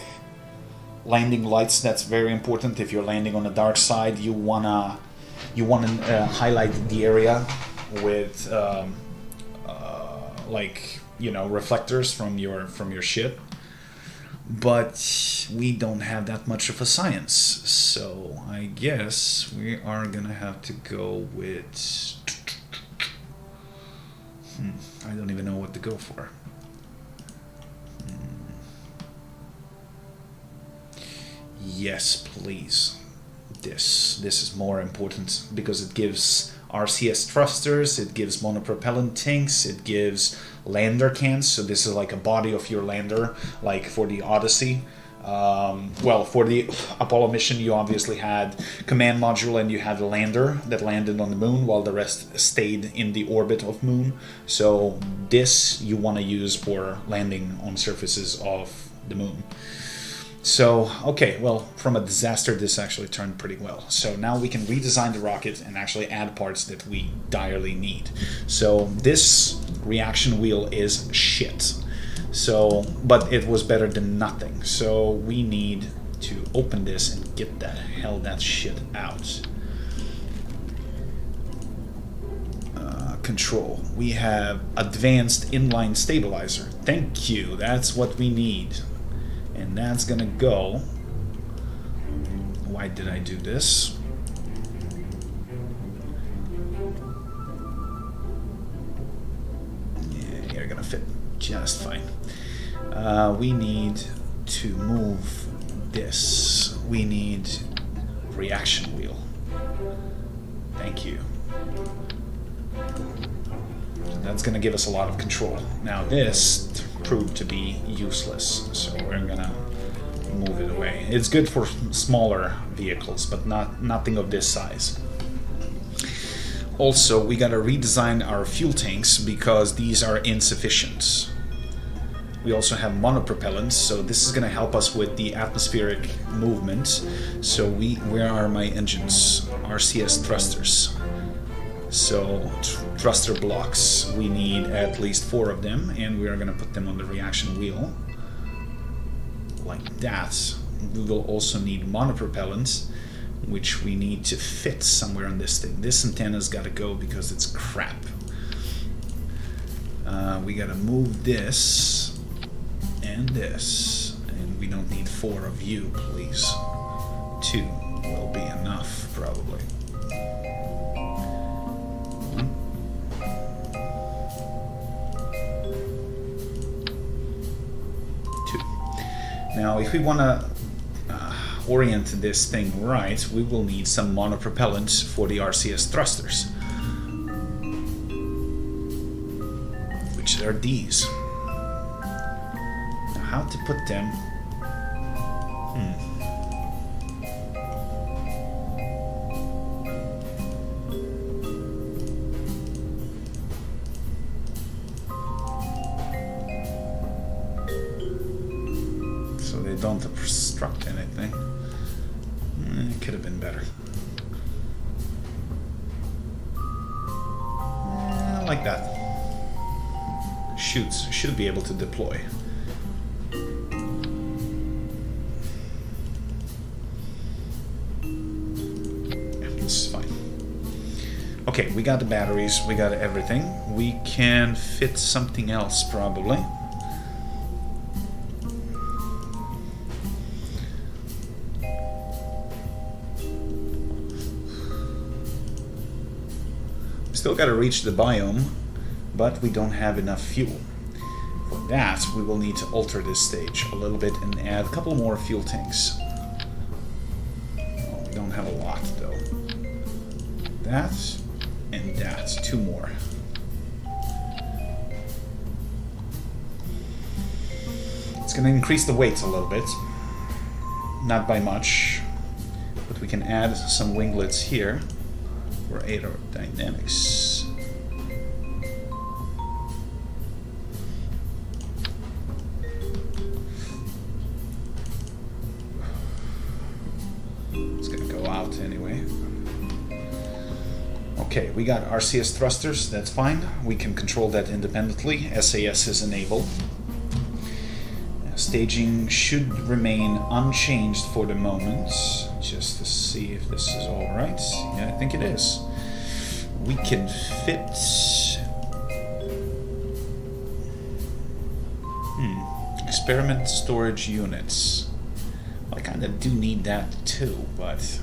landing lights. That's very important. If you're landing on the dark side, you wanna highlight the area with like, you know, reflectors from your ship. But we don't have that much of a science, so I guess we are gonna have to go with I don't even know what to go for. Yes, please. This is more important because it gives RCS thrusters, it gives monopropellant tanks, it gives lander cans. So this is like a body of your lander, like for the Odyssey. Well, for the Apollo mission, you obviously had command module and you had a lander that landed on the moon while the rest stayed in the orbit of moon. So this you want to use for landing on surfaces of the moon. So, okay, well, from a disaster, this actually turned pretty well. So now we can redesign the rocket and actually add parts that we direly need. So this reaction wheel is shit. So, but it was better than nothing. So we need to open this and get the hell that shit out. Control. We have advanced inline stabilizer. Thank you. That's what we need. And that's gonna go. Why did I do this? Yeah, you're gonna fit just fine. We need to move this. We need reaction wheel. Thank you. That's gonna give us a lot of control. Now this proved to be useless, so we're gonna move it away. It's good for smaller vehicles, but nothing of this size. Also, we gotta redesign our fuel tanks because these are insufficient. We also have monopropellants, so this is gonna help us with the atmospheric movement. So where are my engines? RCS thrusters. So thruster blocks, we need at least 4 of them, and we are going to put them on the reaction wheel like that. We will also need monopropellants, which we need to fit somewhere on this thing. This antenna's got to go because it's crap. We got to move this and this, and we don't need 4 of you, please. 2 will be enough, probably. Now, if we want to orient this thing right, we will need some monopropellants for the RCS thrusters, which are these. Now, how to put them? Don't obstruct anything. It could have been better. Like that. Shoots should be able to deploy. Yeah, this is fine. Okay, we got the batteries, we got everything. We can fit something else probably. Still got to reach the biome, but we don't have enough fuel. For that, we will need to alter this stage a little bit and add a couple more fuel tanks. Well, we don't have a lot, though. that, and that. 2 more. It's going to increase the weight a little bit. Not by much. But we can add some winglets here for aerodynamics. It's going to go out anyway. Okay, we got RCS thrusters, that's fine. We can control that independently. SAS is enabled. Staging should remain unchanged for the moment, just to see if this is alright. Yeah, I think it is. We can fit... experiment storage units. Well, I kind of do need that too, but...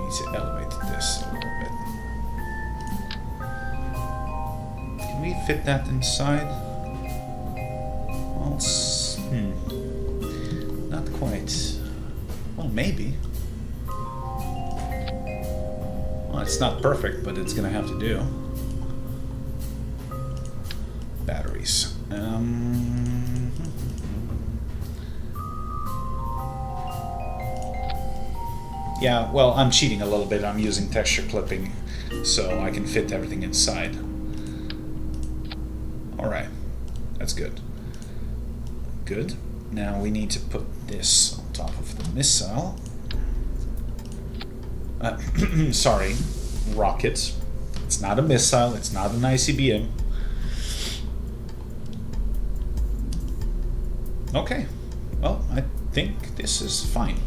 to elevate this a little bit. Can we fit that inside? Well, it's, not quite. Well, maybe. Well, it's not perfect, but it's gonna have to do. Batteries. Yeah, well, I'm cheating a little bit. I'm using texture clipping, so I can fit everything inside. Alright, that's good. Good. Now we need to put this on top of the missile. Sorry, rocket. It's not a missile, it's not an ICBM. Okay, well, I think this is fine.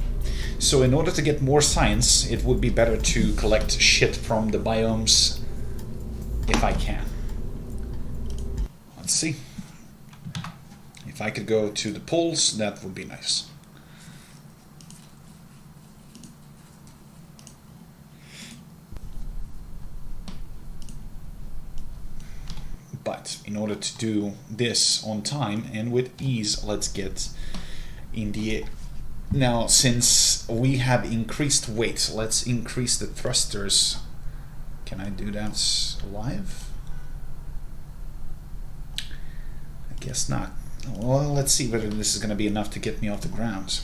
So in order to get more science, it would be better to collect shit from the biomes if I can. Let's see. If I could go to the poles, that would be nice. But in order to do this on time and with ease, let's get in the air. Now, since we have increased weight, let's increase the thrusters. Can I do that live? I guess not. Well, let's see whether this is going to be enough to get me off the ground.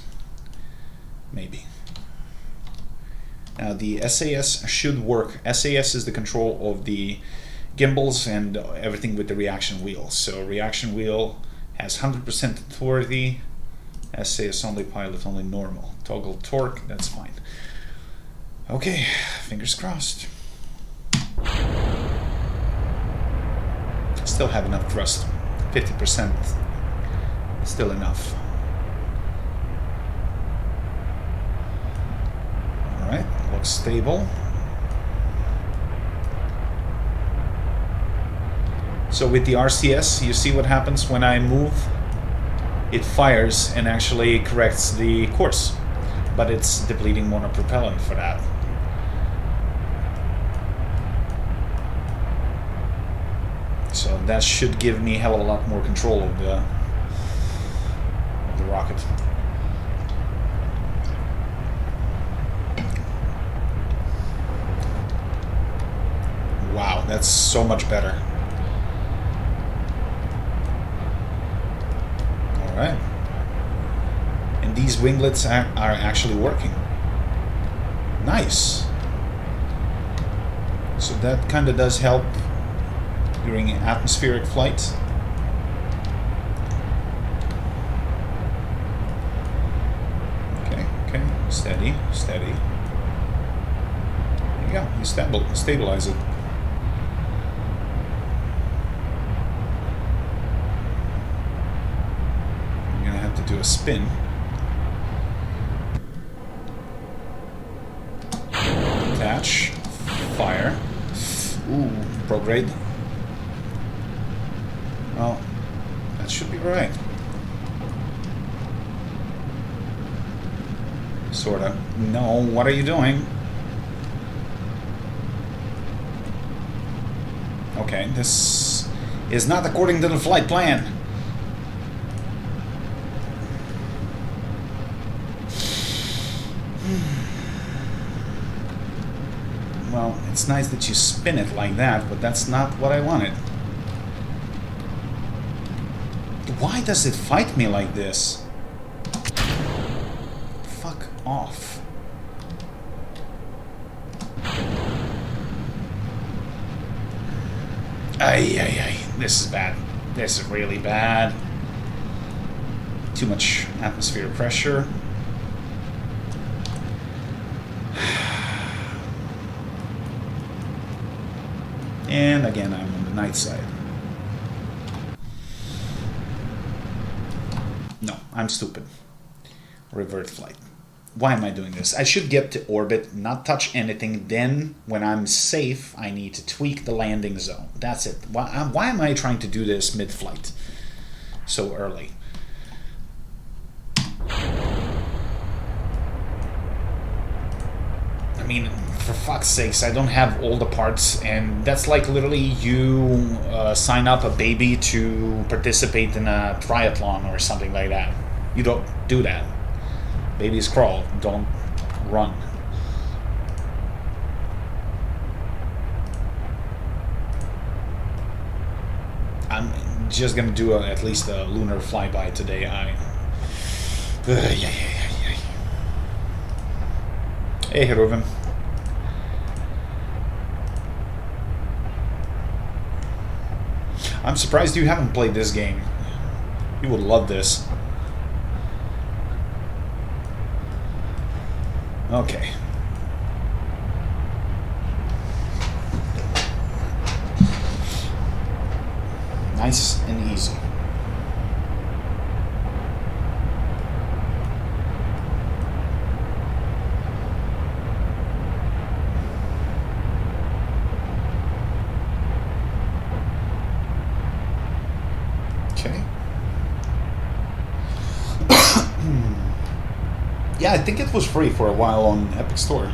Maybe. Now, the SAS should work. SAS is the control of the gimbals and everything with the reaction wheel. So, reaction wheel has 100% authority. SAS only pilot, only normal. Toggle torque, that's fine. Okay, fingers crossed. Still have enough thrust. 50%. Still enough. Alright, looks stable. So with the RCS, you see what happens when I move? It fires and actually corrects the course, but it's depleting monopropellant for that. So that should give me a hell of a lot more control of the rocket. Wow, that's so much better. Alright. And these winglets are actually working. Nice. So that kind of does help during atmospheric flight. Okay, steady, steady. There you go, you stabilize it. Do a spin. Attach. Fire. Ooh, prograde. Well, that should be right. Sorta. No, what are you doing? Okay, this is not according to the flight plan. It's nice that you spin it like that, but that's not what I wanted. Why does it fight me like this? Fuck off. Ay. This is bad. This is really bad. Too much atmospheric pressure. And again, I'm on the night side. No, I'm stupid. Revert flight. Why am I doing this? I should get to orbit, not touch anything. Then, when I'm safe, I need to tweak the landing zone. That's it. Why am I trying to do this mid-flight so early? I mean, for fuck's sakes, I don't have all the parts, and that's like literally you sign up a baby to participate in a triathlon or something like that. You don't do that. Babies crawl, don't run. I'm just gonna do at least a lunar flyby today. Yeah. Hey, Heroven. I'm surprised you haven't played this game. You would love this. Okay. Nice and easy. Okay. Yeah, I think it was free for a while on Epic Store.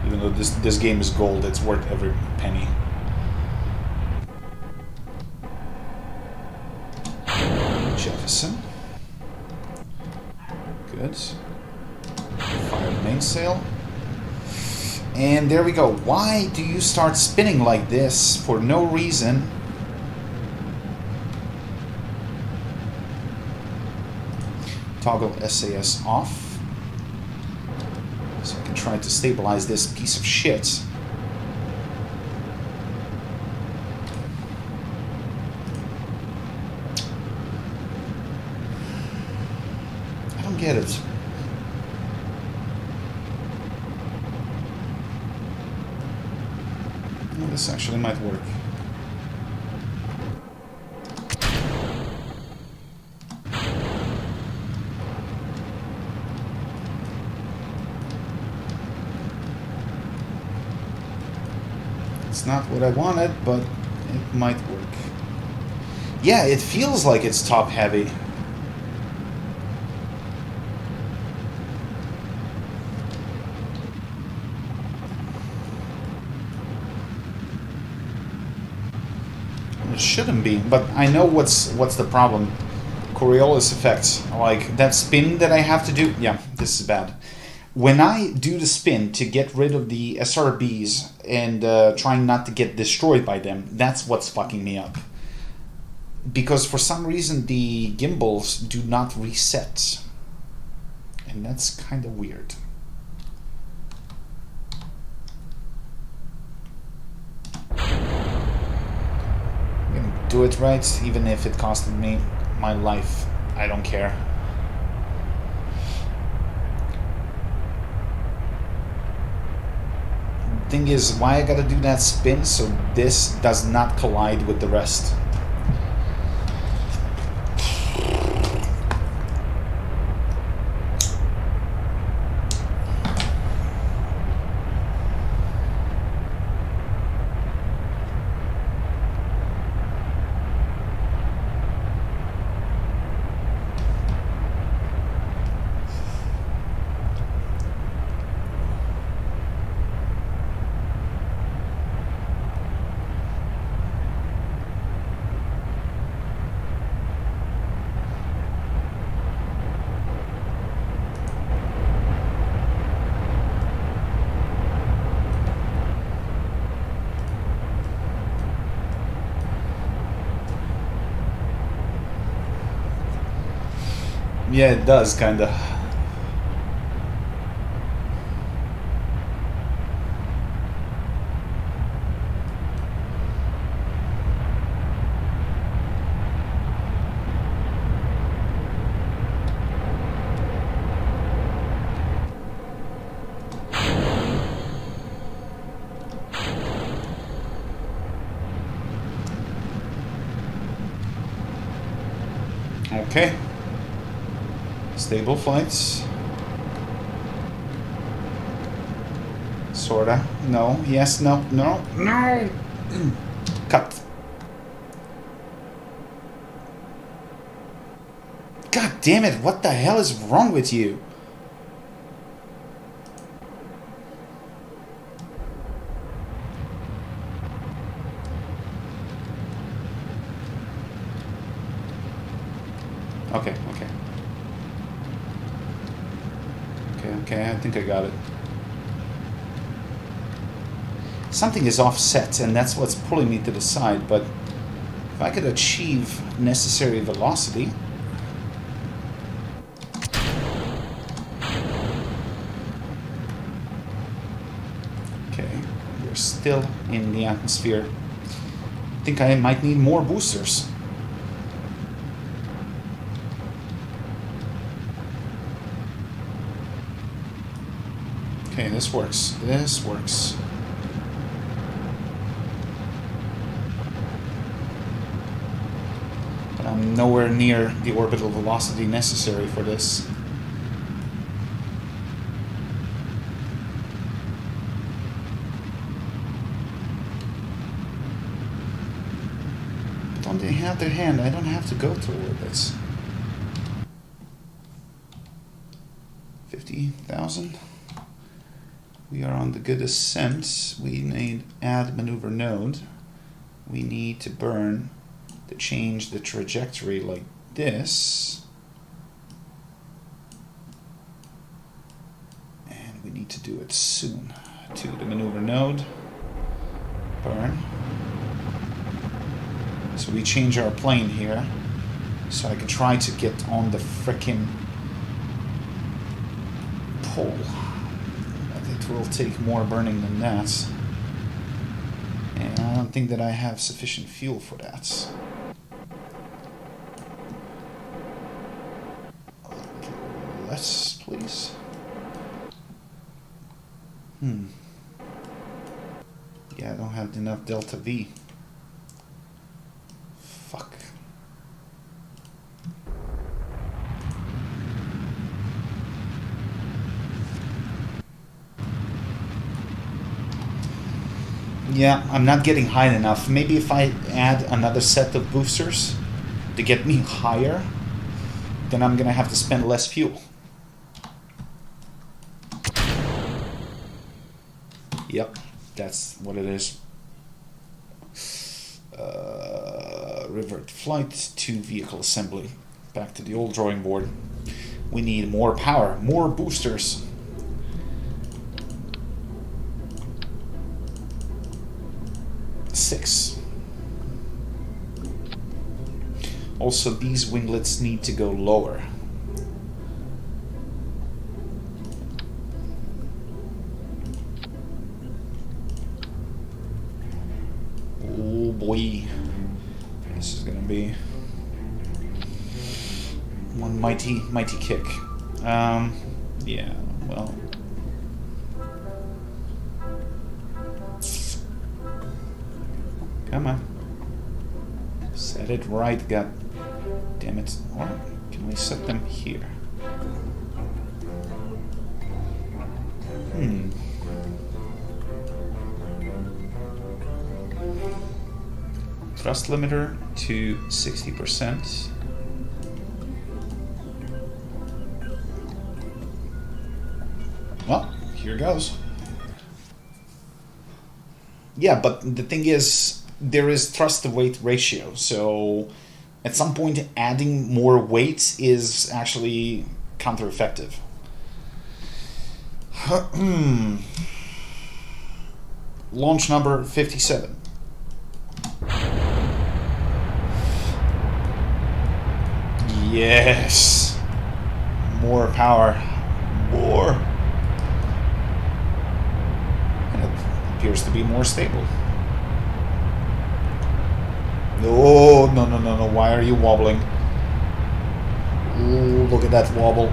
Even though this game is gold, it's worth every penny. Jefferson. Good. Fire the mainsail. And there we go. Why do you start spinning like this for no reason? Toggle SAS off. So I can try to stabilize this piece of shit. I don't get it. Well, this actually might work. It's not what I wanted, but it might work. Yeah, it feels like it's top heavy. It shouldn't be, but I know what's the problem. Coriolis effect. Like that spin that I have to do. Yeah, this is bad. When I do the spin to get rid of the SRBs and trying not to get destroyed by them, that's what's fucking me up. Because for some reason the gimbals do not reset. And that's kind of weird. I'm gonna do it right, even if it costed me my life. I don't care. Thing is, why I gotta do that spin so this does not collide with the rest. Yeah, it does, kinda. Okay. Stable flights. Sorta. No. Yes. No. No. No. Cut. God damn it. What the hell is wrong with you? Okay. Okay. Okay, I think I got it. Something is offset, and that's what's pulling me to the side, but if I could achieve necessary velocity... Okay, we're still in the atmosphere. I think I might need more boosters. Okay, this works. This works. But I'm nowhere near the orbital velocity necessary for this. But on the other hand, I don't have to go to orbits. 50,000. We are on the good ascent. We need add maneuver node. We need to burn to change the trajectory like this. And we need to do it soon. To the maneuver node. Burn. So we change our plane here. So I can try to get on the frickin' pole. It will take more burning than that. And I don't think that I have sufficient fuel for that. A little less, please. Yeah, I don't have enough delta V. Fuck. Yeah, I'm not getting high enough. Maybe if I add another set of boosters to get me higher, then I'm gonna have to spend less fuel. Yep, that's what it is. Revert flight to vehicle assembly. Back to the old drawing board. We need more power, more boosters. Six. Also, these winglets need to go lower. Oh boy. This is gonna be one mighty kick. Yeah, well. Come on. Set it right, god damn it. Or can we set them here? Thrust limiter to 60%. Well, here goes. Yeah, but the thing is, there is thrust to weight ratio, so at some point adding more weight is actually counter-effective. Launch number 57. Yes. More power. More. And it appears to be more stable. No, no, no, no, no. Why are you wobbling? Ooh, look at that wobble.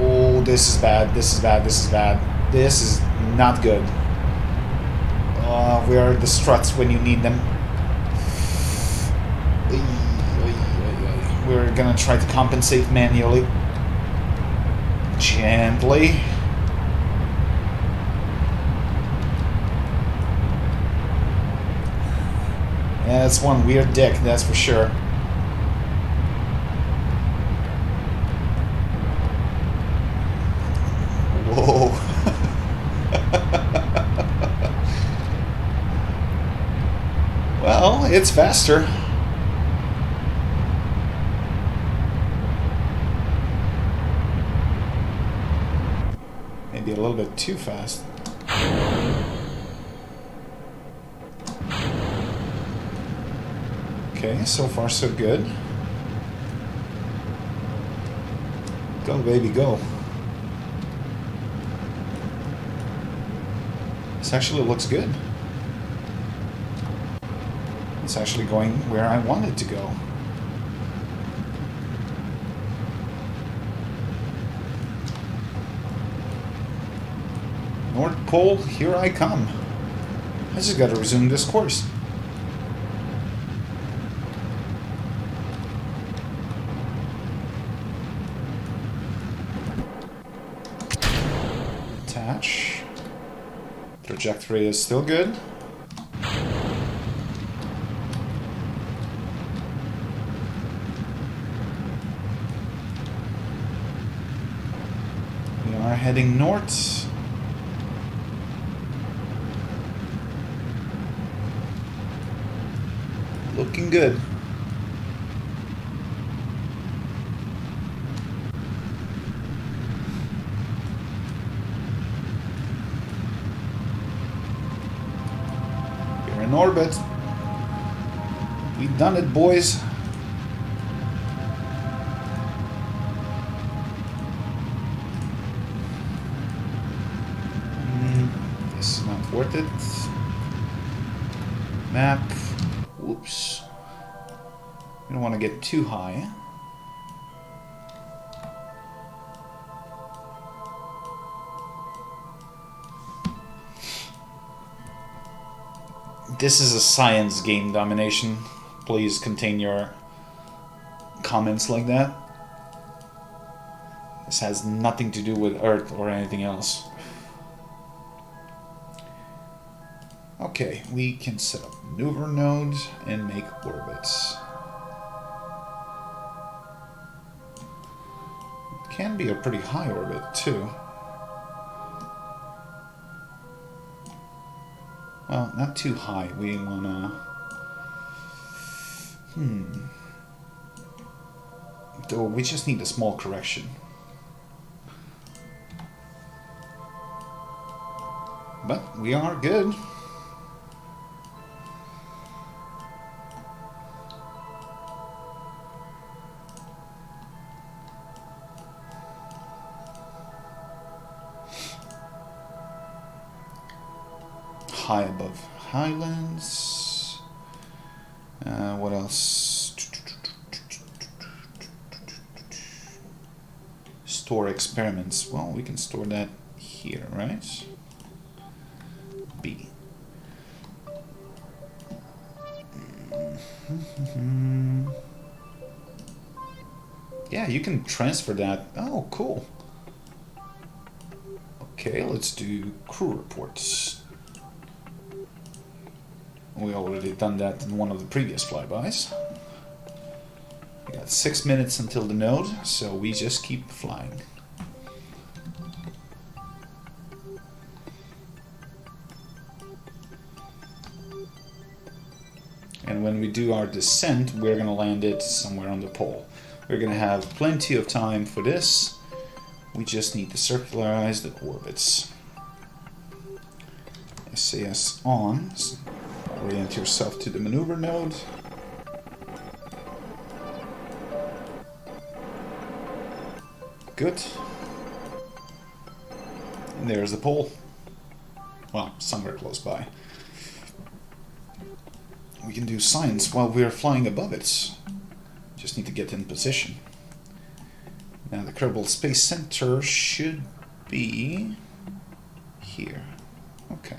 Oh, this is bad. This is bad. This is bad. This is not good. Where are the struts when you need them? We're gonna try to compensate manually. Gently. Yeah, that's one weird dick, that's for sure. Whoa. Well, it's faster. Maybe a little bit too fast. Okay, so far so good. Go, baby, go. This actually looks good. It's actually going where I want it to go. North Pole, here I come. I just gotta resume this course. Attach. Trajectory is still good. We are heading north. Looking good. We're in orbit. We've done it, boys. This is not worth it. Map. Whoops. We don't want to get too high. This is a science game, Domination. Please contain your comments like that. This has nothing to do with Earth or anything else. Okay, we can set up maneuver nodes and make orbits. It can be a pretty high orbit too. Well, not too high. We wanna... Though we just need a small correction. But we are good. High above Highlands. What else? Store experiments. Well, we can store that here, right? B. Yeah, you can transfer that. Oh, cool. Okay, let's do crew reports. We already done that in one of the previous flybys. We got 6 minutes until the node, so we just keep flying. And when we do our descent, we're going to land it somewhere on the pole. We're going to have plenty of time for this. We just need to circularize the orbits. SAS on. Orient yourself to the maneuver node. Good. And there's the pole. Well, somewhere close by. We can do science while we're flying above it. Just need to get in position. Now the Kerbal Space Center should be here. Okay.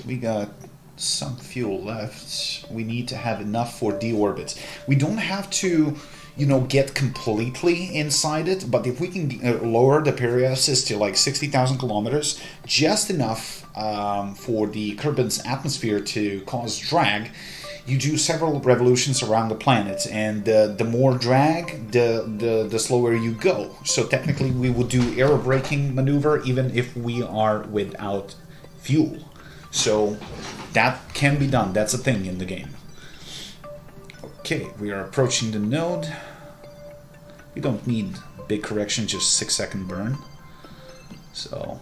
We got some fuel left. We need to have enough for deorbit. We don't have to, you know, get completely inside it, but if we can lower the periapsis to like 60,000 kilometers, just enough for the Kerbin's atmosphere to cause drag, you do several revolutions around the planet, and the more drag, the slower you go. So technically we would do aerobraking maneuver even if we are without fuel. So that can be done. That's a thing in the game. Okay, we are approaching the node. We don't need big correction, just 6-second burn. So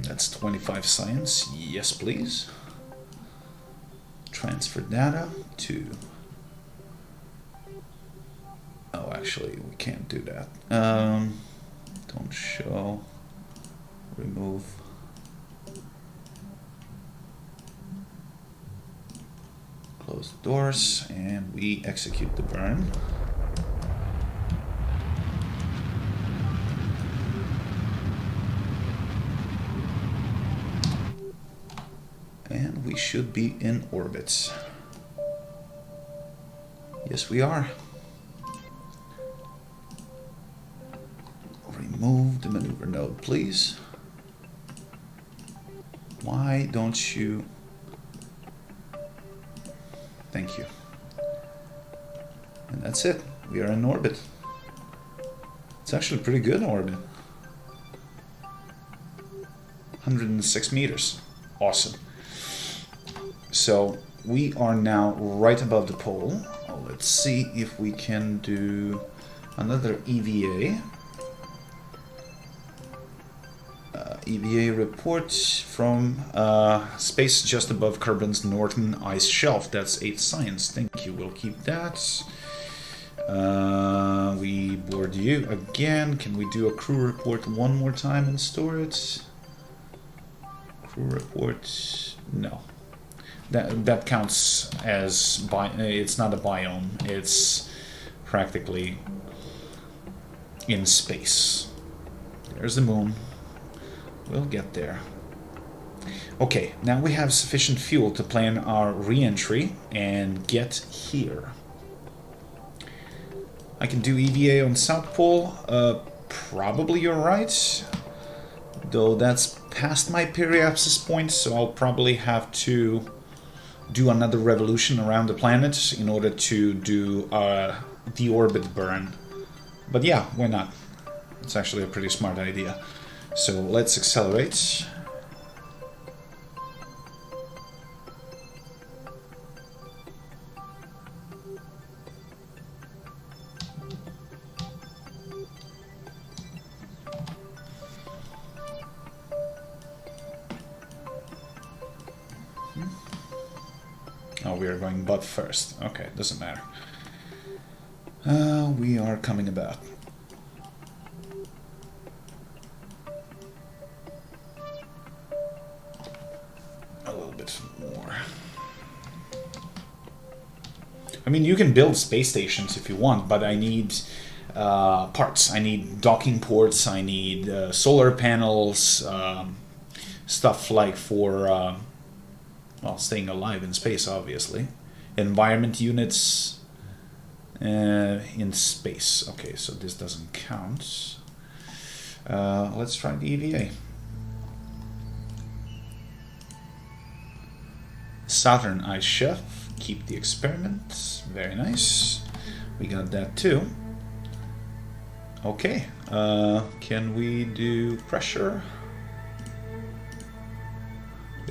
that's 25 science. Yes, please. Transfer data to... Oh, actually, we can't do that. Don't show. Remove. Close the doors, and we execute the burn. And we should be in orbit. Yes, we are. Remove the maneuver node, please. Why don't you... Thank you. And that's it. We are in orbit. It's actually pretty good orbit. 106 meters. Awesome. So we are now right above the pole. Oh, let's see if we can do another EVA. EVA report from space just above Kerbin's northern ice shelf. That's 8 science. Thank you. We'll keep that. We board you again. Can we do a crew report one more time and store it? Crew report. No. That counts as it's not a biome. It's practically in space. There's the moon. We'll get there. Okay, now we have sufficient fuel to plan our re-entry and get here. I can do EVA on South Pole. Probably you're right. Though that's past my periapsis point, so I'll probably have to do another revolution around the planet in order to do a deorbit burn. But yeah, why not? It's actually a pretty smart idea. So let's accelerate. Oh, we are going butt first. Okay, doesn't matter. We are coming about. A little bit more. I mean, you can build space stations if you want, but I need parts. I need docking ports, I need solar panels, stuff like for... well, staying alive in space, obviously. Environment units in space. Okay, so this doesn't count. Let's try the EVA. Southern Ice Shelf. Keep the experiment. Very nice. We got that too. Okay. Can we do pressure?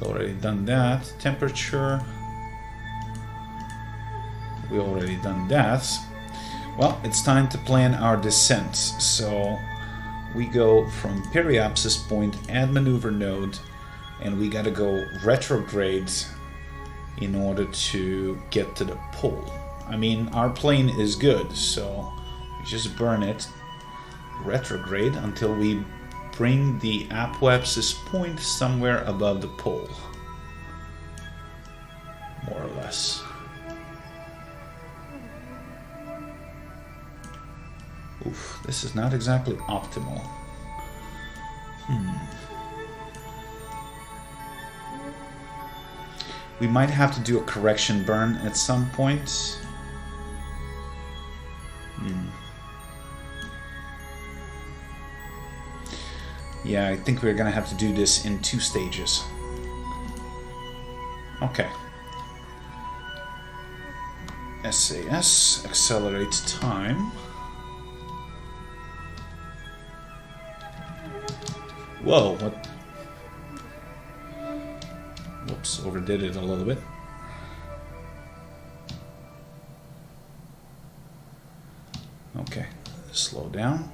Already done that. Temperature. We already done that. Well, it's time to plan our descent. So we go from periapsis point, add maneuver node, and we gotta go retrograde in order to get to the pole. I mean, our plane is good, so we just burn it, retrograde until we bring the apoapsis point somewhere above the pole. More or less. Oof, this is not exactly optimal. We might have to do a correction burn at some point. Yeah, I think we're gonna have to do this in 2 stages. Okay. SAS, accelerate time. Whoa, what? Whoops, overdid it a little bit. Okay, slow down.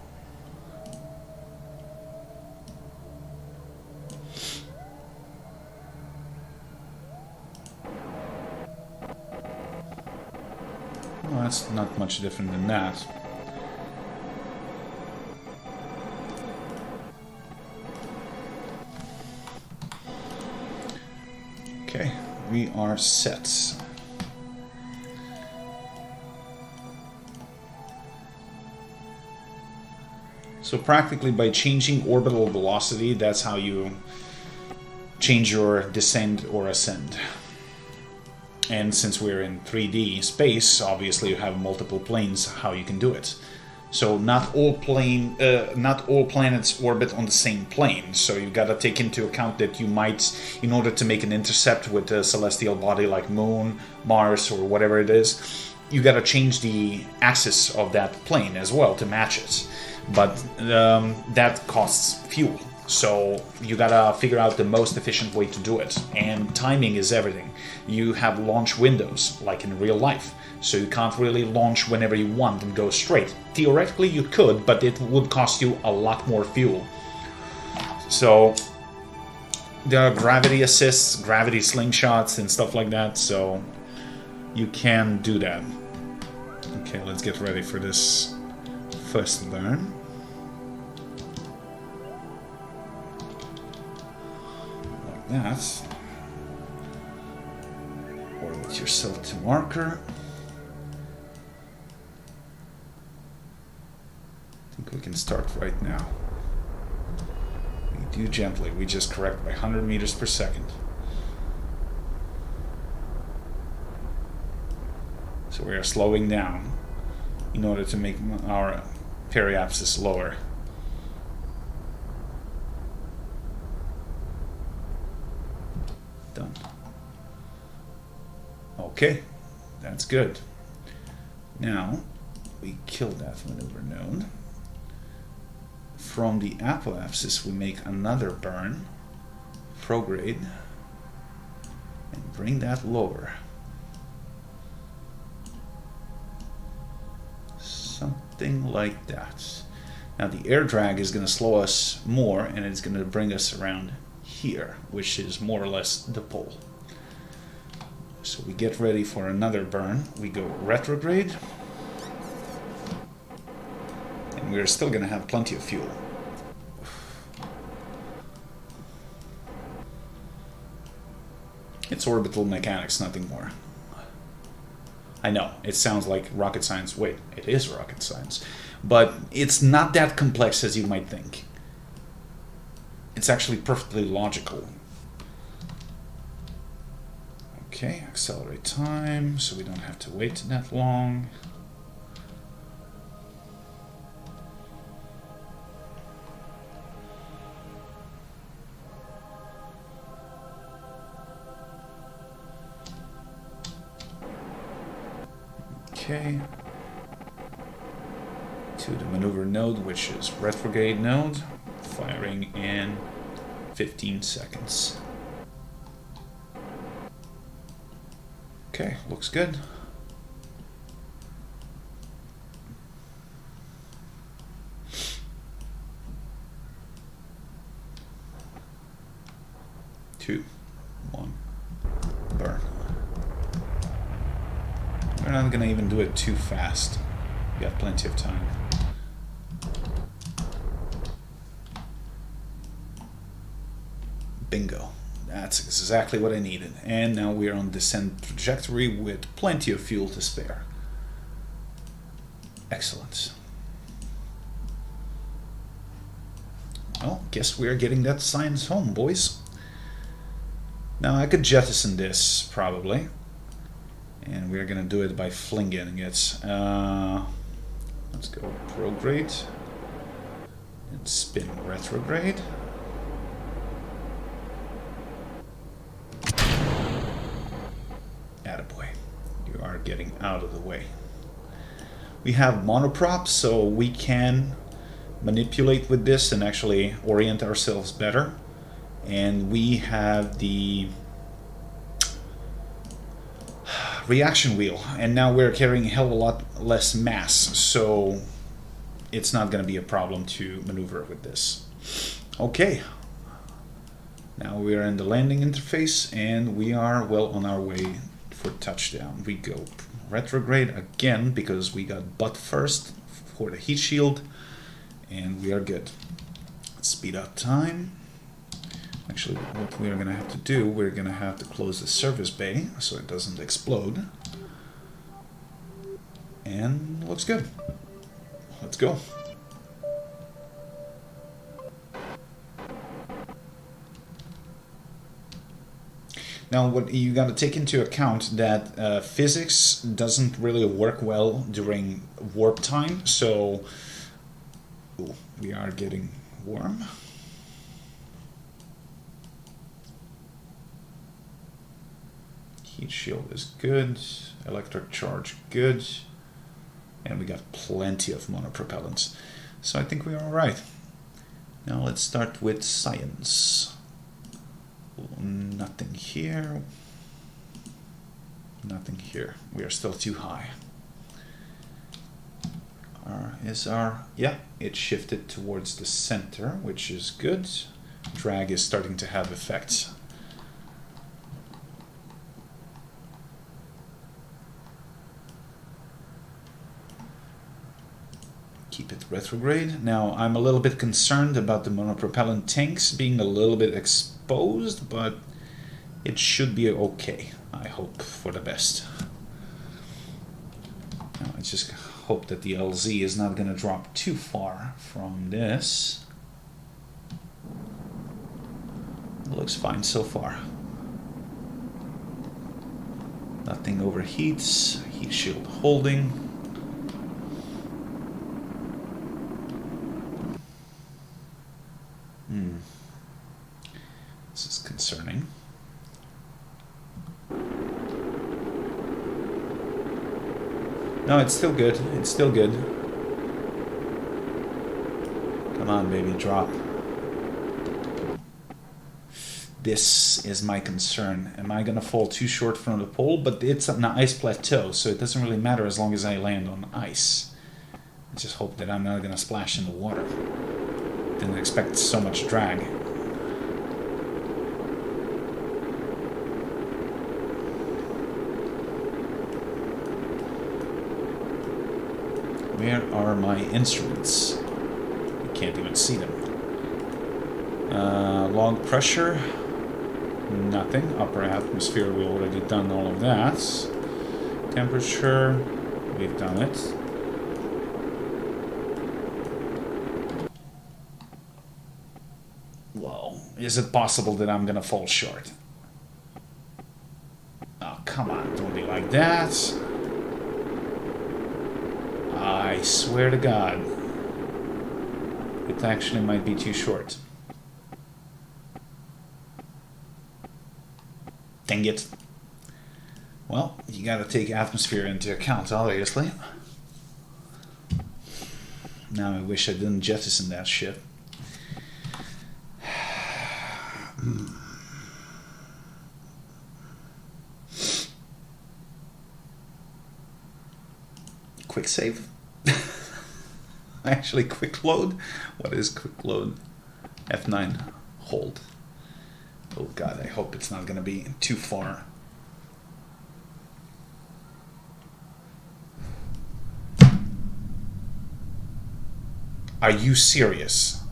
Well, that's not much different than that. Okay, we are set. So practically by changing orbital velocity, that's how you change your descend or ascend. And since we're in 3D space, obviously you have multiple planes how you can do it. So not all planets orbit on the same plane. So you gotta take into account that you might, in order to make an intercept with a celestial body like Moon, Mars, or whatever it is, you gotta change the axis of that plane as well to match it. But that costs fuel. So you gotta figure out the most efficient way to do it. And timing is everything. You have launch windows, like in real life. So you can't really launch whenever you want and go straight. Theoretically you could, but it would cost you a lot more fuel. So there are gravity assists, gravity slingshots and stuff like that, so you can do that. Okay, let's get ready for this first burn. Like that. Orbit yourself to marker. I think we can start right now. We do gently, we just correct by 100 meters per second. So we are slowing down in order to make our periapsis lower. Done. Okay, that's good. Now we kill that maneuver node. From the apoapsis we make another burn, prograde, and bring that lower. Something like that. Now the air drag is going to slow us more and it's going to bring us around here, which is more or less the pole. So we get ready for another burn. We go retrograde. And we're still going to have plenty of fuel. It's orbital mechanics, nothing more. I know, it sounds like rocket science. Wait, it is rocket science. But it's not that complex as you might think. It's actually perfectly logical. Okay, accelerate time, so we don't have to wait that long. Okay, to the maneuver node, which is retrograde node, firing in 15 seconds. Okay, looks good. 2, 1, burn. We're not gonna even do it too fast. We got plenty of time. Bingo. That's exactly what I needed. And now we're on descent trajectory with plenty of fuel to spare. Excellent. Well, guess we're getting that science home, boys. Now I could jettison this, probably. And we're gonna do it by flinging it. Let's go prograde. And spin retrograde. Attaboy. You are getting out of the way. We have monoprop, so we can manipulate with this and actually orient ourselves better. And we have the reaction wheel, and now we're carrying a hell of a lot less mass, so it's not going to be a problem to maneuver with this. Okay, now we are in the landing interface and we are well on our way for touchdown. We go retrograde again because we got butt first for the heat shield, and we are good. Speed up time. Actually, what we're going to have to do, we're going to have to close the service bay so it doesn't explode. And looks good. Let's go. Now, what you got to take into account that physics doesn't really work well during warp time, so ooh, we are getting warm. Heat shield is good, electric charge good, and we got plenty of monopropellants. So I think we're alright. Now let's start with science. Nothing here. Nothing here. We are still too high. Yeah, it shifted towards the center, which is good. Drag is starting to have effects. Keep it retrograde. Now, I'm a little bit concerned about the monopropellant tanks being a little bit exposed, but it should be okay. I hope for the best. Now, I just hope that the LZ is not going to drop too far from this. It looks fine so far. Nothing overheats. Heat shield holding. This is concerning. No, it's still good. It's still good. Come on, baby, drop. This is my concern. Am I gonna fall too short from the pole? But it's an ice plateau, so it doesn't really matter as long as I land on ice. I just hope that I'm not gonna splash in the water. Didn't expect so much drag. Where are my instruments? I can't even see them. Log pressure. Nothing. Upper atmosphere, we already done all of that. Temperature, we've done it. Whoa. Is it possible that I'm gonna fall short? Oh, come on, don't be like that. I swear to God, it actually might be too short. Dang it. Well, you gotta take atmosphere into account, obviously. Now I wish I didn't jettison that ship. Quick save? Actually, quick load? What is quick load? F9, hold. Oh god, I hope it's not gonna be too far. Are you serious?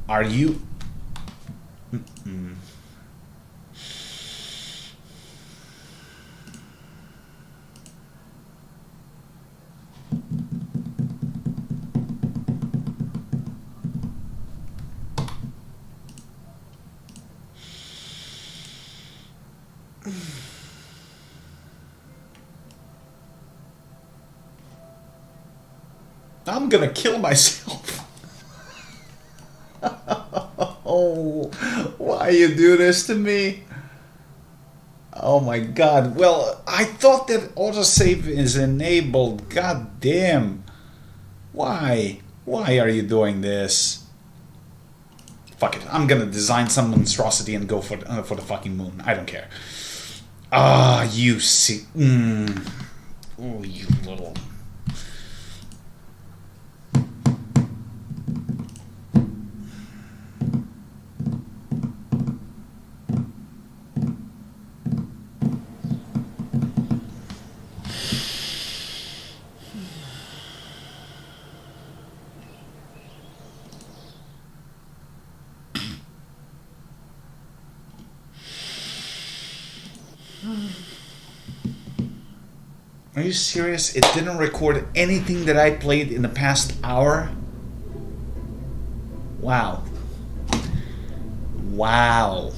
Are you... Mm-mm. I'm gonna kill myself. Oh, why you do this to me? Oh my god. Well, I thought that autosave is enabled. God damn. Why? Why are you doing this? Fuck it. I'm gonna design some monstrosity and go for the fucking moon. I don't care. Ah, you see. Oh, you little... Are you serious? It didn't record anything that I played in the past hour? Wow. Wow.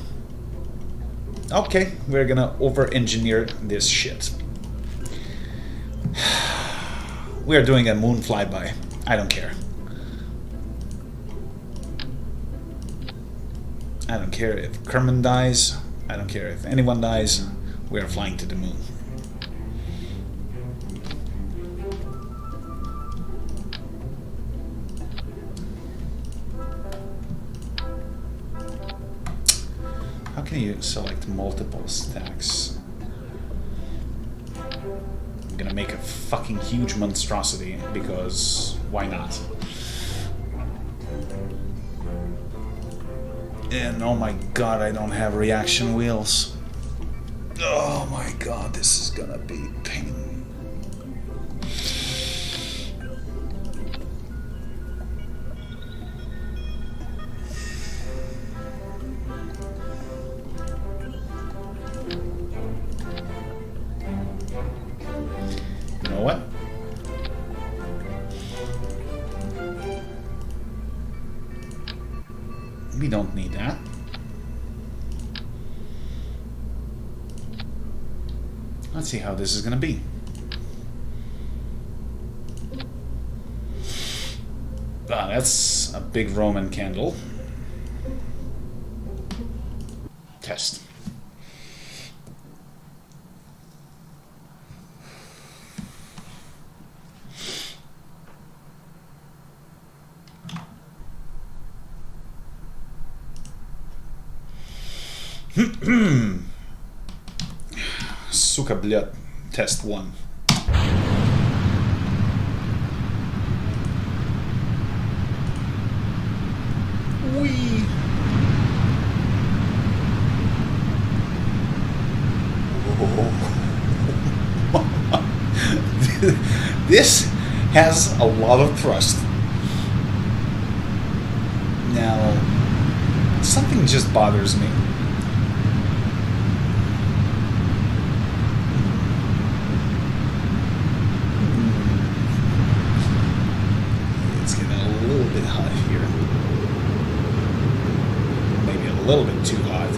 Okay, we're gonna over-engineer this shit. We're doing a moon flyby. I don't care. I don't care if Kerman dies. I don't care if anyone dies. We're flying to the moon. How can you select multiple stacks? I'm gonna make a fucking huge monstrosity because why not? And oh my god, I don't have reaction wheels. Oh my god, this is gonna be pain. You know what? We don't need that. Let's see how this is gonna be. Ah, that's a big Roman candle. Test. Сука, блядь. Test 1. Wee. This has a lot of thrust. Now, something just bothers me. It's getting a little bit hot here. Maybe a little bit too hot.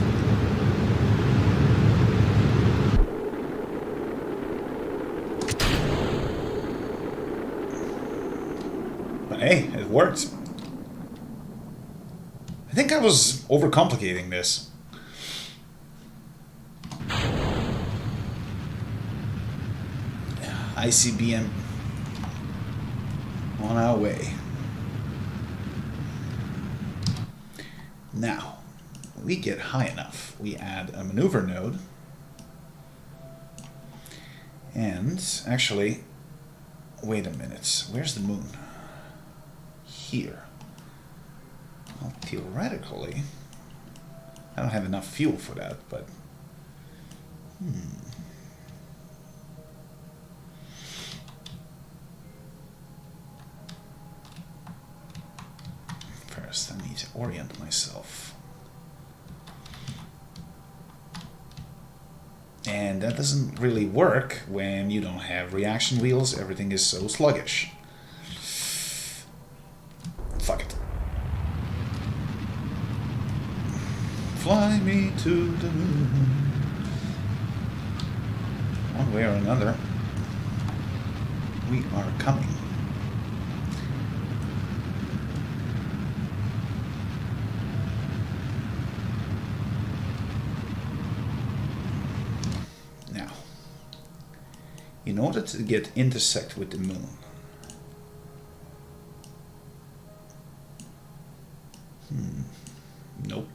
But hey, it worked. I think I was overcomplicating this. ICBM on our way. Now, when we get high enough, we add a maneuver node. And actually, wait a minute, where's the moon? Here. Well, theoretically, I don't have enough fuel for that, but... First, I need to orient myself. And that doesn't really work when you don't have reaction wheels. Everything is so sluggish. Fuck it. Fly me to the moon. One way or another, we are coming. Now, in order to intersect with the moon, nope.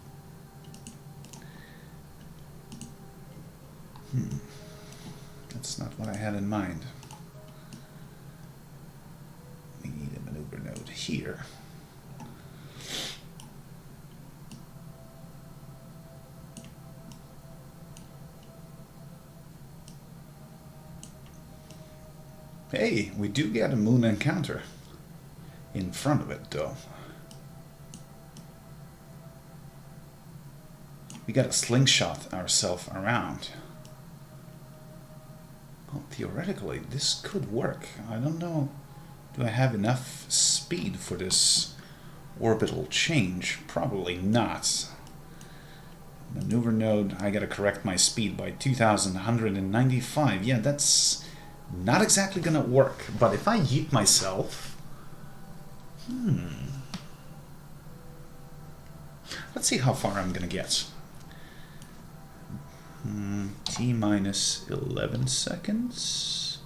That's not what I had in mind. We need a maneuver node here. Hey, we do get a moon encounter in front of it, though. We gotta slingshot ourselves around. Well, theoretically, this could work. I don't know. Do I have enough speed for this orbital change? Probably not. Maneuver node, I gotta correct my speed by 2,195. Yeah, that's not exactly gonna work. But if I yeet myself... Let's see how far I'm gonna get. T minus 11 seconds.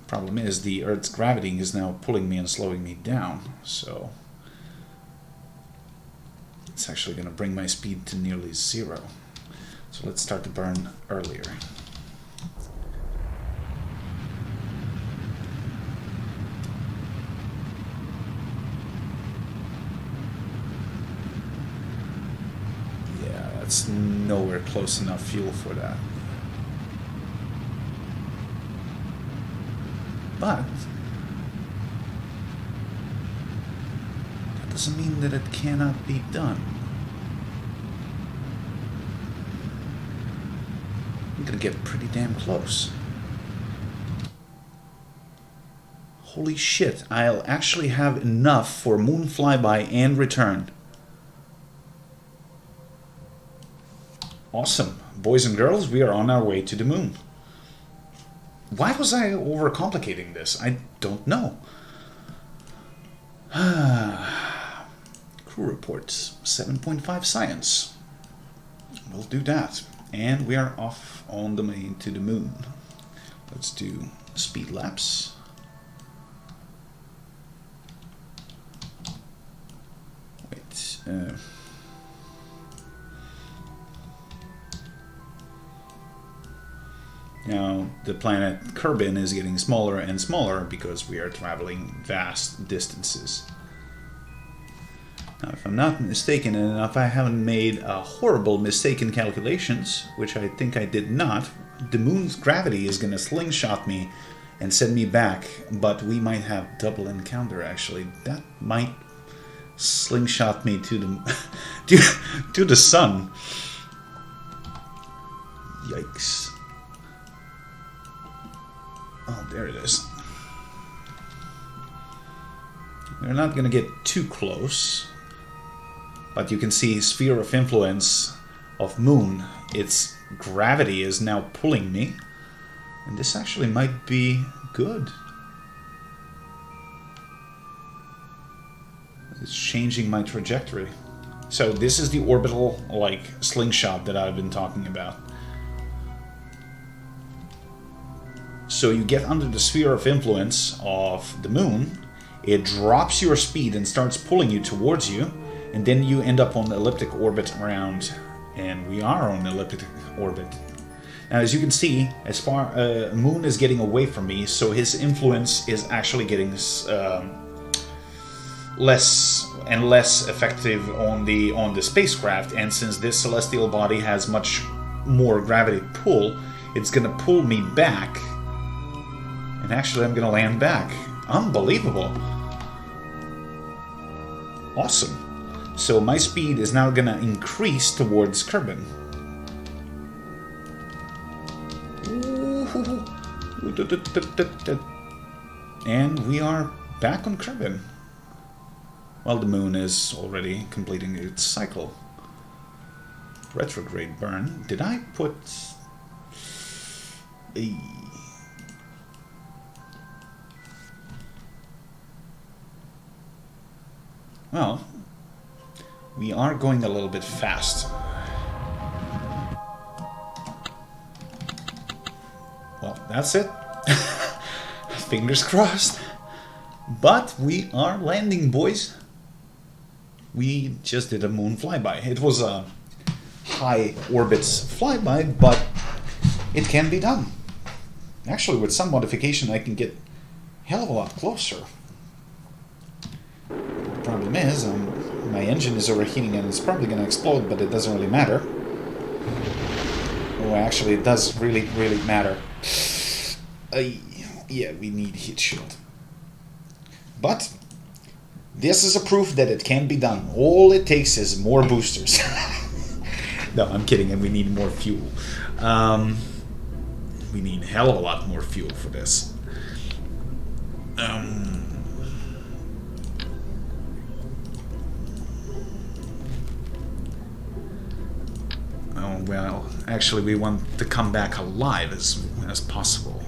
Problem is, the Earth's gravity is now pulling me and slowing me down, so it's actually going to bring my speed to nearly 0. So let's start to burn earlier. It's nowhere close enough fuel for that. But that doesn't mean that it cannot be done. I'm gonna get pretty damn close. Holy shit, I'll actually have enough for moon flyby and return. Awesome. Boys and girls, we are on our way to the moon. Why was I overcomplicating this? I don't know. Crew reports, 7.5 science. We'll do that. And we are off on the way to the moon. Let's do speed laps. Wait, now, the planet Kerbin is getting smaller and smaller because we are traveling vast distances. Now, if I'm not mistaken, and if I haven't made a horrible mistake in calculations, which I think I did not, the moon's gravity is going to slingshot me and send me back, but we might have double encounter, actually. That might slingshot me to the, to the sun. Yikes. Oh, there it is. We're not going to get too close, but you can see sphere of influence of moon. Its gravity is now pulling me, and this actually might be good. It's changing my trajectory. So this is the orbital, like, slingshot that I've been talking about. So you get under the sphere of influence of the moon, it drops your speed and starts pulling you towards you, and then you end up on elliptic orbit around, and we are on elliptic orbit. Now, as you can see, as far moon is getting away from me, so his influence is actually getting less and less effective on the spacecraft, and since this celestial body has much more gravity pull, it's gonna pull me back, and actually I'm gonna land back. Unbelievable. Awesome. So my speed is now gonna increase towards Kerbin. And we are back on Kerbin. Well, the moon is already completing its cycle. Retrograde burn. Did I put a... Well, we are going a little bit fast. Well, that's it. Fingers crossed. But we are landing, boys. We just did a moon flyby. It was a high orbits flyby, but it can be done. Actually, with some modification, I can get a hell of a lot closer. The problem is, my engine is overheating and it's probably going to explode, but it doesn't really matter. Oh, actually, it does really, really matter. Yeah, we need heat shield. But this is a proof that it can be done. All it takes is more boosters. No, I'm kidding, and we need more fuel. We need a hell of a lot more fuel for this. Oh, well, actually we want to come back alive as possible.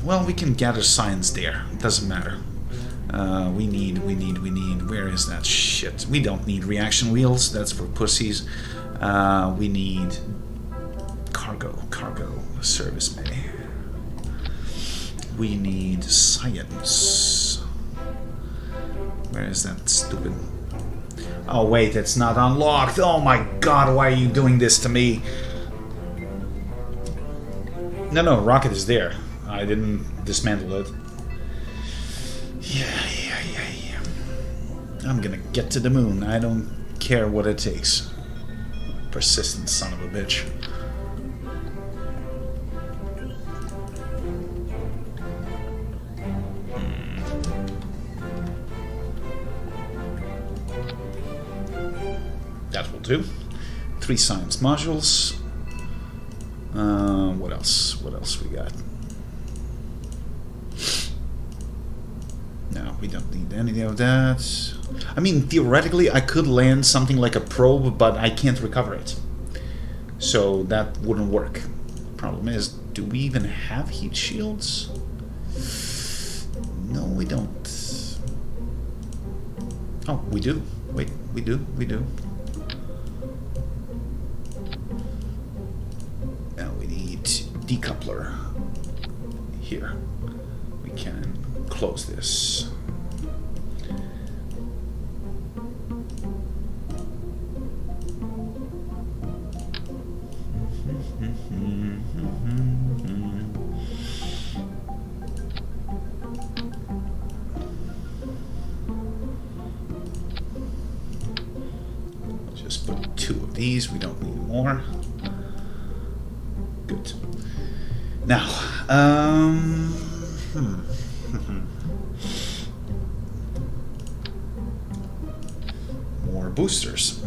Well, we can gather science there. It doesn't matter. We need. Where is that shit? We don't need reaction wheels. That's for pussies. We need cargo service bay. We need science. Where is that stupid? Oh wait, it's not unlocked. Oh my god, why are you doing this to me? No, rocket is there. I didn't dismantle it. Yeah. I'm gonna get to the moon. I don't care what it takes. Persistent son of a bitch. That will do. 3 science modules. What else? What else we got? No, we don't need any of that. I mean, theoretically, I could land something like a probe, but I can't recover it. So that wouldn't work. Problem is, do we even have heat shields? No, we don't. Oh, we do. Wait, we do. Now we need decoupler. Here. We can close this. Just put 2 of these. We don't need more. Good. Now, more boosters.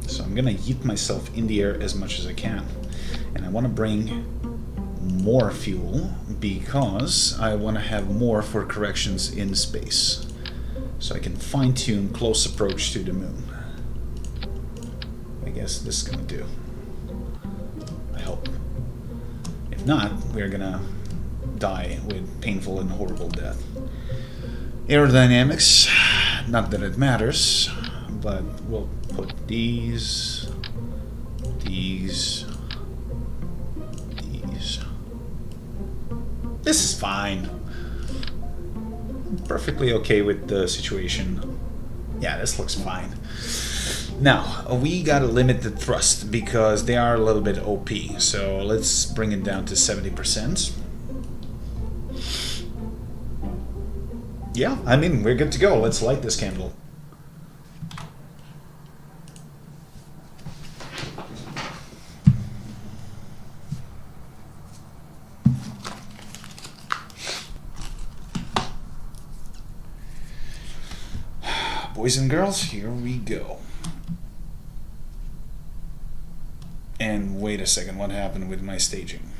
So I'm gonna yeet myself in the air as much as I can, and I want to bring more fuel because I want to have more for corrections in space, so I can fine-tune close approach to the moon. I guess this is gonna do. I hope. If not, we're gonna die with painful and horrible death. Aerodynamics, not that it matters, but we'll put these. This is fine. Perfectly okay with the situation. Yeah, this looks fine. Now, we gotta limit the thrust because they are a little bit OP. So let's bring it down to 70%. Yeah, I mean, we're good to go. Let's light this candle. Boys and girls, here we go. And wait a second, what happened with my staging?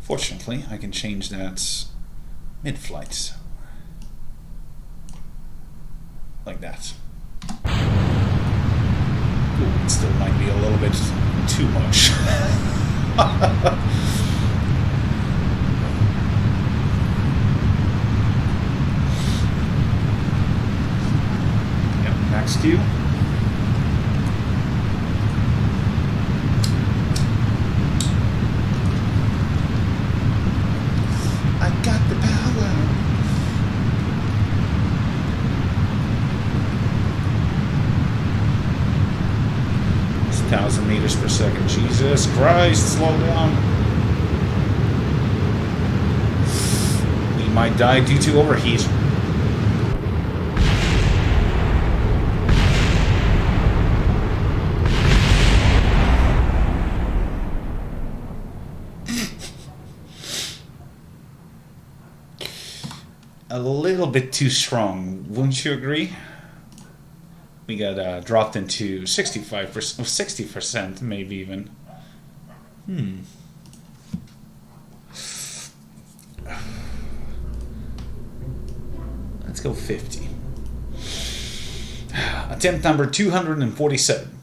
Fortunately, I can change that mid-flight. Like that. Ooh, it still might be a little bit too much. Yep, max Q. Got the power. It's 1,000 meters per second. Jesus Christ, slow down. We might die due to overheat. A little bit too strong, wouldn't you agree? We got dropped into 65%, 60%, maybe even. Let's go 50. Attempt number 247.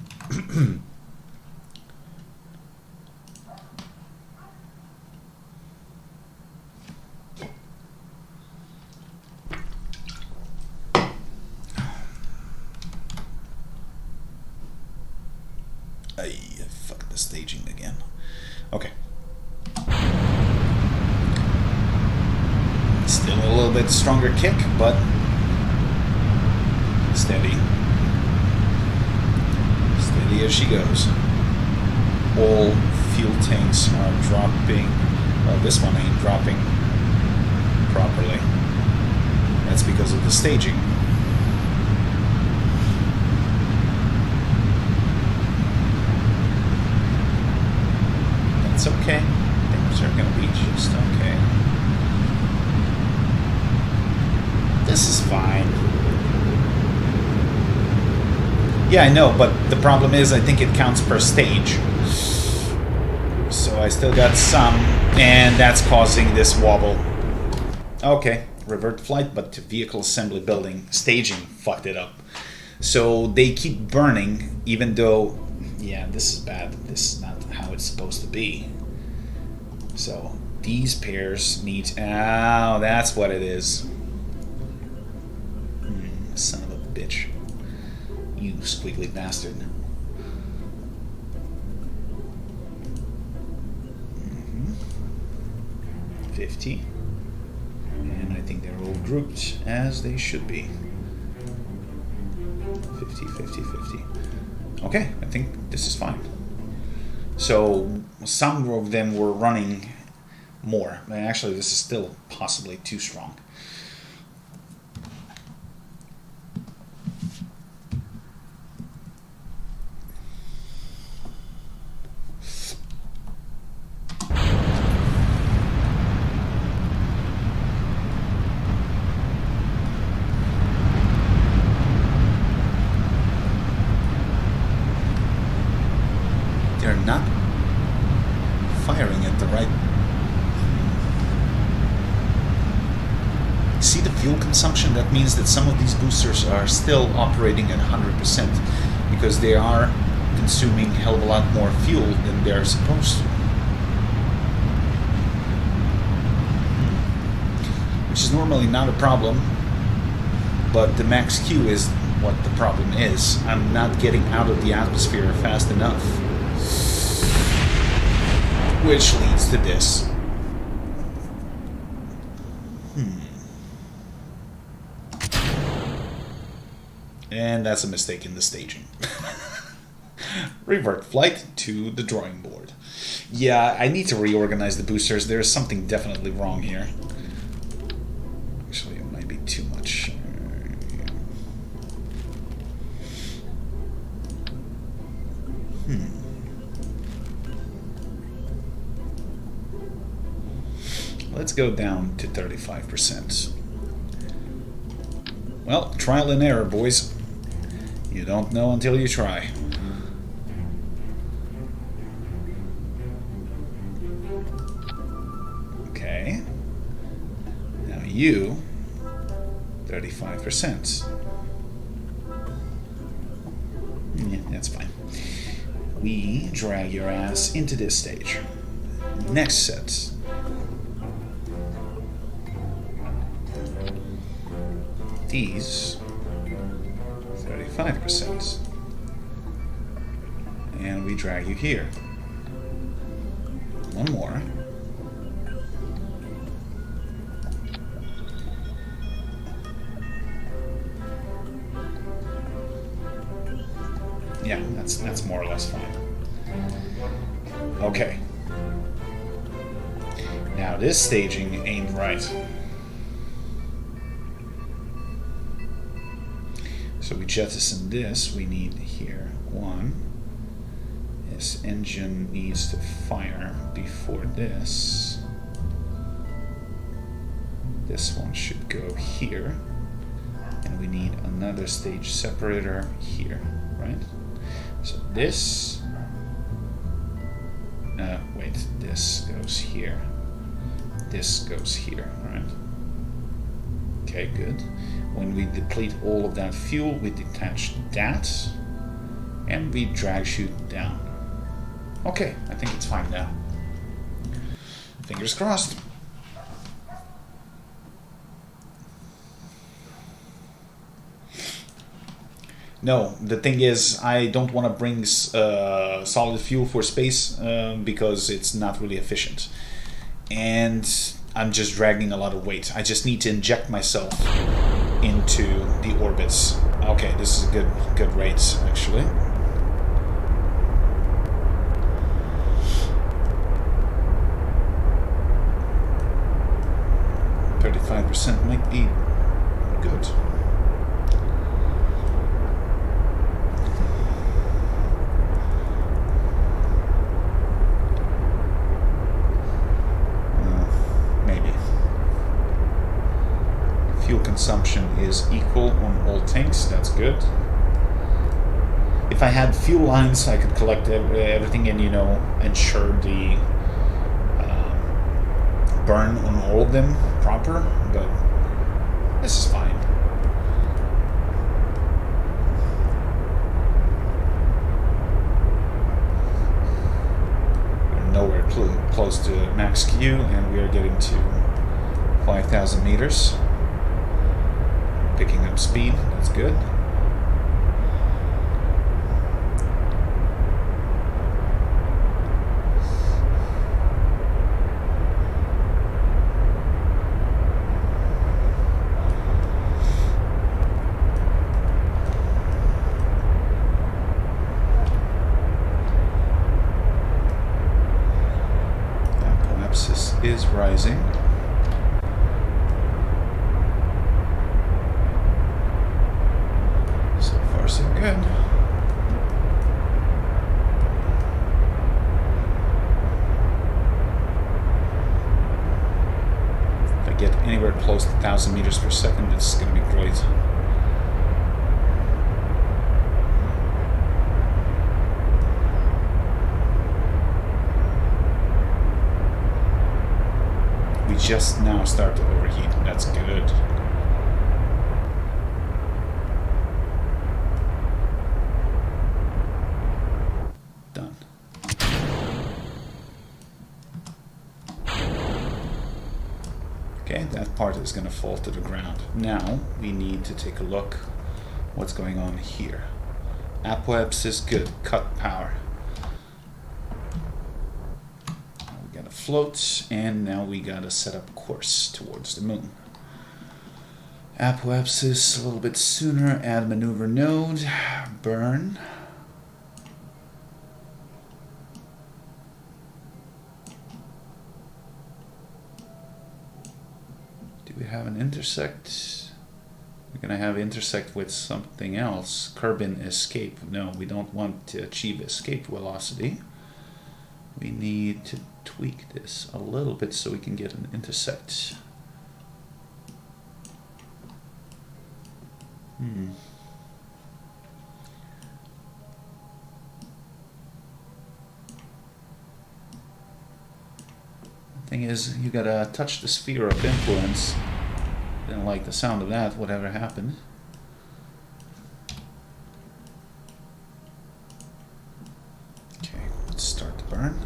Fuck the staging again. Okay. Still a little bit stronger kick, but steady. Steady as she goes. All fuel tanks are dropping. Well, this one ain't dropping properly. That's because of the staging. It's okay. Things are going to be just okay. This is fine. Yeah, I know, but the problem is I think it counts per stage. So I still got some, and that's causing this wobble. Okay, revert flight, but to vehicle assembly building. Staging fucked it up. So they keep burning, even though... Yeah, this is bad. This is not how it's supposed to be. So these pairs need... Oh, that's what it is. Son of a bitch. You squiggly bastard. 50. And I think they're all grouped as they should be. 50, 50, 50. Okay, I think this is fine. So some of them were running more. Actually, this is still possibly too strong. They're not firing at the right... See the fuel consumption? That means that some of these boosters are still operating at 100% because they are consuming a hell of a lot more fuel than they're supposed to. Which is normally not a problem, but the max Q is what the problem is. I'm not getting out of the atmosphere fast enough. Which leads to this. And that's a mistake in the staging. Revert flight to the drawing board. Yeah, I need to reorganize the boosters. There's something definitely wrong here. Actually, it might be too much. Let's go down to 35%. Well, trial and error, boys. You don't know until you try. Okay. Now you, 35%. Yeah, that's fine. We drag your ass into this stage. Next set. These 35%. And we drag you here. One more. Yeah, that's more or less fine. Okay. Now this staging ain't right. So we jettison this, we need here one. This engine needs to fire before this. This one should go here. And we need another stage separator here, right? So this, wait, this goes here. This goes here, right? Okay, good. When we deplete all of that fuel, we detach that, and we drag chute down. Okay, I think it's fine now. Fingers crossed. No, the thing is, I don't want to bring solid fuel for space because it's not really efficient. And I'm just dragging a lot of weight. I just need to inject myself into the orbits. Okay, this is a good rate, actually. %might be good. Fuel consumption is equal on all tanks, that's good. If I had fuel lines, I could collect everything and, ensure the burn on all of them proper, but this is fine. We're nowhere close to max Q, and we are getting to 5,000 meters. Picking up speed, that's good. That collapse is rising. So good. If I get anywhere close to 1,000 meters per second, this is going to be great. We just now start to overheat. That's good. Okay, that part is going to fall to the ground. Now we need to take a look what's going on here. Apoapsis is good. Cut power. We got to float, and now we got to set up course towards the moon. Apoapsis a little bit sooner. Add maneuver node. Burn. Do we have an intersect? We're going to have intersect with something else. Kerbin escape. No, we don't want to achieve escape velocity. We need to tweak this a little bit so we can get an intersect. Thing is, you gotta touch the sphere of influence. Didn't like the sound of that, whatever happened. Okay, let's start the burn.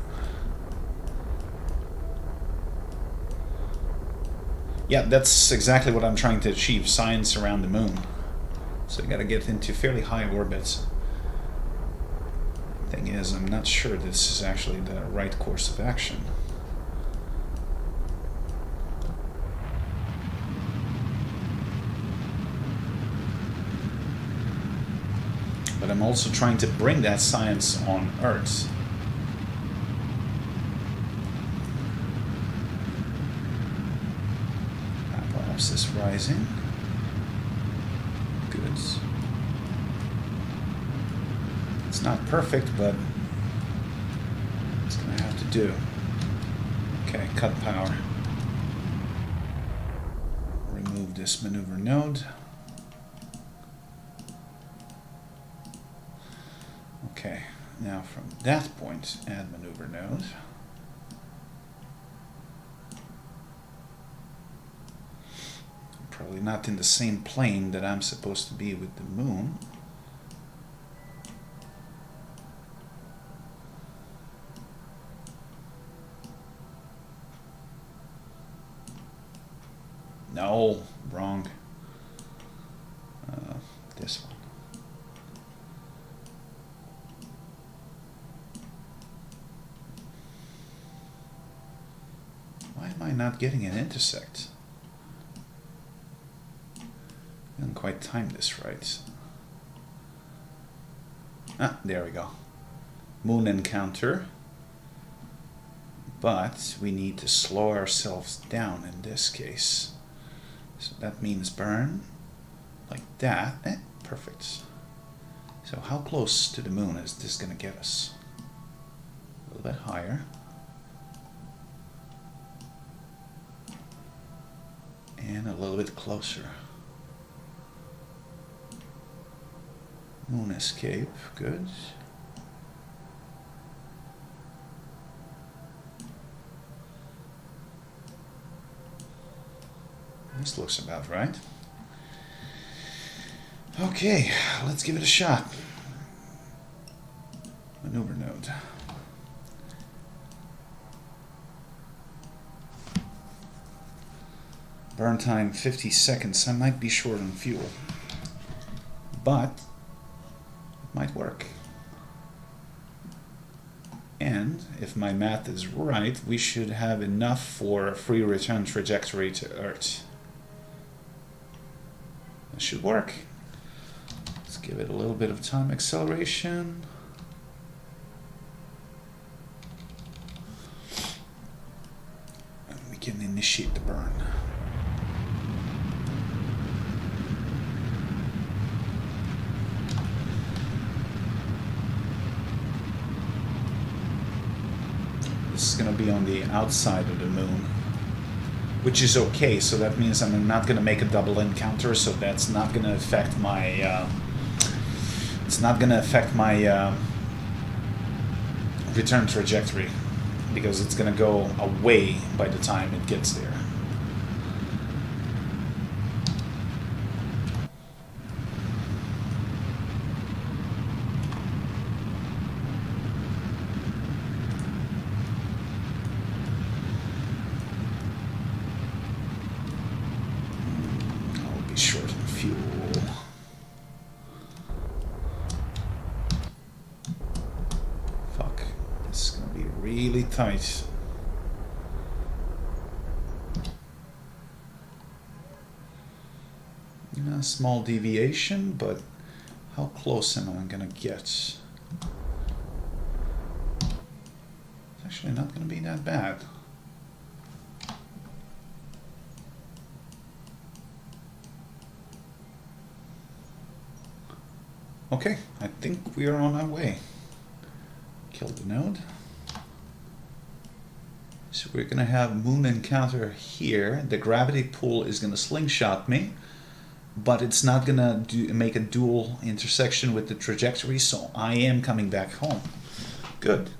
Yeah, that's exactly what I'm trying to achieve, science around the moon. So you gotta get into fairly high orbits. Thing is, I'm not sure this is actually the right course of action. But I'm also trying to bring that science on Earth. Apoapsis rising. Good. It's not perfect, but it's gonna have to do. Okay, cut power. Remove this maneuver node. Okay, now from that point, add maneuver node. Probably not in the same plane that I'm supposed to be with the moon. No, wrong. This one. Why am I not getting an intersect? I didn't quite time this right. Ah, there we go. Moon encounter. But we need to slow ourselves down in this case. So that means burn like that. Perfect. So how close to the moon is this going to get us? A little bit higher. And a little bit closer. Moon escape, good. This looks about right. Okay, let's give it a shot. Maneuver node. Burn time 50 seconds. I might be short on fuel, but it might work. And if my math is right, we should have enough for a free return trajectory to Earth. That should work. Let's give it a little bit of time acceleration. And we can initiate the burn. This is going to be on the outside of the moon, which is okay. So that means I'm not going to make a double encounter. So that's not going to affect my. It's not going to affect my return trajectory because it's going to go away by the time it gets there. Short on fuel. Fuck. This is gonna be really tight. A small deviation, but how close am I gonna get? It's actually not gonna be that bad. Okay, I think we are on our way. Kill the node. So we're gonna have moon encounter here. The gravity pull is gonna slingshot me, but it's not gonna make a dual intersection with the trajectory, so I am coming back home. Good.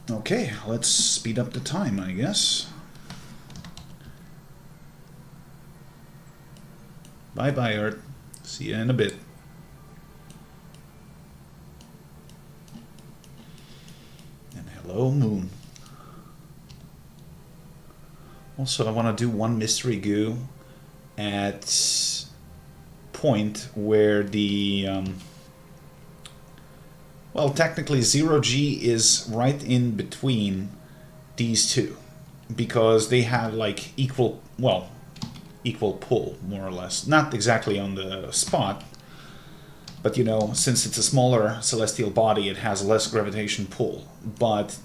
Okay, let's speed up the time, I guess. Bye-bye, Earth. See you in a bit. And hello, Moon. Also, I want to do one mystery goo at point where the well, technically 0G is right in between these two, because they have like equal pull, more or less. Not exactly on the spot, but you know, since it's a smaller celestial body, it has less gravitation pull. But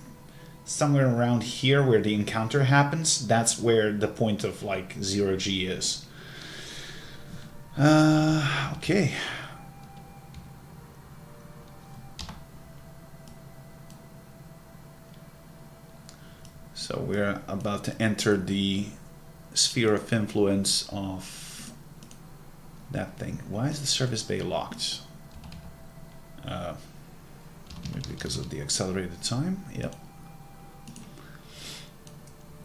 somewhere around here where the encounter happens, that's where the point of like 0G is. Okay. So we're about to enter the sphere of influence of that thing. Why is the service bay locked? Maybe because of the accelerated time? Yep.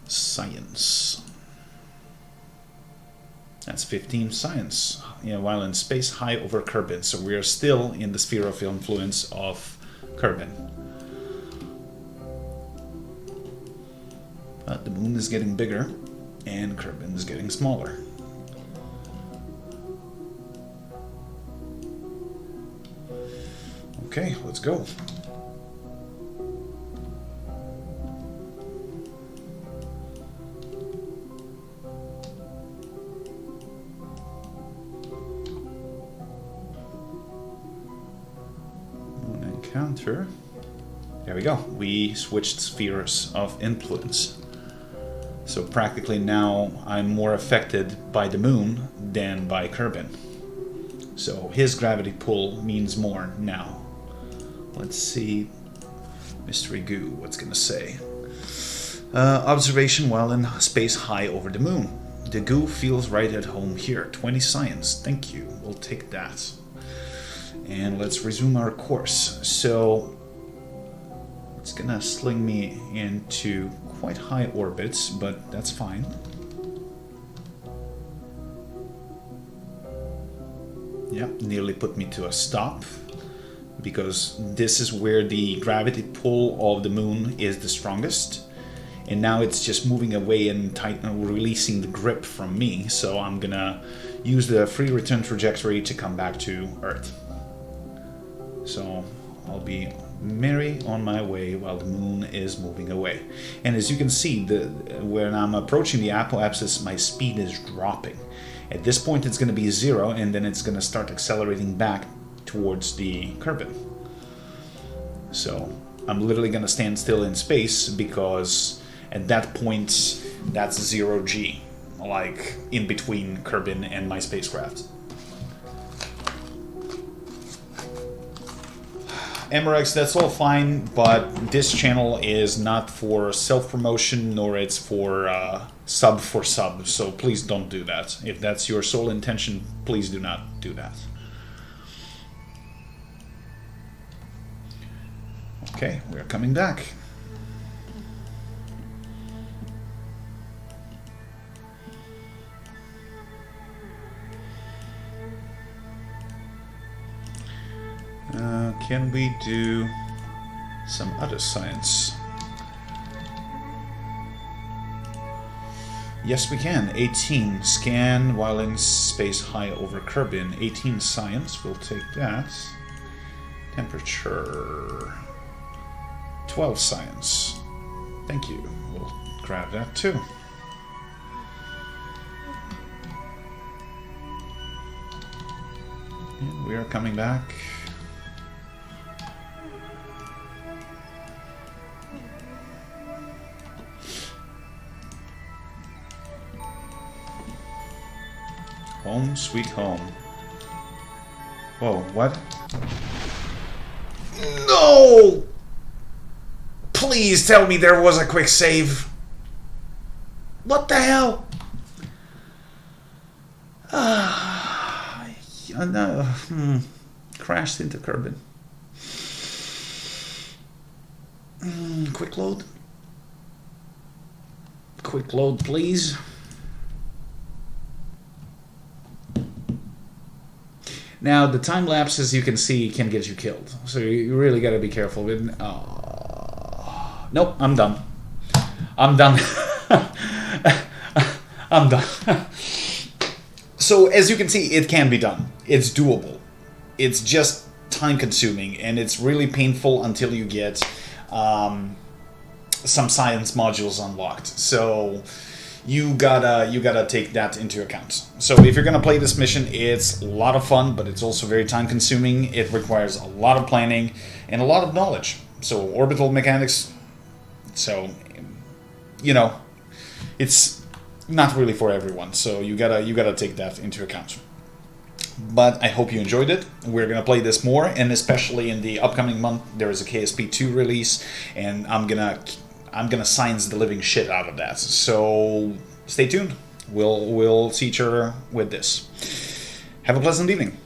Science. That's 15 science. Yeah, while in space high over Kerbin. So we are still in the sphere of influence of Kerbin. But the moon is getting bigger and Kerbin is getting smaller. Okay, let's go. Moon encounter. There we go. We switched spheres of influence. So practically now I'm more affected by the moon than by Kerbin. So his gravity pull means more now. Let's see, Mystery Goo, what's gonna say? Observation while in space high over the moon. The goo feels right at home here. 20 science, thank you, we'll take that. And let's resume our course. So it's gonna sling me into quite high orbits, but that's fine. Yep, nearly put me to a stop, because this is where the gravity pull of the moon is the strongest, and now it's just moving away and releasing the grip from me, so I'm gonna use the free return trajectory to come back to Earth. So I'll be merry on my way while the moon is moving away. And as you can see, when I'm approaching the apoapsis, my speed is dropping. At this point it's going to be 0, and then it's going to start accelerating back towards the Kerbin. So I'm literally going to stand still in space, because at that point that's 0G, like in between Kerbin and my spacecraft. Emrex, that's all fine, but this channel is not for self-promotion, nor it's for sub, so please don't do that. If that's your sole intention, please do not do that. Okay, we're coming back. Can we do some other science? Yes, we can. 18. Scan while in space high over Kerbin. 18 science. We'll take that. Temperature. 12 science. Thank you. We'll grab that too. And we are coming back. Home sweet home. Whoa, what? No! Please tell me there was a quick save. What the hell? No. Crashed into Kerbin. Quick load. Quick load, please. Now, the time lapse, as you can see, can get you killed. So you really got to be careful with... Nope, I'm done. I'm done. I'm done. So, as you can see, it can be done. It's doable. It's just time-consuming, and it's really painful until you get some science modules unlocked. So... You gotta take that into account. So if you're gonna play this mission, it's a lot of fun, but it's also very time consuming. It requires a lot of planning and a lot of knowledge. So orbital mechanics, so you know, it's not really for everyone. So you gotta take that into account. But I hope you enjoyed it. We're gonna play this more, and especially in the upcoming month, there is a KSP 2 release, and I'm gonna science the living shit out of that. So stay tuned. We'll see each other with this. Have a pleasant evening.